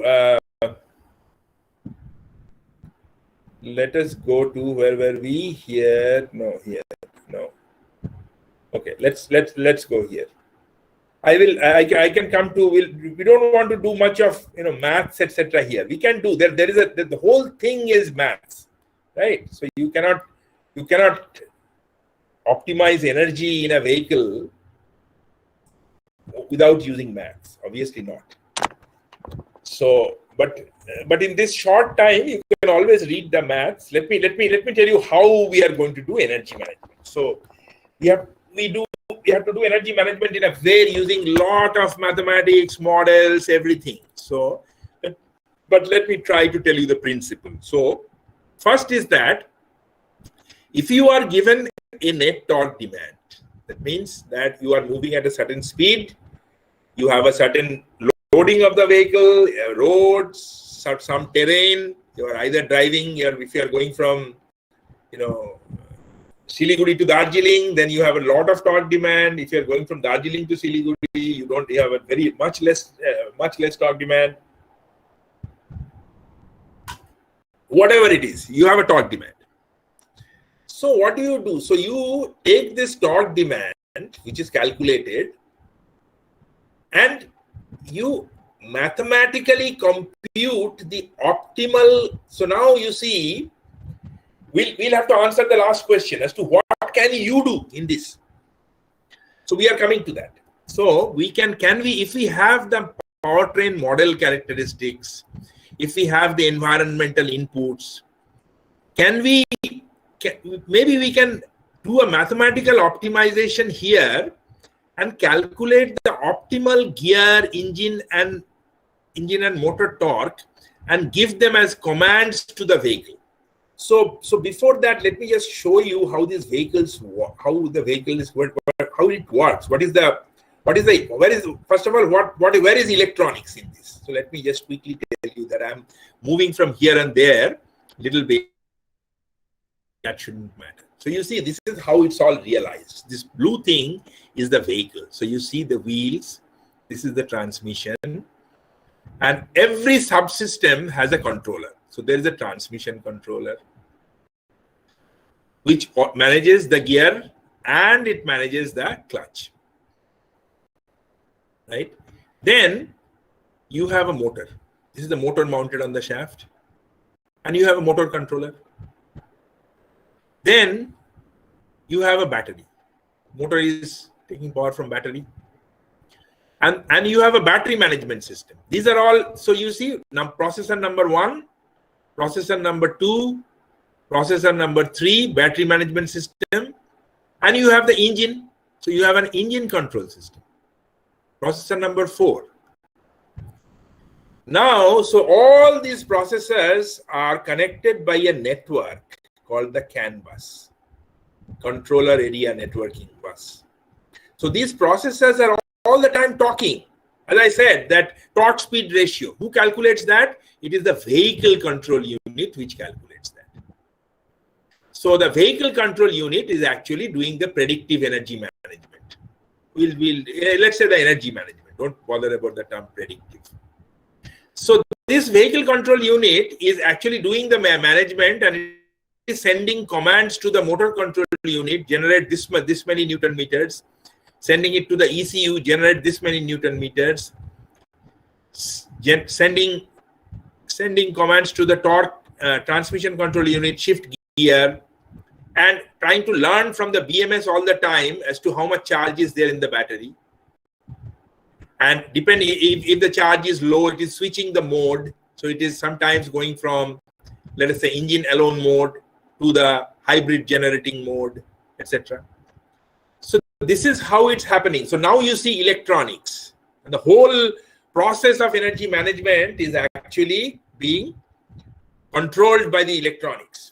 where were we? Here? No, here. No. Okay, let's go here. I can come to. We don't want to do much of maths, etc. here. We can do there. There is the whole thing is maths, right? So you cannot optimize energy in a vehicle without using maths. Obviously not. So, but in this short time, you can always read the maths. Let me tell you how we are going to do energy management. So we have to do energy management in a way using lot of mathematics, models, everything. So, but let me try to tell you the principle. So first is that if you are given a net torque demand, that means that you are moving at a certain speed, you have a certain loading of the vehicle, roads, some terrain, you are either driving, if you are going from Siliguri to Darjeeling, then you have a lot of torque demand. If you are going from Darjeeling to Siliguri, you have a much less torque demand. Whatever it is, you have a torque demand. So what do? So you take this torque demand, which is calculated, and you mathematically compute the optimal. So now you see, we'll have to answer the last question as to what can you do in this. So we are coming to that. So if we have the powertrain model characteristics, if we have the environmental inputs, maybe we can do a mathematical optimization here and calculate the optimal gear, engine and motor torque and give them as commands to the vehicle. So before that, let me just show you how these vehicles work, how the vehicle is how it works. Where is electronics in this? So let me just quickly tell you that I'm moving from here and there little bit. That shouldn't matter. So you see, this is how it's all realized. This blue thing is the vehicle. So you see the wheels, this is the transmission, and every subsystem has a controller. So there is a transmission controller which manages the gear and it manages the clutch. Right? Then you have a motor. This is the motor mounted on the shaft. And you have a motor controller. Then you have a battery. Motor is taking power from battery. And you have a battery management system. These are all, so you see, processor number 1, processor number 2, processor number 3, battery management system, and you have the engine. So you have an engine control system. Processor number 4. Now, so all these processors are connected by a network called the CAN bus, Controller Area Networking Bus. So these processors are all the time talking. As I said, that torque speed ratio. Who calculates that? It is the vehicle control unit which calculates that. So the vehicle control unit is actually doing the predictive energy management. Let's say the energy management. Don't bother about the term predictive. So this vehicle control unit is actually doing the management, and it is sending commands to the motor control unit, generate this many Newton meters, sending it to the ECU, generate this many Newton meters, sending commands to the torque transmission control unit, shift gear, and trying to learn from the BMS all the time as to how much charge is there in the battery. And depending if the charge is low, it is switching the mode. So it is sometimes going from, let us say, engine alone mode to the hybrid generating mode, etc. So this is how it's happening. So now you see electronics, and the whole process of energy management is actually being controlled by the electronics.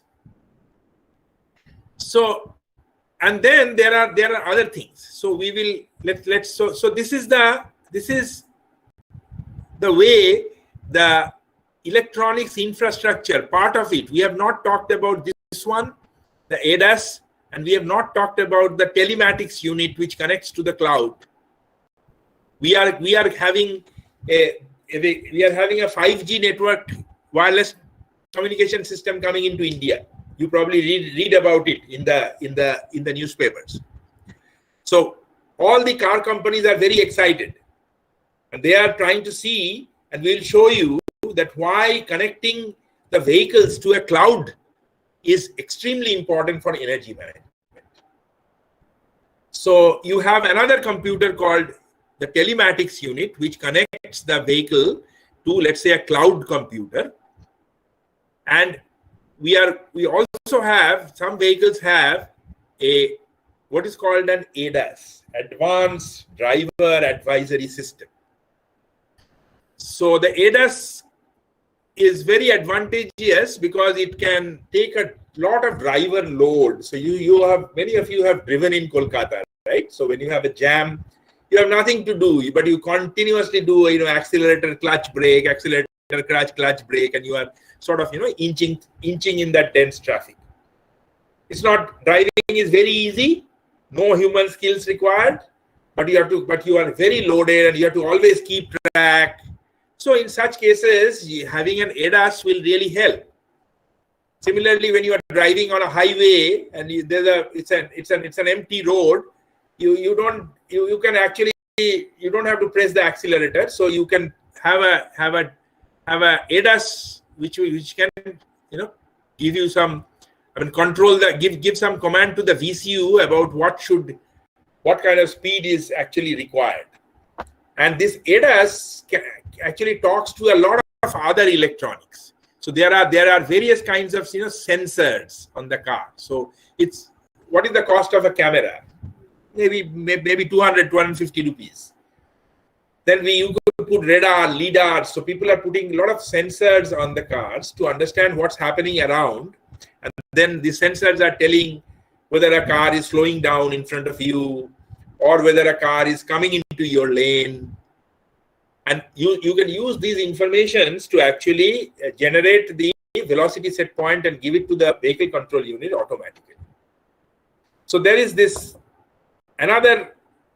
So, and then there are other things. So we will so this is the way the electronics infrastructure, part of it. We have not talked about this one, the ADAS, and we have not talked about the telematics unit which connects to the cloud. We are having a 5G network wireless communication system coming into India. You probably read about it in the newspapers. So all the car companies are very excited, and they are trying to see, and we'll show you that why connecting the vehicles to a cloud is extremely important for energy management. So you have another computer called the telematics unit, which connects the vehicle to, let's say, a cloud computer. And we also have, some vehicles have what is called an ADAS, Advanced Driver Advisory System. So the ADAS is very advantageous because it can take a lot of driver load. So many of you have driven in Kolkata, right? So when you have a jam, you have nothing to do, but you continuously do, accelerator, clutch, brake, accelerator, clutch, brake, and you are sort of, inching in that dense traffic. Driving is very easy, no human skills required, but you are very loaded and you have to always keep track. So in such cases, having an ADAS will really help. Similarly, when you are driving on a highway and it's an empty road, you don't have to press the accelerator, so you can have a ADAS which can give you some control that give some command to the VCU about what kind of speed is actually required. And this ADAS actually talks to a lot of other electronics. So there are various kinds of sensors on the car. So what is the cost of a camera? Maybe 200-250 rupees. Then you could put radar, LIDAR. So people are putting a lot of sensors on the cars to understand what's happening around. And then the sensors are telling whether a car is slowing down in front of you or whether a car is coming into your lane. And you can use these informations to actually generate the velocity set point and give it to the vehicle control unit automatically. So there is this another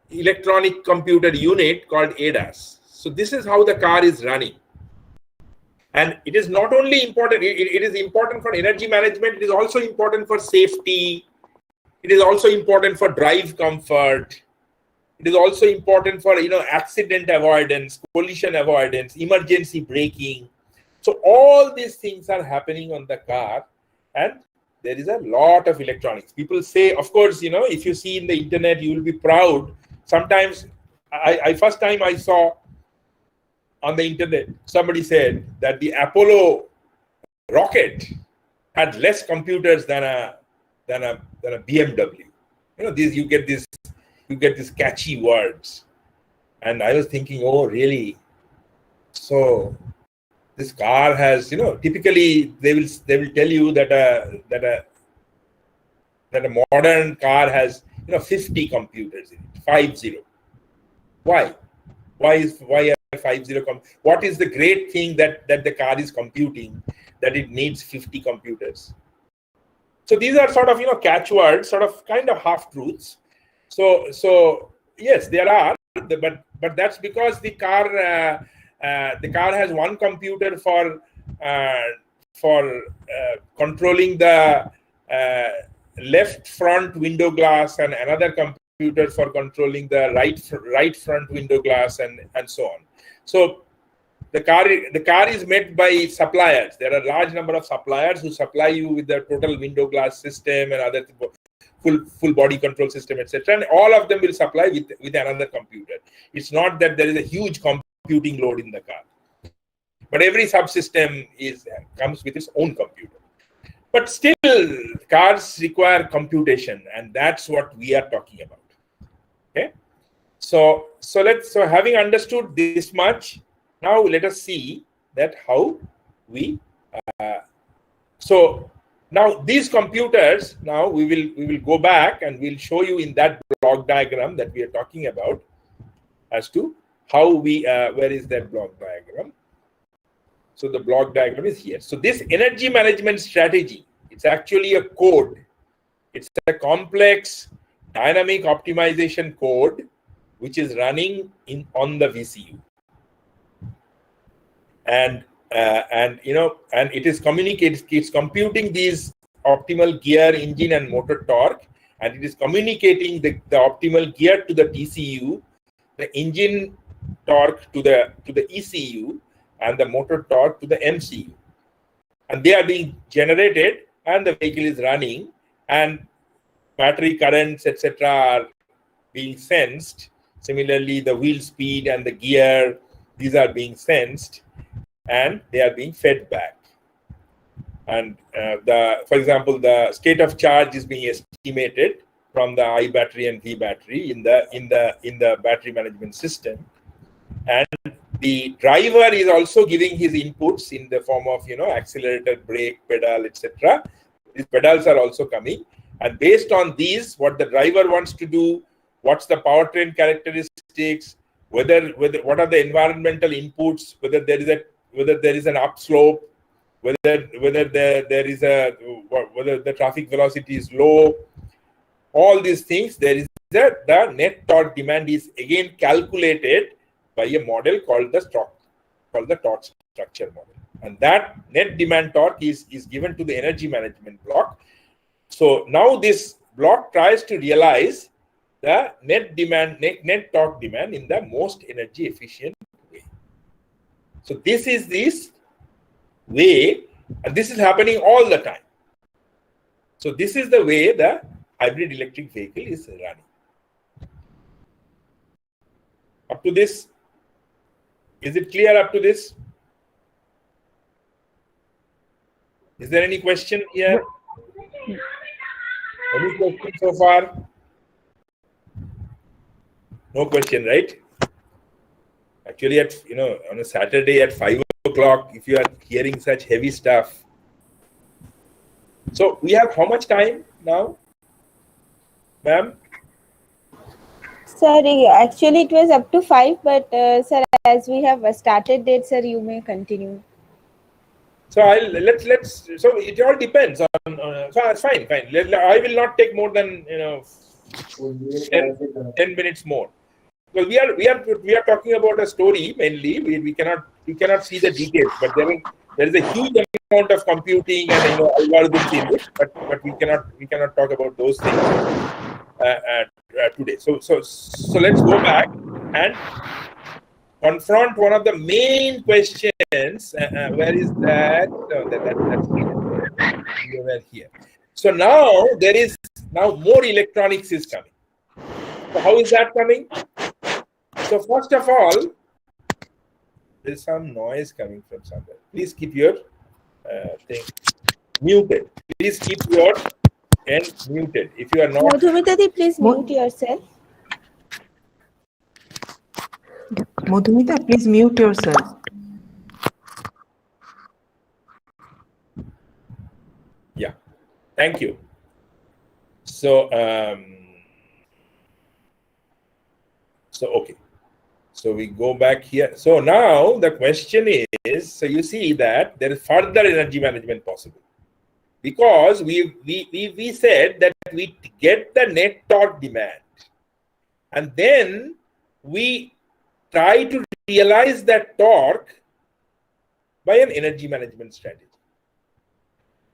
electronic computer unit called ADAS. So this is how the car is running. And it is not only important, it is important for energy management, it is also important for safety, it is also important for drive comfort, it is also important for accident avoidance, collision avoidance, emergency braking. So all these things are happening on the car, and there is a lot of electronics. People say, of course, if you see in the internet, you will be proud. Sometimes, first time I saw on the internet, somebody said that the Apollo rocket had less computers than a BMW. You get these catchy words, and I was thinking, oh, really? So this car has, typically they will tell you that a modern car has 50 computers in it, 50. Why? Why are 50? What is the great thing that the car is computing that it needs 50 computers? So these are sort of, catchwords, sort of kind of half truths. So yes, there are, but that's because the car has one computer for controlling the left front window glass, and another computer for controlling the right front window glass, and so on. So the car is made by suppliers. There are a large number of suppliers who supply you with the total window glass system and other full body control system, etc. And all of them will supply with another computer. It's not that there is a huge computing load in the car, but every subsystem comes with its own computer. But still, cars require computation, and that's what we are talking about. Okay, so having understood this much, now let us see that how we. So now these computers. Now we will go back and we'll show you in that block diagram that we are talking about as to how we. Where is that block diagram? So the block diagram is here. So this energy management strategy, it's actually a code. It's a complex dynamic optimization code which is running on the VCU. And it is it's computing these optimal gear, engine, and motor torque, and it is communicating the optimal gear to the TCU, the engine torque to the ECU, and the motor torque to the MCU. And they are being generated, and the vehicle is running, and battery currents, etc., are being sensed. Similarly, the wheel speed and the gear, these are being sensed, and they are being fed back. And for example, the state of charge is being estimated from the I battery and V battery in the battery management system, and the driver is also giving his inputs in the form of accelerator, brake, pedal, etc. These pedals are also coming, and based on these, what the driver wants to do, what's the powertrain characteristics, what are the environmental inputs, whether there is an upslope, whether the traffic velocity is low, all these things, there is the net torque demand is again calculated by a model called the torque structure model, and that net demand torque is given to the energy management block. So now this block tries to realize the net torque demand in the most energy efficient way. So this is this way, and this is happening all the time. So this is the way the hybrid electric vehicle is running. Up to this, is it clear up to this? Is there any question here? Any question so far? No question, right? Actually, on a Saturday at 5 o'clock, if you are hearing such heavy stuff. So we have how much time now, ma'am? Sir, actually it was up to 5, but sir, as we have started date, sir, you may continue. So let's. So it all depends on. So fine. I will not take more than 10 minutes more. Because we are talking about a story mainly. We cannot see the details, but there is a huge amount of computing and algorithms in it. But we cannot talk about those things today. So let's go back and confront one of the main questions. Where is that? No, that's here. Over here. So now there is more electronics is coming. So how is that coming? So first of all, there is some noise coming from somewhere. Please keep your thing muted. Please keep your end muted. If you are not. Madhumita, please mute yourself. Madhumita, please mute yourself. Yeah, thank you. So, okay. So we go back here. So now the question is, so you see that there is further energy management possible. because we said that we get the net torque demand, and then we try to realize that torque by an energy management strategy.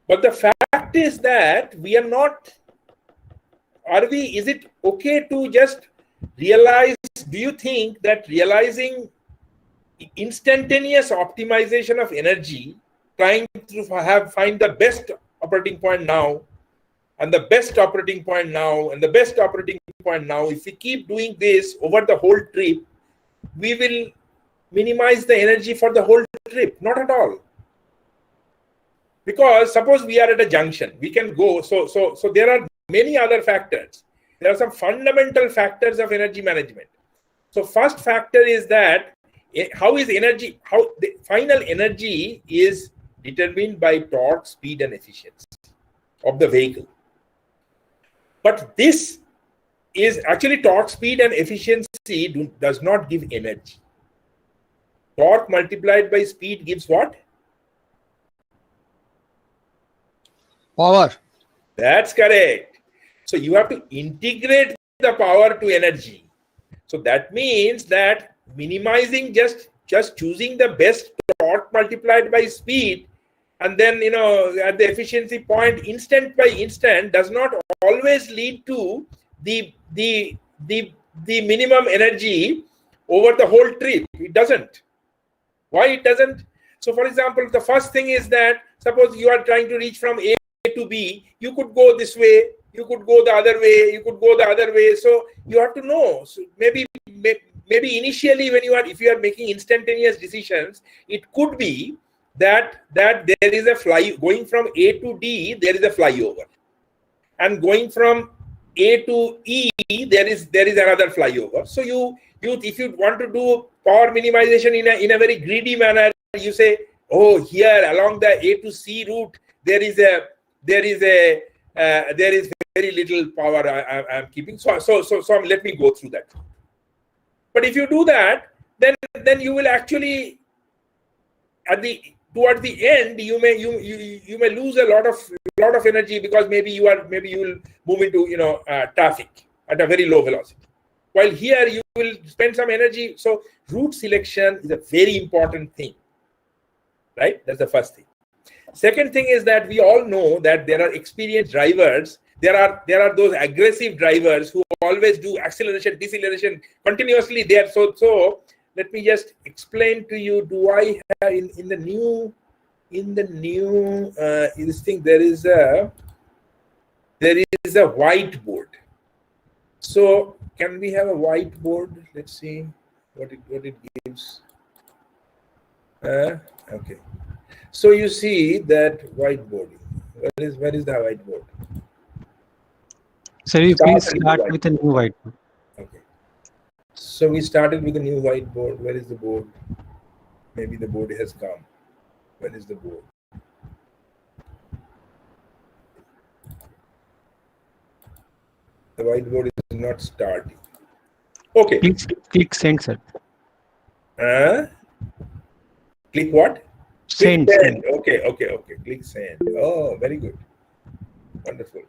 But the fact is that we are not, is it okay to just realize, do you think that realizing instantaneous optimization of energy, trying to find the best operating point now, and the best operating point now, and the best operating point now, if we keep doing this over the whole trip, we will minimize the energy for the whole trip? Not at all. Because suppose we are at a junction, we can go, so there are many other factors. There are some fundamental factors of energy management. So first factor is that how the final energy is determined by torque, speed, and efficiency of the vehicle. But this is actually torque, speed, and efficiency does not give energy. Torque multiplied by speed gives what? Power. That's correct. So you have to integrate the power to energy. So that means that minimizing just choosing the best torque multiplied by speed, and then at the efficiency point instant by instant, does not always lead to the minimum energy over the whole trip. It doesn't. Why it doesn't? So for example, the first thing is that suppose you are trying to reach from A to B, you could go this way, you could go the other way, you could go the other way. So you have to know. So maybe initially if you are making instantaneous decisions, it could be that there is a going from A to D, there is a flyover, and going from A to E, there is another flyover. So if you want to do power minimization in a very greedy manner, you say, oh, here along the A to C route, there is very little power I'm keeping. So let me go through that. But if you do that, then you will actually towards the end you may lose a lot of energy, because maybe you will move into traffic at a very low velocity. While here you will spend some energy. So route selection is a very important thing, right? That's the first thing. Second thing is that we all know that there are experienced drivers. There are those aggressive drivers who always do acceleration, deceleration continuously there. So let me just explain to you. Do I have in the new this thing, there is a whiteboard. So can we have a whiteboard? Let's see what it gives. Okay. So you see that whiteboard. Where is the whiteboard? Sir, you please start with a new whiteboard. Okay. So we started with a new whiteboard. Where is the board? Maybe the board has come. Where is the board? The whiteboard is not starting. Okay. Please click send, sir. Click what? Send. Click send. Okay. Click send. Oh, very good. Wonderful.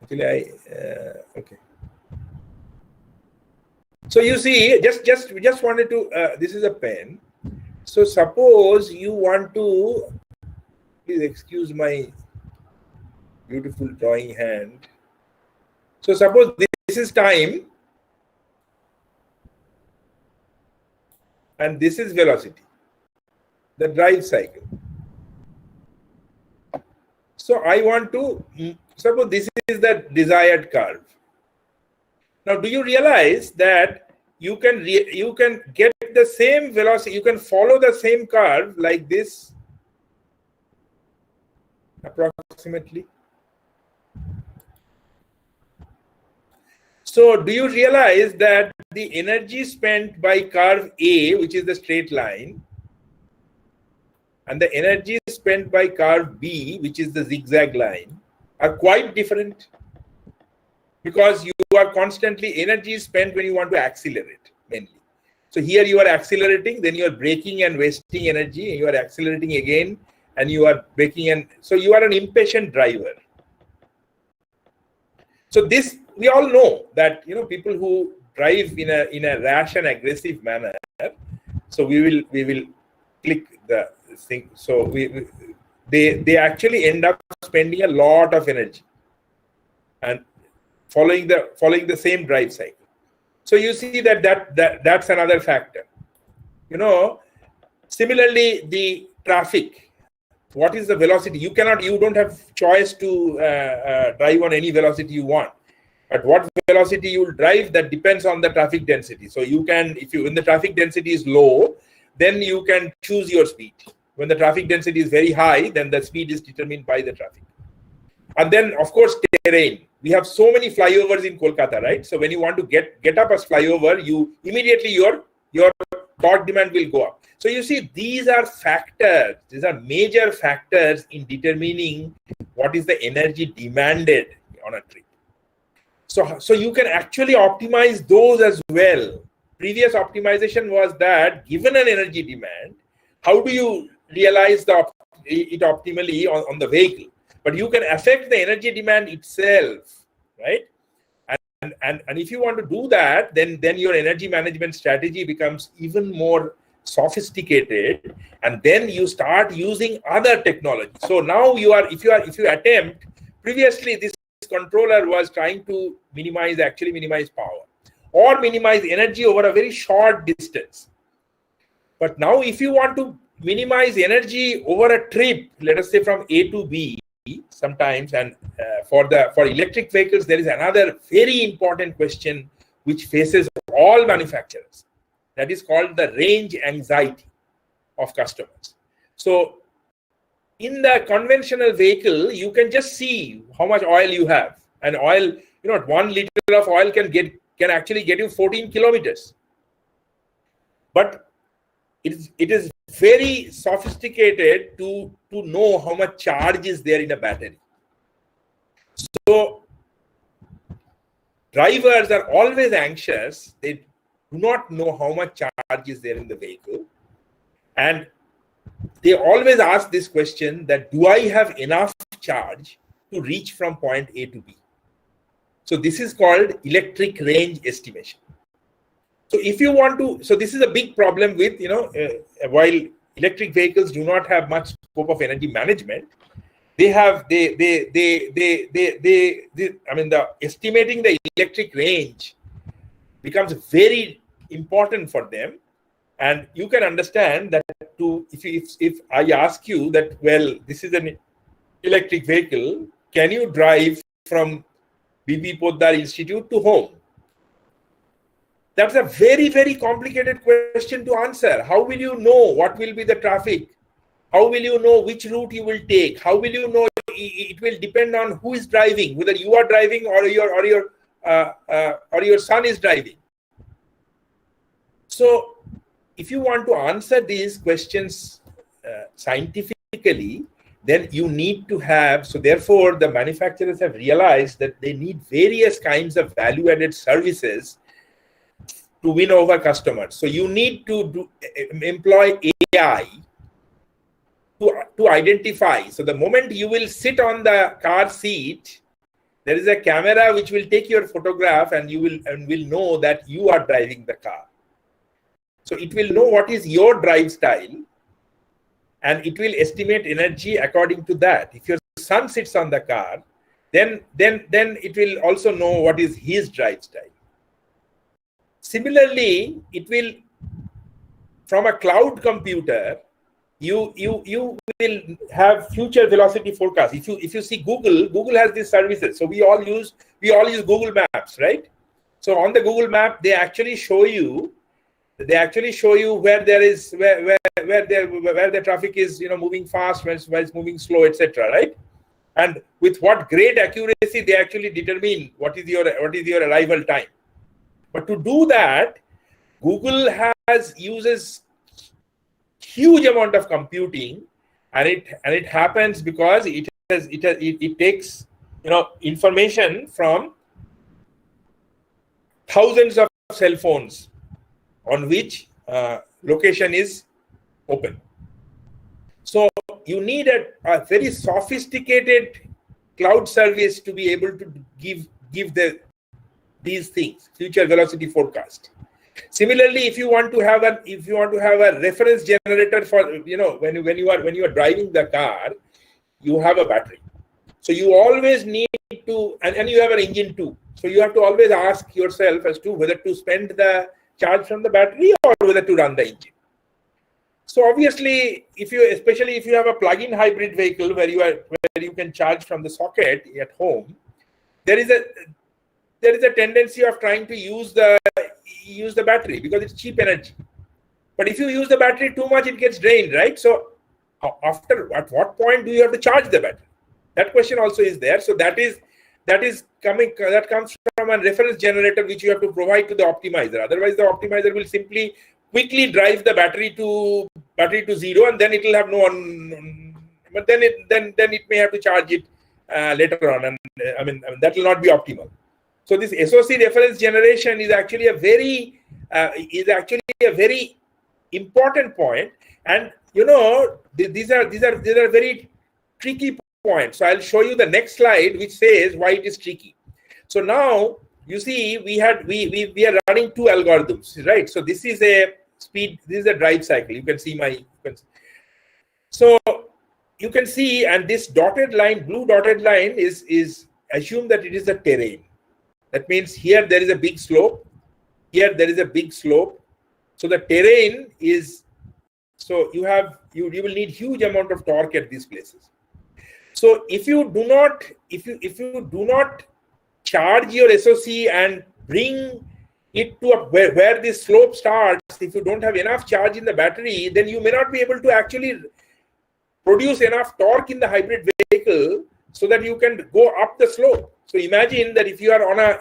Actually, okay. So you see, we just wanted to. This is a pen. So suppose you want to. Please excuse my beautiful drawing hand. So suppose this is time, and this is velocity, the drive cycle. So I want to, suppose this is the desired curve. Now, do you realize that you can get the same velocity, you can follow the same curve like this approximately? So do you realize that the energy spent by curve A, which is the straight line, and the energy spent by curve B, which is the zigzag line, are quite different? Because you are constantly, energy is spent when you want to accelerate mainly. So here you are accelerating, then you are braking and wasting energy, and you are accelerating again, and you are braking, so you are an impatient driver. So this, we all know that, people who drive in a rash and aggressive manner. So we will click the thing. So they actually end up spending a lot of energy and following the same drive cycle. So you see that's another factor. Similarly, the traffic. What is the velocity? You don't have choice to drive on any velocity you want. But what velocity you will drive, that depends on the traffic density. So you can, when the traffic density is low, then you can choose your speed. When the traffic density is very high, then the speed is determined by the traffic. And then, of course, terrain. We have so many flyovers in Kolkata, right? So when you want to get up a flyover, you immediately your torque demand will go up. So you see, these are factors. These are major factors in determining what is the energy demanded on a trip. So you can actually optimize those as well. Previous optimization was that given an energy demand, how do you realize it optimally on the vehicle? But you can affect the energy demand itself, right? And if you want to do that, then your energy management strategy becomes even more sophisticated, and then you start using other technology. So now if you attempt, previously this controller was trying to minimize power or minimize energy over a very short distance. But now if you want to minimize energy over a trip, let us say from A to B sometimes, and for electric vehicles, there is another very important question which faces all manufacturers. That is called the range anxiety of customers. So in the conventional vehicle, you can just see how much oil you have. And oil, 1 liter of oil can actually get you 14 kilometers. But it is very sophisticated to know how much charge is there in a battery. So drivers are always anxious. They do not know how much charge is there in the vehicle. And they always ask this question, that do I have enough charge to reach from point A to B? So this is called electric range estimation. So if you want to, so this is a big problem with, while electric vehicles do not have much scope of energy management, the estimating the electric range becomes very important for them. And you can understand that if I ask you that, well, this is an electric vehicle, can you drive from BP Poddar Institute to home? That's a very, very complicated question to answer. How will you know what will be the traffic? How will you know which route you will take? How will you know? It will depend on who is driving, whether you are driving or your son is driving. So if you want to answer these questions scientifically, then you need to have, so therefore the manufacturers have realized that they need various kinds of value-added services to win over customers. So you need to employ AI to identify. So the moment you will sit on the car seat, there is a camera which will take your photograph, and will know that you are driving the car. So it will know what is your drive style, and it will estimate energy according to that. If your son sits on the car, then it will also know what is his drive style. Similarly, it will, from a cloud computer, you will have future velocity forecast. If you see Google has these services. So we all use Google Maps, right? So on the Google Map, they actually show you where there is where the traffic is moving fast, where it's moving slow, etc. Right? And with what great accuracy they actually determine what is your arrival time. But to do that, Google uses huge amount of computing, and it happens because it takes information from thousands of cell phones on which location is open. So you need a very sophisticated cloud service to be able to give these things, future velocity forecast. Similarly, if you want to have a reference generator for, when you are driving the car, you have a battery. So you always need to, and you have an engine too. So you have to always ask yourself as to whether to spend the charge from the battery or whether to run the engine. So obviously, especially if you have a plug-in hybrid vehicle where you can charge from the socket at home, there is a tendency of trying to use the battery because it's cheap energy. But if you use the battery too much, it gets drained, right? So at what point do you have to charge the battery? That question also is there. So that comes from a reference generator which you have to provide to the optimizer. Otherwise, the optimizer will simply quickly drive the battery to zero, and then it will have no one. But then it may have to charge it later on, and that will not be optimal. So this SOC reference generation is actually a very important point, and these are very tricky points. So I'll show you the next slide, which says why it is tricky. So now you see we are running two algorithms, right? So this is a drive cycle. You can see so you can see, and this dotted line, blue dotted line is assume that it is a terrain. That means here there is a big slope, here there is a big slope. So the terrain is, so you will need huge amount of torque at these places. So if you do not charge your SOC and bring it to where this slope starts, if you don't have enough charge in the battery, then you may not be able to actually produce enough torque in the hybrid vehicle so that you can go up the slope. So imagine that if you are on a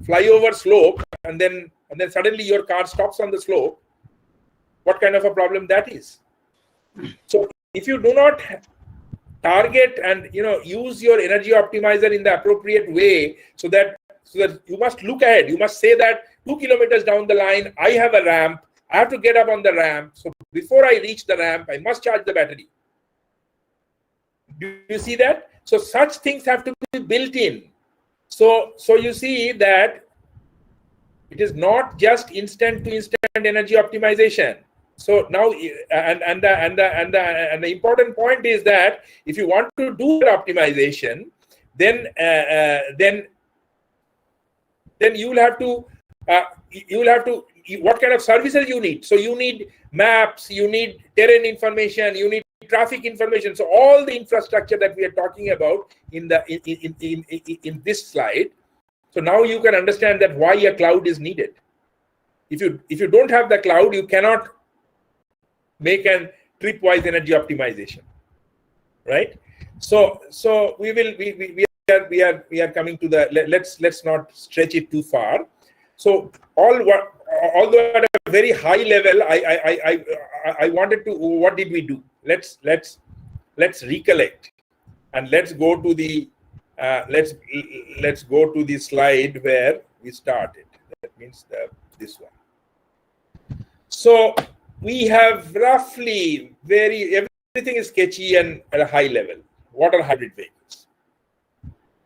flyover slope and then suddenly your car stops on the slope, what kind of a problem that is? So if you do not target and use your energy optimizer in the appropriate way, so that you must look ahead. You must say that 2 kilometers down the line, I have a ramp. I have to get up on the ramp. So before I reach the ramp, I must charge the battery. Do you see that? So such things have to be built in. So you see that it is not just instant to instant energy optimization. So now, and the important point is that if you want to do optimization, then you will have to what kind of services you need. So you need maps, you need terrain information, you need traffic information. So all the infrastructure that we are talking about in this slide. So now you can understand that why a cloud is needed. If you don't have the cloud, you cannot make an tripwise energy optimization, right? So we are coming to the, let's not stretch it too far. So although at a very high level, I wanted to, what did we do? Let's recollect, and let's go to the let's go to the slide where we started. That means this one. So we have roughly everything is sketchy and at a high level. What are hybrid vehicles?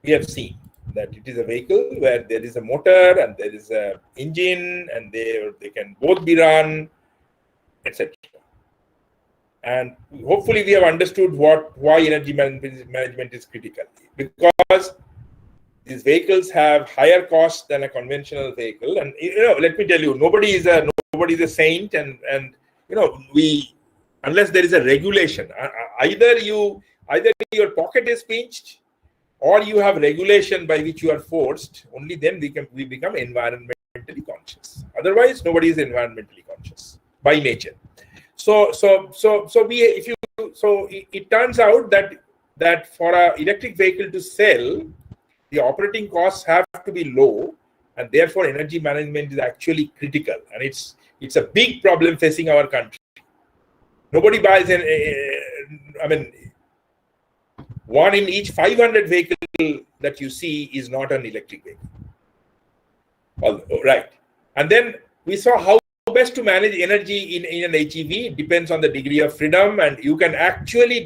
We have seen that it is a vehicle where there is a motor and there is an engine, and they can both be run, etc. And hopefully we have understood why energy management is critical, because these vehicles have higher costs than a conventional vehicle. And let me tell you, nobody is a saint, and unless there is a regulation, either your pocket is pinched, or you have regulation by which you are forced. Only then we become environmentally conscious. Otherwise, nobody is environmentally conscious by nature. So it turns out that for an electric vehicle to sell, the operating costs have to be low, and therefore energy management is actually critical, and it's a big problem facing our country. Nobody buys one in each 500 vehicle that you see is not an electric vehicle. Right. And then we saw how best to manage energy in an HEV depends on the degree of freedom, and you can actually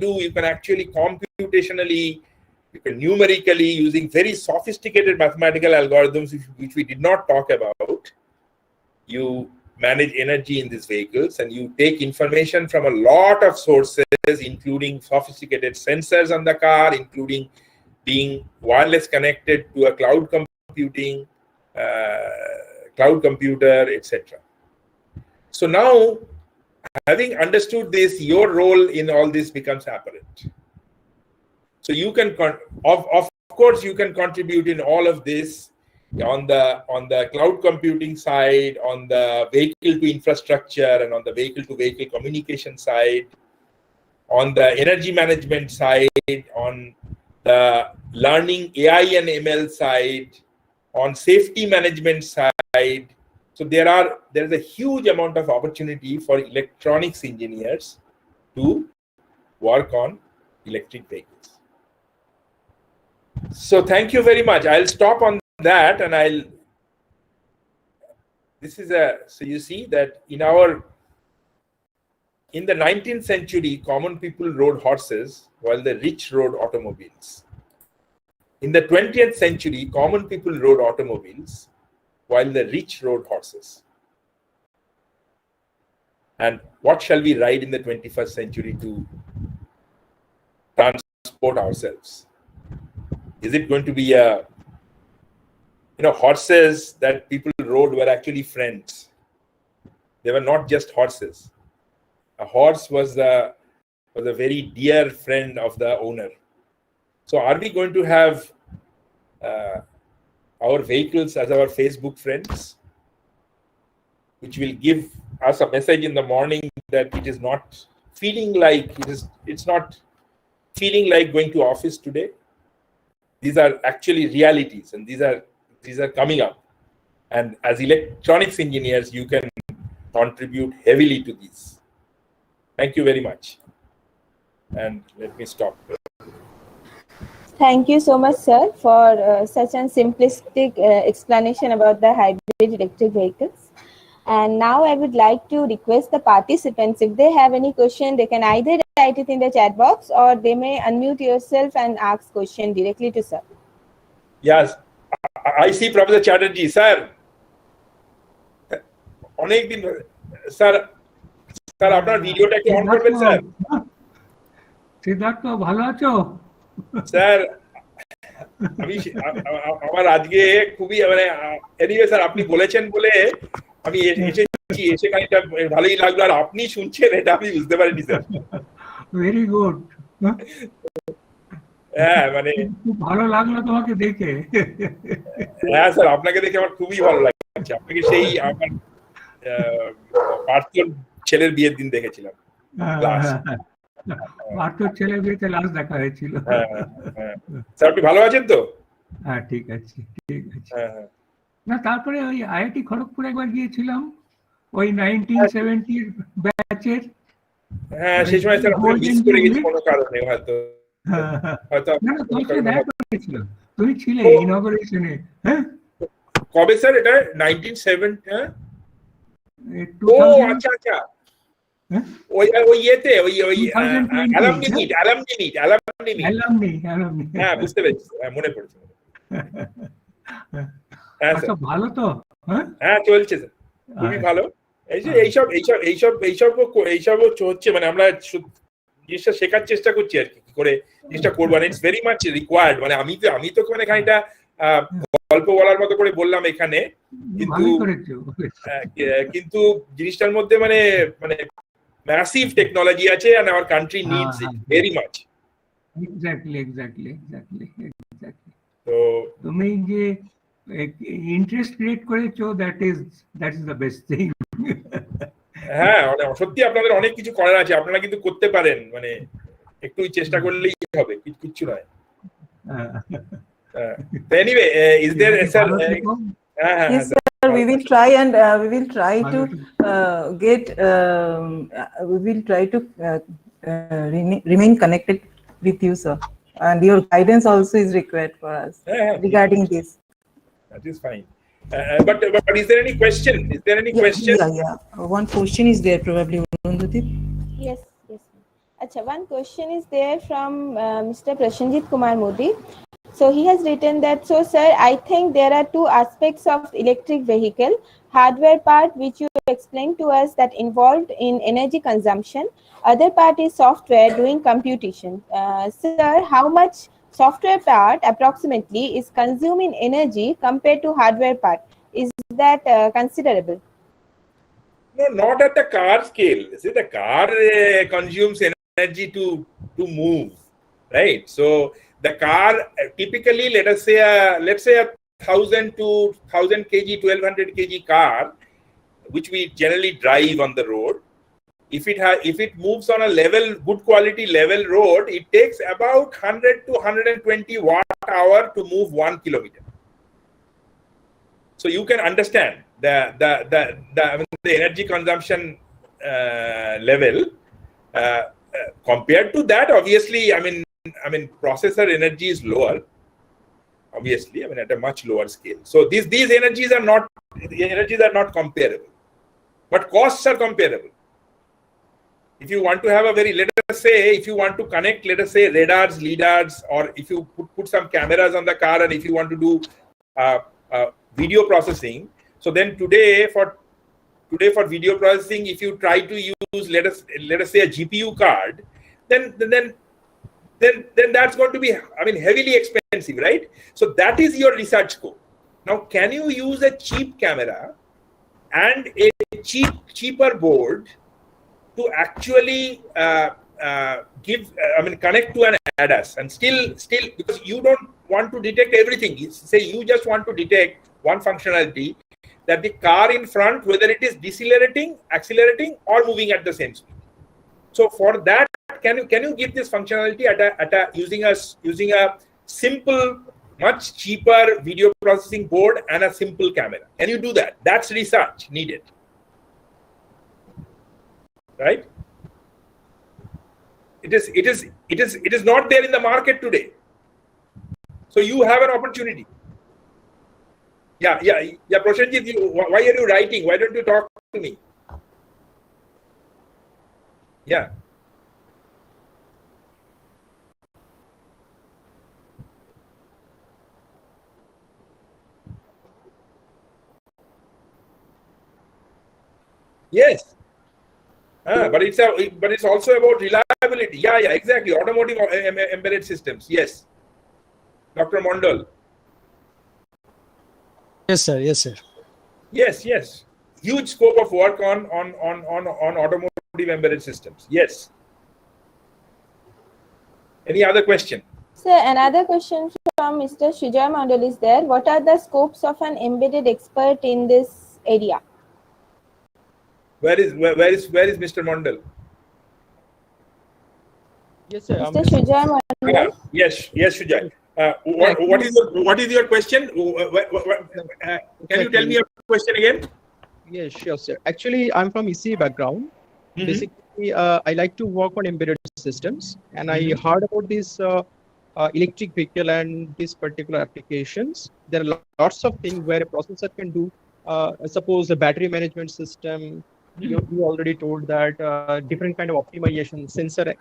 computationally, you can numerically, using very sophisticated mathematical algorithms, which we did not talk about, you manage energy in these vehicles, and you take information from a lot of sources, including sophisticated sensors on the car, including being wireless connected to a cloud computer, etc. So now, having understood this, your role in all this becomes apparent. So you can, of course, you can contribute in all of this on the cloud computing side, on the vehicle to infrastructure, and on the vehicle to vehicle communication side, on the energy management side, on the learning AI and ML side, on safety management side. So there is a huge amount of opportunity for electronics engineers to work on electric vehicles. So thank you very much. I'll stop on that, and so you see that in the 19th century, common people rode horses while the rich rode automobiles. In the 20th century, common people rode automobiles while the rich rode horses. And what shall we ride in the 21st century to transport ourselves? Is it going to be horses that people rode were actually friends? They were not just horses. A horse was a very dear friend of the owner. So are we going to have our vehicles as our Facebook friends, which will give us a message in the morning that it is not feeling like going to office today? These are actually realities, and these are coming up. And as electronics engineers, you can contribute heavily to these. Thank you very much. And let me stop. Thank you so much, sir, for such a simplistic explanation about the hybrid electric vehicles. And now I would like to request the participants, if they have any question, they can either write it in the chat box or they may unmute yourself and ask question directly to sir. Yes, I see Professor Chatterjee. Sir, অনেক দিন sir আপনার ভিডিওটা কি on করবেন sir? Siddharth ভালো আছো? Sir আমার আজকে খুবই এনিওয়ে স্যার, আপনি বলেছেন বলে আমি এসে খানিকটা ভালোই লাগলো, আর আপনি শুনছেন এটা আমি বুঝতে পারিনি স্যার। Very good. হ্যাঁ, খুব ভালো লাগলো তোমাকে দেখে। হ্যাঁ স্যার, আপনাকে দেখে আমার খুবই ভালো লাগছে। আপনাকে সেই আমার পার্থর ছেলের বিয়ের দিন দেখেছিলাম। পার্থর ছেলের বিয়েতে লাস্ট দেখা হয়েছিল। স্যার আপনি ভালো আছেন তো? হ্যাঁ ঠিক আছে, ঠিক আছে। না তারপরে ওই আইআইটি খড়গপুর একবার গিয়েছিলাম, ওই 1970 ব্যাচের। হ্যাঁ সেই সময় স্যার আপনি মিস করে গেছি কোনো কারণে, হয়তো তুমি ছিলে ইনঅগারেশনে। হ্যাঁ কবে স্যার এটা? 1970? হ্যাঁ ও আচ্ছা আচ্ছা, ওই ইয়েতে ওই অ্যালামনি। হ্যাঁ বুঝতে পেরেছি, মনে পড়েছে। আচ্ছা ভালো তো? হ্যাঁ চলছে স্যার, খুবই ভালো। এইসব হচ্ছে, আমরা জিনিসটা শেখার চেষ্টা করছি আর কি করে জিনিসটা করবো। It's very much required. আমি তো খানিকটা গল্প বলার মতো করে বললাম এখানে, কিন্তু জিনিসটার মধ্যে ম্যাসিভ টেকনোলজি আছে, and our country needs it very much. Exactly. তো তুমি যে ইন্টারেস্ট ক্রিয়েট করেছো, that is the best thing. হ্যাঁ সত্যি আপনাদের অনেক কিছু করার আছে, আপনারা কিন্তু করতে পারেন, একটু চেষ্টা করলেই হবে, কিচ্ছু নয়। Anyway, is there sir? Yes sir, we will try to remain connected with you sir, and your guidance also is required for us regarding this. That is fine. But is there any question? Is there any question? Yeah. One question is there probably, Arundhati. Yes, yes. Achha, one question is there from Mr. Prashanjit Kumar Modi. So he has written that, so sir, I think there are two aspects of electric vehicle. Hardware part, which you explained to us, that involved in energy consumption. Other part is software doing computation. Sir, how much software part approximately is consuming energy compared to hardware part? Is that considerable? No, not at the car scale. See, the car consumes energy to move, right? So the car typically, let's say a 1,000 to 1,000 kg, 1,200 kg car, which we generally drive on the road. If it moves on a good quality level road, it takes about 100 to 120 watt hour to move 1 kilometer. So you can understand the energy consumption level. Compared to that, obviously, I mean processor energy is lower. Obviously, at a much lower scale. So these energies are not comparable, but costs are comparable. If you want to have let us say, if you want to connect, let us say, radars, lidars, or if you put some cameras on the car, and if you want to do video processing, so then today for video processing, if you try to use let us say a GPU card, then that's going to be heavily expensive, right? So that is your research scope. Now, can you use a cheap camera and a cheaper board to actually connect to an ADAS, and still because you don't want to detect everything. Say you just want to detect one functionality, that the car in front, whether it is decelerating, accelerating, or moving at the same speed. So for that, can you give this functionality using a simple, much cheaper video processing board and a simple camera? Can you do that? That's research needed, right? It is not there in the market today. So you have an opportunity. Yeah. Prashanjit, why are you writing? Why don't you talk to me? Yeah. Yes. But it's also about reliability. Yeah, exactly. Automotive embedded systems. Yes. Dr. Mondal. Yes, sir. Yes. Huge scope of work on automotive embedded systems. Yes. Any other question? Sir, another question from Mr. Shuja Mondal is there. What are the scopes of an embedded expert in this area? Where is Mr. Mondal? Yes, sir. Mr. Shuja Mondal. Yes, Shuja. What is your question? Can you tell me your question again? Yes, sure, sir. Actually, I'm from ECE background. Mm-hmm. Basically, I like to work on embedded systems, and I heard about this electric vehicle and these particular applications. There are lots of things where a processor can do. Suppose a battery management system. You already told that different kind of optimization, sensor,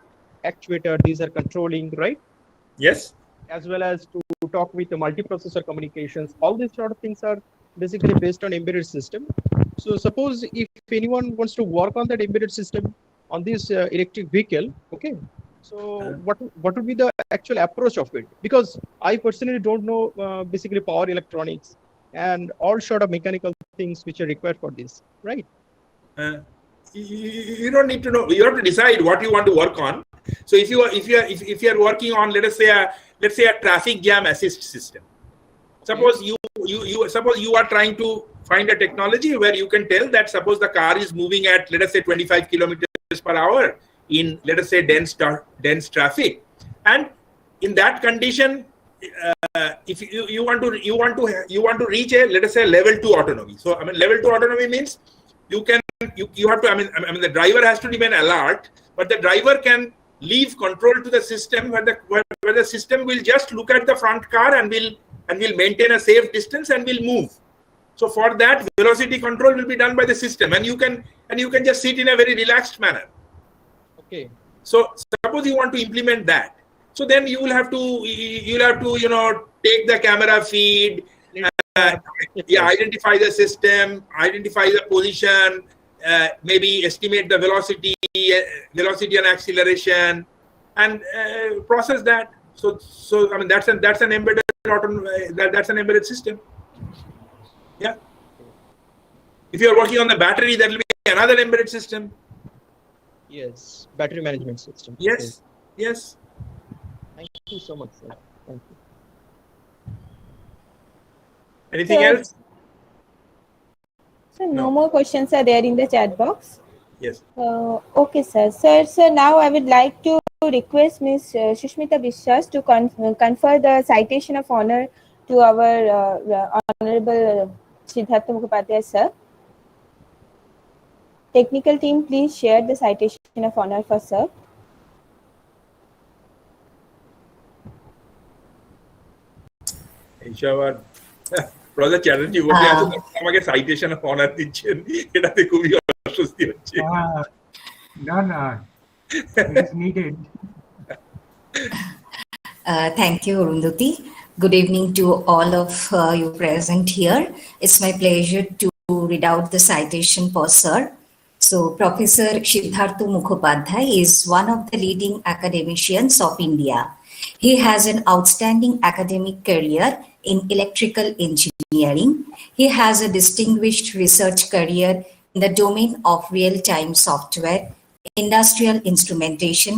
actuator, these are controlling, right? Yes. As well as to talk with the multiprocessor communications. All these sort of things are basically based on embedded system. So suppose if anyone wants to work on that embedded system on this electric vehicle, okay. So what would be the actual approach of it? Because I personally don't know basically power electronics and all sort of mechanical things which are required for this, right? You don't need to know. You have to decide what you want to work on. So if you are working on, let's say a traffic jam assist system. Suppose you are trying to find a technology where you can tell that suppose the car is moving at, let us say, 25 kilometers per hour in, let us say, dense traffic, and in that condition, if you want to reach a, let us say, level 2 autonomy. So level 2 autonomy means you have to, the driver has to remain alert, but the driver can leave control to the system where the system will just look at the front car and will maintain a safe distance and will move. So for that, velocity control will be done by the system, and you can just sit in a very relaxed manner. Okay. So suppose you want to implement that, so then you will have to take the camera feed, identify the system, identify the position, maybe estimate the velocity and acceleration, and process that. So I mean that's an embedded that's an embedded system. Yeah. If you are working on the battery, that will be another embedded system. Yes, battery management system. Yes, Okay. yes. Thank you so much, sir. Thank you. Anything else? So no more questions are there in the chat box. Yes. Okay, sir. Sir, now I would like to request Ms. Shushmita Biswas to confer the citation of honor to our Honorable Siddhartha Mukhopadhyay, sir. Technical team, please share the citation of honor for sir. Ishawar, Brother Chatterjee, বলতে আছে আমাকে citation of honor দিচ্ছেন, এটাতে খুবই অস্বস্তি হচ্ছে। No, it is needed. Thank you, Arundhati. Good evening to all of you present here. It's my pleasure to read out the citation for sir. So, Professor Siddhartha Mukhopadhyay is one of the leading academicians of India. He has an outstanding academic career in electrical engineering. He has a distinguished research career in the domain of real-time software, industrial instrumentation,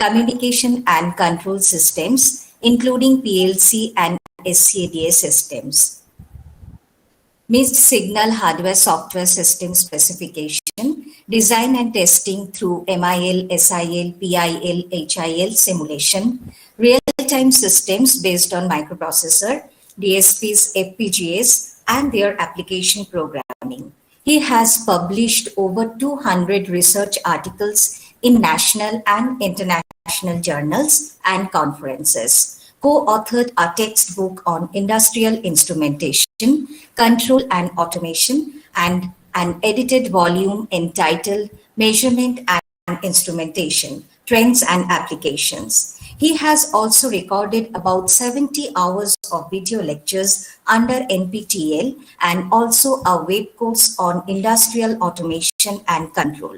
communication and control systems, including PLC and SCADA systems. Mixed signal hardware software system specification, design and testing through MIL, SIL, PIL, HIL simulation, real-time systems based on microprocessor, DSPs, FPGAs, and their application programming. He has published over 200 research articles in national and international journals and conferences, co-authored a textbook on industrial instrumentation, control and automation, and an edited volume entitled Measurement and Instrumentation, Trends and Applications. He has also recorded about 70 hours of video lectures under NPTEL and also a web course on industrial automation and control.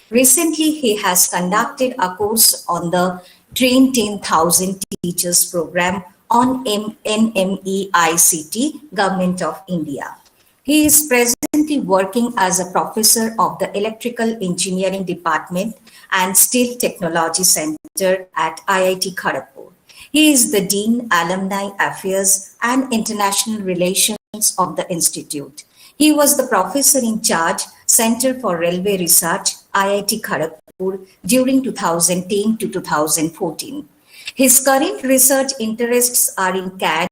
Recently, he has conducted a course on the Train 10,000 Teachers program on NMEICT, Government of India. He is presently working as a professor of the Electrical Engineering Department and Steel Technology Center at IIT Kharagpur. He is the Dean, Alumni Affairs and International Relations of the Institute. He was the professor in charge, Center for Railway Research, IIT Kharagpur during 2010 to 2014. His current research interests are in CAD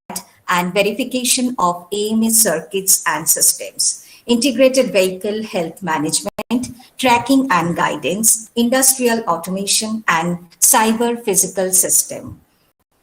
and verification of AMS circuits and systems, integrated vehicle health management, tracking and guidance, industrial automation, and cyber physical system.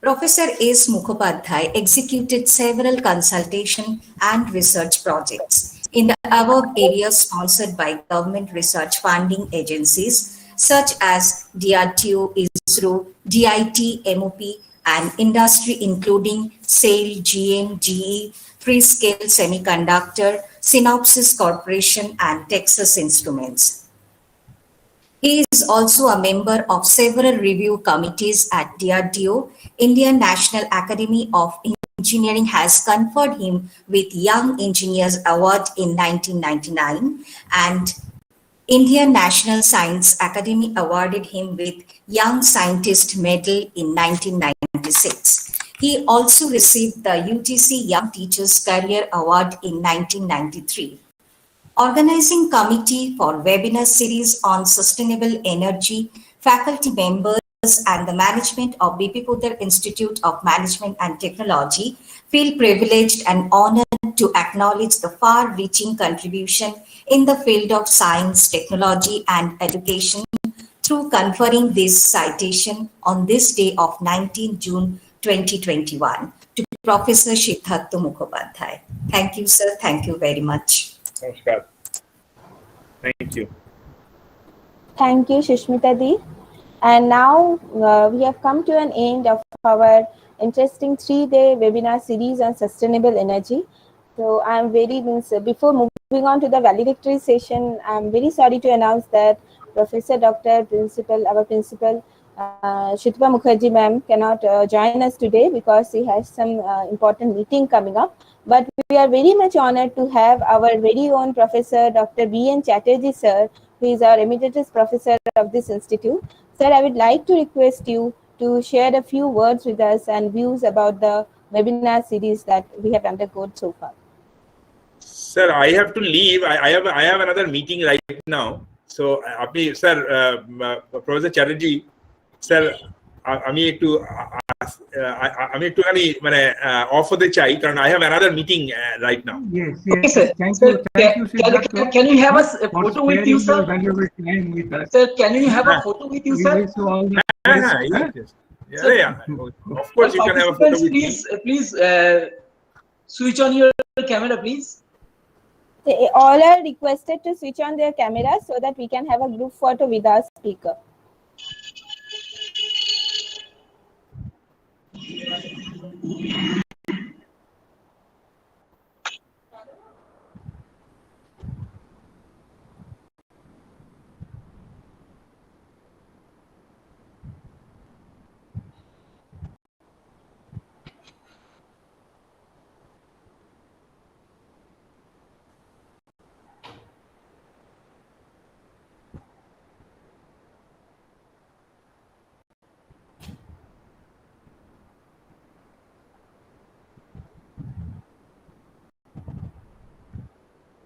Professor S. Mukhopadhyay executed several consultation and research projects in the above areas sponsored by government research funding agencies such as DRDO, ISRO, DIT, MOP, and industry including SAIL, GM, GE, Freescale Semiconductor, Synopsys Corporation, and Texas Instruments. He is also a member of several review committees at DRDO. Indian National Academy of Engineering has conferred him with Young Engineers Award in 1999, and Indian National Science Academy awarded him with Young Scientist Medal in 1996. He also received the UTC Young Teachers Career Award in 1993. Organizing Committee for Webinar Series on Sustainable Energy, faculty members and the management of BPPIMT Institute of Management and Technology feel privileged and honored to acknowledge the far-reaching contribution in the field of science, technology, and education through conferring this citation on this day of 19 June 2021 to Professor Siddhartha Mukhopadhyay. Thank you, sir. Thank you very much. Namaskar. Thank you. Thank you, Shushmita Di. And now we have come to an end of our interesting 3-day webinar series on sustainable energy. So I'm before moving on to the valedictory session, I'm very sorry to announce that Professor Dr. Principal, our principal, Shitva Mukherjee ma'am cannot join us today because she has some important meeting coming up. But we are very much honored to have our very own Professor Dr. B.N. Chatterjee sir, who is our emeritus professor of this institute. Sir, I would like to request you to share a few words with us and views about the webinar series that we have undergone so far. Sir, I have to leave. I have another meeting right now. So, sir, Professor Chatterjee, sir, আমি একটু একটুখানি মানে of হতে চাই কারণ I have another meeting right now. Yes, Okay, yes. sir. Thank Sir, you, Siddhartha. can you have a for photo with sharing you, sir? your valuable time with us. Sir, can you have a photo with you, We sir? wish you all the best. Yes. Sir, Yeah. Of course, you can have a photo with me. Please switch on your camera, please. All are requested to switch on their cameras so that we can have a group photo with our speaker.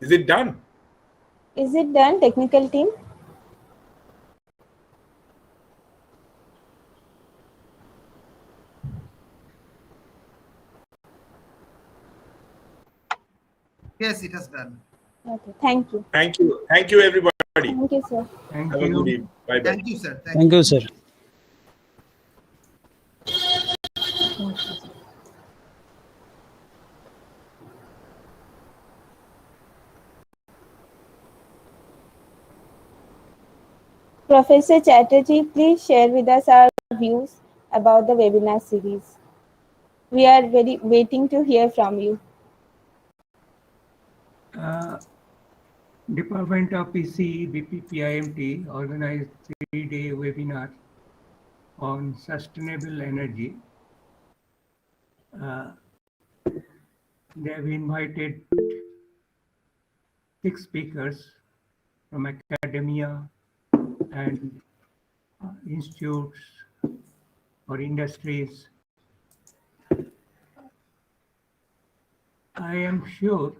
Is it done? Is it done, technical team? Yes, it has done. Okay, thank you. Thank you, everybody. Thank you, sir. Have a good evening. Bye bye. Thank you, sir. Thank you, sir. Professor Chatterjee, please share with us our views about the webinar series. We are very waiting to hear from you. Department of PC, BPPIMT organized 3-day webinar on sustainable energy. They have invited 6 speakers from academia and institutes or industries. I am sure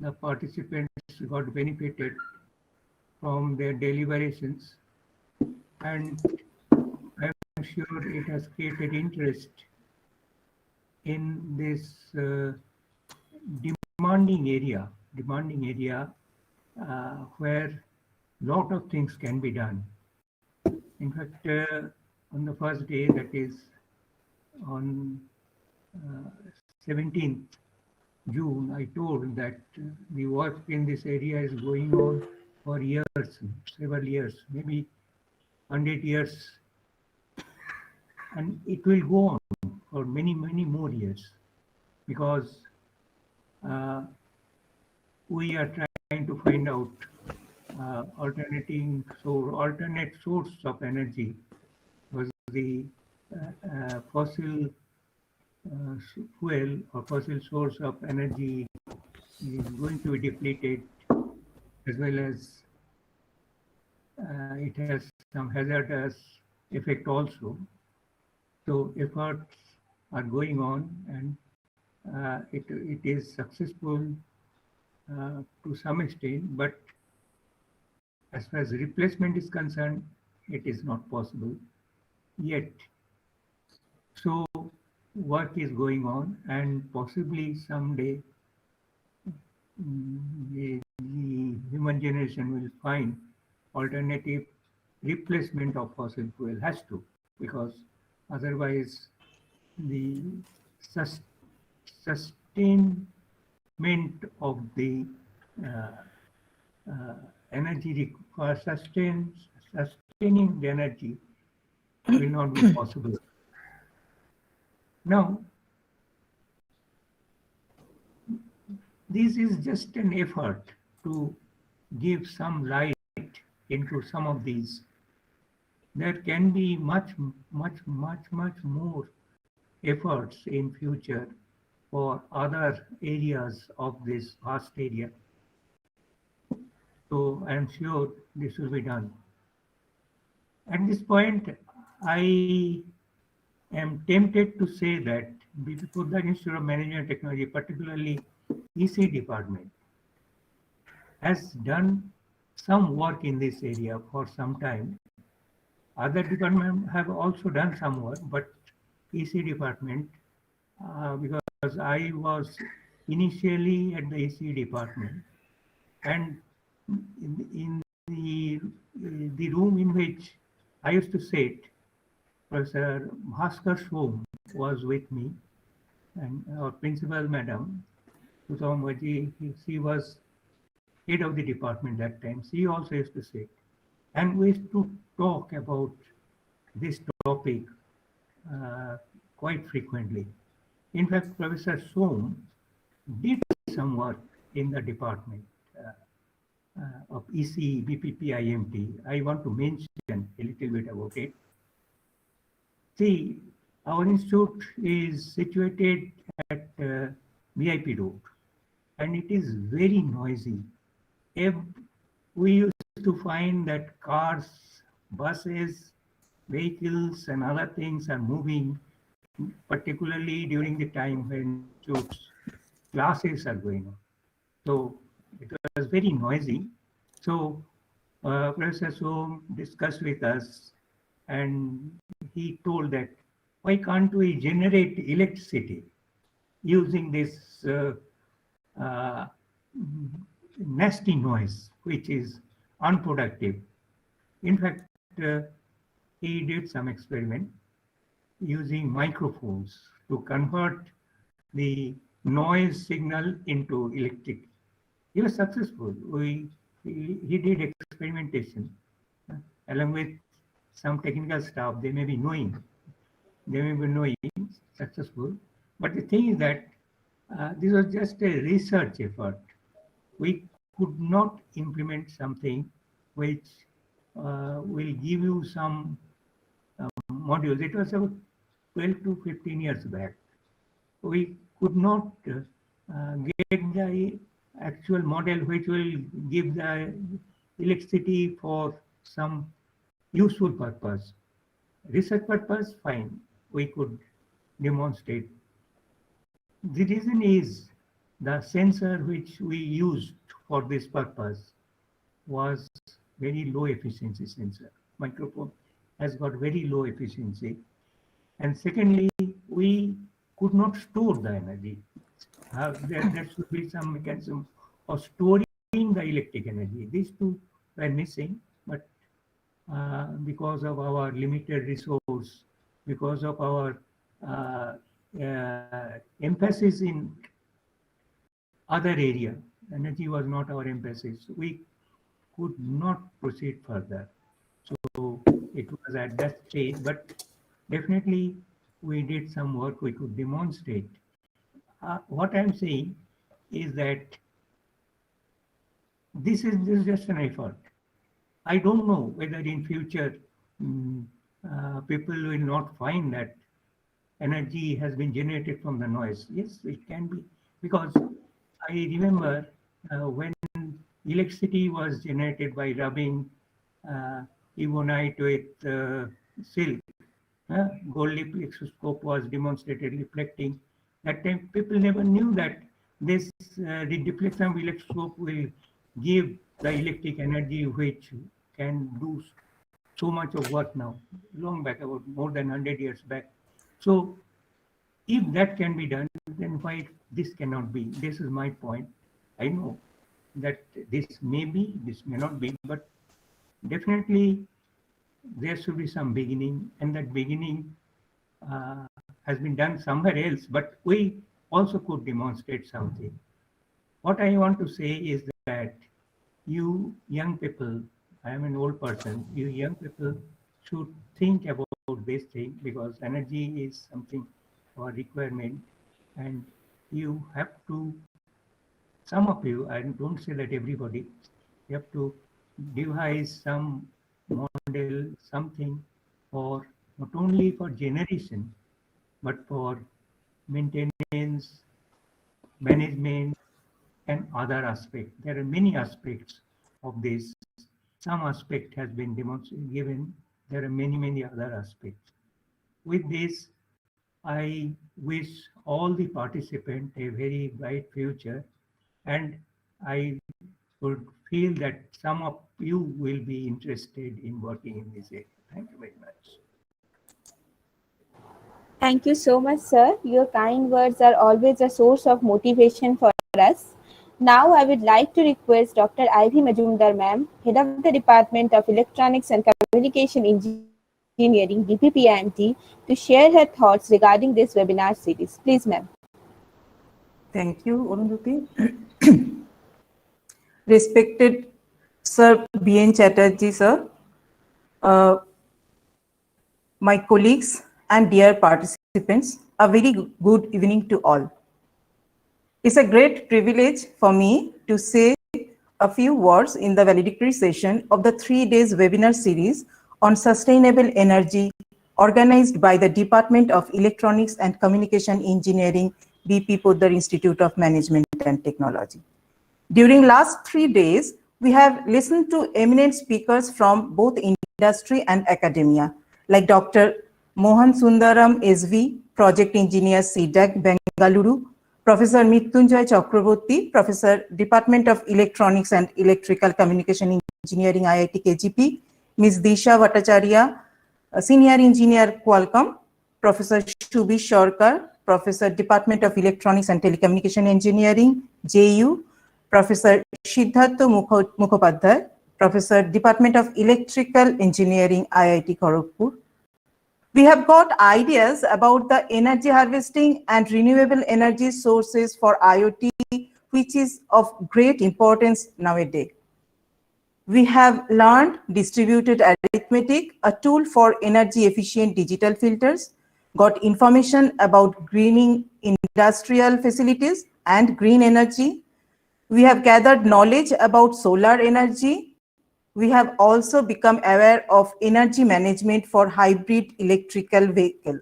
the participants got benefited from their deliberations, and I am sure it has created interest in this demanding area where lot of things can be done. In fact, on the first day, that is on 17th June, I told that the work in this area is going on for years, several years, maybe 100 years, and it will go on for many, many more years, because we are trying to find out alternate source of energy, because the fossil fuel or fossil source of energy is going to be depleted, as well as it has some hazardous effect also. So efforts are going on, and it is successful to some extent, but as far as replacement is concerned, it is not possible yet. So work is going on, and possibly someday the human generation will find alternative replacement of fossil fuel, has to, because otherwise the sustainment of the uh, energy for sustaining the energy will not be possible. Now, this is just an effort to give some light into some of these. There can be much more efforts in future for other areas of this vast area. So I am sure this will be done. At this point, I am tempted to say that BP Poddar Institute of Management and Technology, particularly EC department, has done some work in this area for some time. Other departments have also done some work, but EC department, because I was initially at the EC department, and in the room in which I used to sit, Professor Bhaskar Shom was with me, and our principal madam, Susamwaji, she was head of the department that time. She also used to sit. And we used to talk about this topic quite frequently. In fact, Professor Som did some work in the department of EC, BPPIMT. I want to mention a little bit about it. See, our institute is situated at VIP Road, and it is very noisy. We used to find that cars, buses, vehicles, and other things are moving, particularly during the time when classes are going on. So it was very noisy. So Professor Som discussed with us, and he told that why can't we generate electricity using this nasty noise, which is unproductive. In fact, he did some experiment using microphones to convert the noise signal into electric. He was successful. He did experimentation along with some technical staff. They may be knowing successful. But the thing is that this was just a research effort. We could not implement something which will give you some modules. It was about 12 to 15 years back. We could not get the actual model which will give the electricity for some useful purpose. Research purpose, fine, we could demonstrate. The reason is the sensor which we used for this purpose was very low efficiency sensor. Microphone has got very low efficiency. And secondly, we could not store the energy. There should be some mechanism of storing the electric energy. These two were missing, but because of our limited resource, because of our emphasis in other area, energy was not our emphasis. We could not proceed further. So it was at that stage, but definitely we did some work we could demonstrate. What I'm saying is that this is just an effort. I don't know whether in future people will not find that energy has been generated from the noise. Yes, it can be, because I remember when electricity was generated by rubbing ebonite with silk, gold reflectoscope was demonstrated reflecting. That time people never knew that this the deflection of electroscope will give the electric energy which can do so much of work now, long back, about more than 100 years back. So if that can be done, then why this cannot be? This is my point. I know that this may be, this may not be, but definitely there should be some beginning, and that beginning has been done somewhere else, but we also could demonstrate something. What I want to say is that you young people, I am an old person, you young people should think about this thing, because energy is something our requirement, and you have to, some of you, I don't say that everybody, you have to devise some model, something for not only for generation, but for maintenance, management, and other aspects. There are many aspects of this. Some aspect has been demonstrated, given. There are many other aspects. With this, I wish all the participants a very bright future, and I would feel that some of you will be interested in working in this area. Thank you very much. Thank you so much, sir. Your kind words are always a source of motivation for us. Now, I would like to request Dr. Ivy Majumdar, ma'am, Head of the Department of Electronics and Communication Engineering, BPPIMT, to share her thoughts regarding this webinar series. Please, ma'am. Thank you, Arundhati. Respected Sir B.N. Chatterjee, sir, my colleagues and dear participants, a very good evening to all. It's a great privilege for me to say a few words in the valedictory session of the 3 days webinar series on sustainable energy organized by the Department of Electronics and Communication Engineering, BP Poddar Institute of Management and Technology. During last 3 days, we have listened to eminent speakers from both industry and academia, like Dr. Mohan Sundaram SV, Project Engineer CDAC, Bengaluru, Professor Mrityunjay Chakraborty, Professor Department of Electronics and Electrical Communication Engineering, IIT KGP, Ms. Disha Bhattacharya, Senior Engineer Qualcomm, Professor Shubhi Shorkar, Professor Department of Electronics and Telecommunication Engineering, JU, Professor Siddhartha Mukhopadhyay, Professor Department of Electrical Engineering, IIT Kharagpur. We have got ideas about the energy harvesting and renewable energy sources for IoT, which is of great importance nowadays. We have learned distributed arithmetic, a tool for energy efficient digital filters, got information about greening industrial facilities and green energy. We have gathered knowledge about solar energy. We have also become aware of energy management for hybrid electrical vehicle.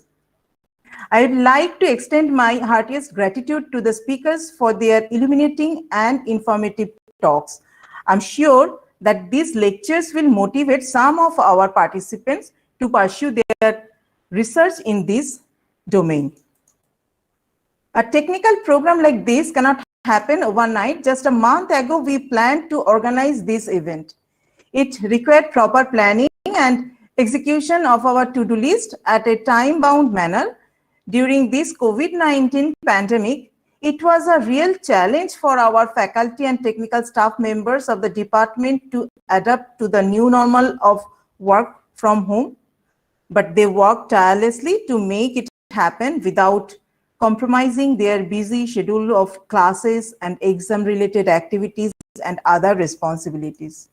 I would like to extend my heartiest gratitude to the speakers for their illuminating and informative talks. I'm sure that these lectures will motivate some of our participants to pursue their research in this domain. A technical program like this cannot happen overnight. Just a month ago, we planned to organize this event. It required proper planning and execution of our to-do list at a time-bound manner. During this COVID-19 pandemic, it was a real challenge for our faculty and technical staff members of the department to adapt to the new normal of work from home. But they worked tirelessly to make it happen without compromising their busy schedule of classes and exam-related activities and other responsibilities.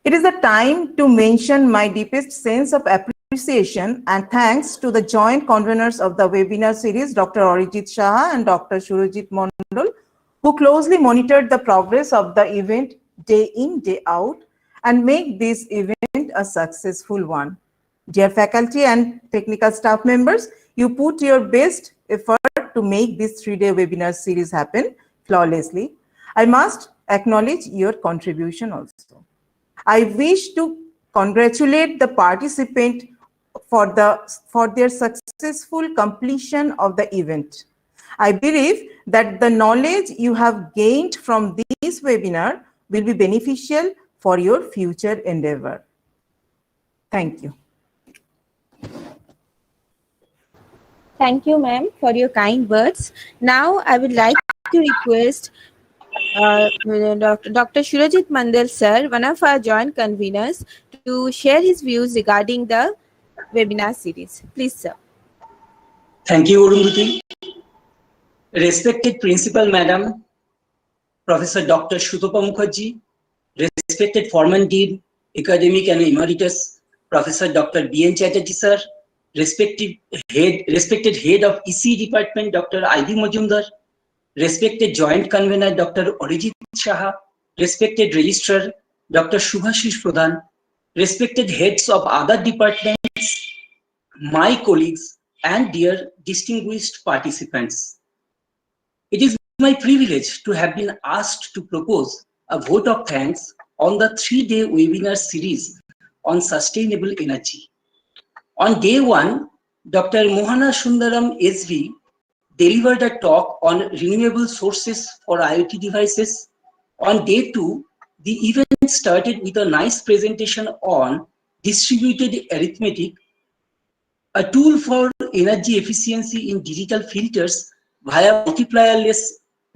It is a time to mention my deepest sense of appreciation and thanks to the joint conveners of the webinar series, Dr. Arijit Shah and Dr. Surajit Mondal, who closely monitored the progress of the event day in, day out, and make this event a successful one. Dear faculty and technical staff members, you put your best effort to make this 3-day webinar series happen flawlessly. I must acknowledge your contribution also. I wish to congratulate the participant for their successful completion of the event. I believe that the knowledge you have gained from this webinar will be beneficial for your future endeavor. Thank you. Thank you, ma'am, for your kind words. Now, I would like to request Dr. Surajit Mondal, sir, one of our joint conveners, to share his views regarding the webinar series. Please, sir. Thank you, Arundhati. Respected Principal Madam, Professor Dr. Sutopa Mukherjee, respected former Dean, Academic and Emeritus, Professor Dr. B.N. Chatterjee sir, respected head of EC Department, Dr. I.B. Majumdar, respected Joint Convener, Dr. Arijit Shaha, respected Registrar, Dr. Shubhashish Pradhan, respected heads of other departments, my colleagues, and dear distinguished participants. It is my privilege to have been asked to propose a vote of thanks on the 3-day webinar series on sustainable energy. On day 1, Dr. Mohana Sundaram SV delivered a talk on renewable sources for IoT devices. On day 2, the event started with a nice presentation on distributed arithmetic, a tool for energy efficiency in digital filters via multiplierless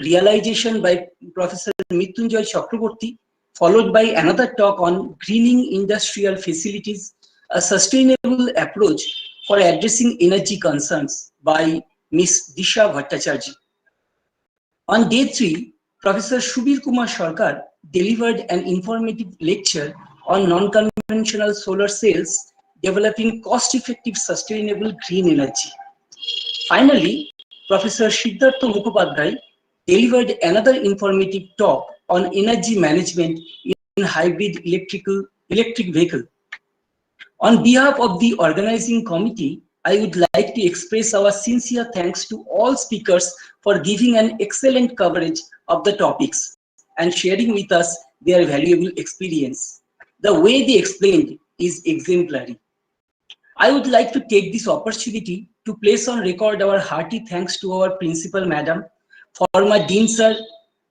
realization by Professor Mrityunjay Chakraborty, followed by another talk on greening industrial facilities, a sustainable approach for addressing energy concerns by Ms. Disha Bhattacharjee. On day 3, Professor Shubir Kumar Sarkar delivered an informative lecture on non-conventional solar cells developing cost-effective sustainable green energy. Finally, Professor Siddhartha Mukhopadhyay delivered another informative talk on energy management in hybrid electric vehicle. On behalf of the organizing committee, I would like to express our sincere thanks to all speakers for giving an excellent coverage of the topics and sharing with us their valuable experience. The way they explained is exemplary. I would like to take this opportunity to place on record our hearty thanks to our Principal Madam, former Dean Sir,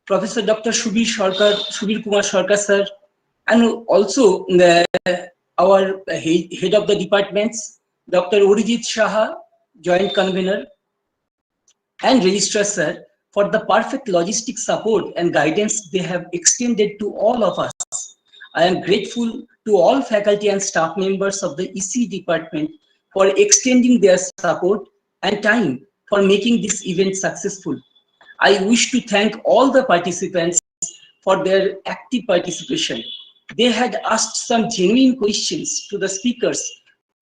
Professor Dr. Shubir Kumar Sarkar Sir, and also our head of the departments, Dr. Arijit Shaha, Joint Convener, and Registrar Sir, for the perfect logistic support and guidance they have extended to all of us. I am grateful to all faculty and staff members of the EC department for extending their support and time for making this event successful. I wish to thank all the participants for their active participation. They had asked some genuine questions to the speakers,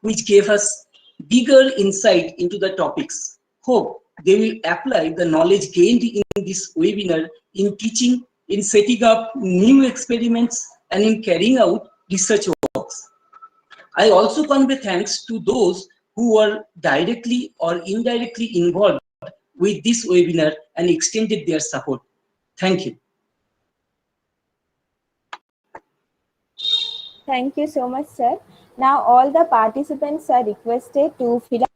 which gave us bigger insight into the topics. Hope they will apply the knowledge gained in this webinar in teaching, in setting up new experiments, and in carrying out research works. I also convey thanks to those who were directly or indirectly involved with this webinar and extended their support. Thank you. Thank you so much, sir. Now all the participants are requested to fill up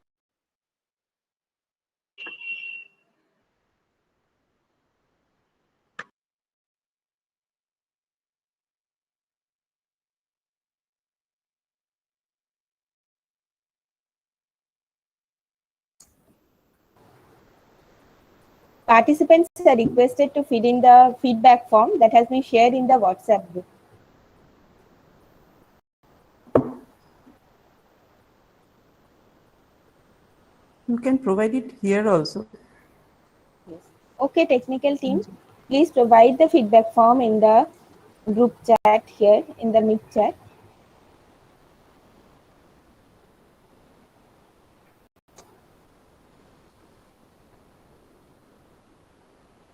Participants are requested to fill in the feedback form that has been shared in the WhatsApp group. You can provide it here also. Yes. Okay, technical team, please provide the feedback form in the group chat here, in the Meet chat.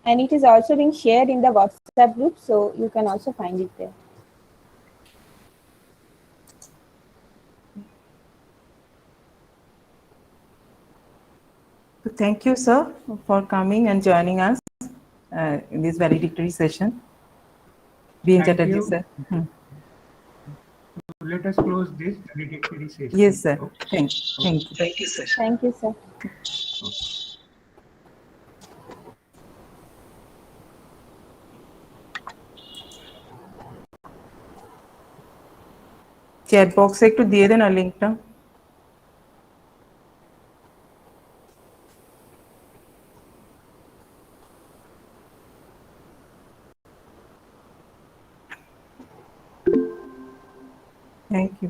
And it is also being shared in the WhatsApp group, so you can also find it there. So thank you, sir, for coming and joining us in this valedictory session. B.N. Thank Chatterjee, you. sir. Let us close this valedictory session. Yes, sir. Okay. Thank you. Thank you, sir. Thank you, sir. Chat বক্সে একটু দিয়ে দেন আর লিঙ্কটা। Thank you.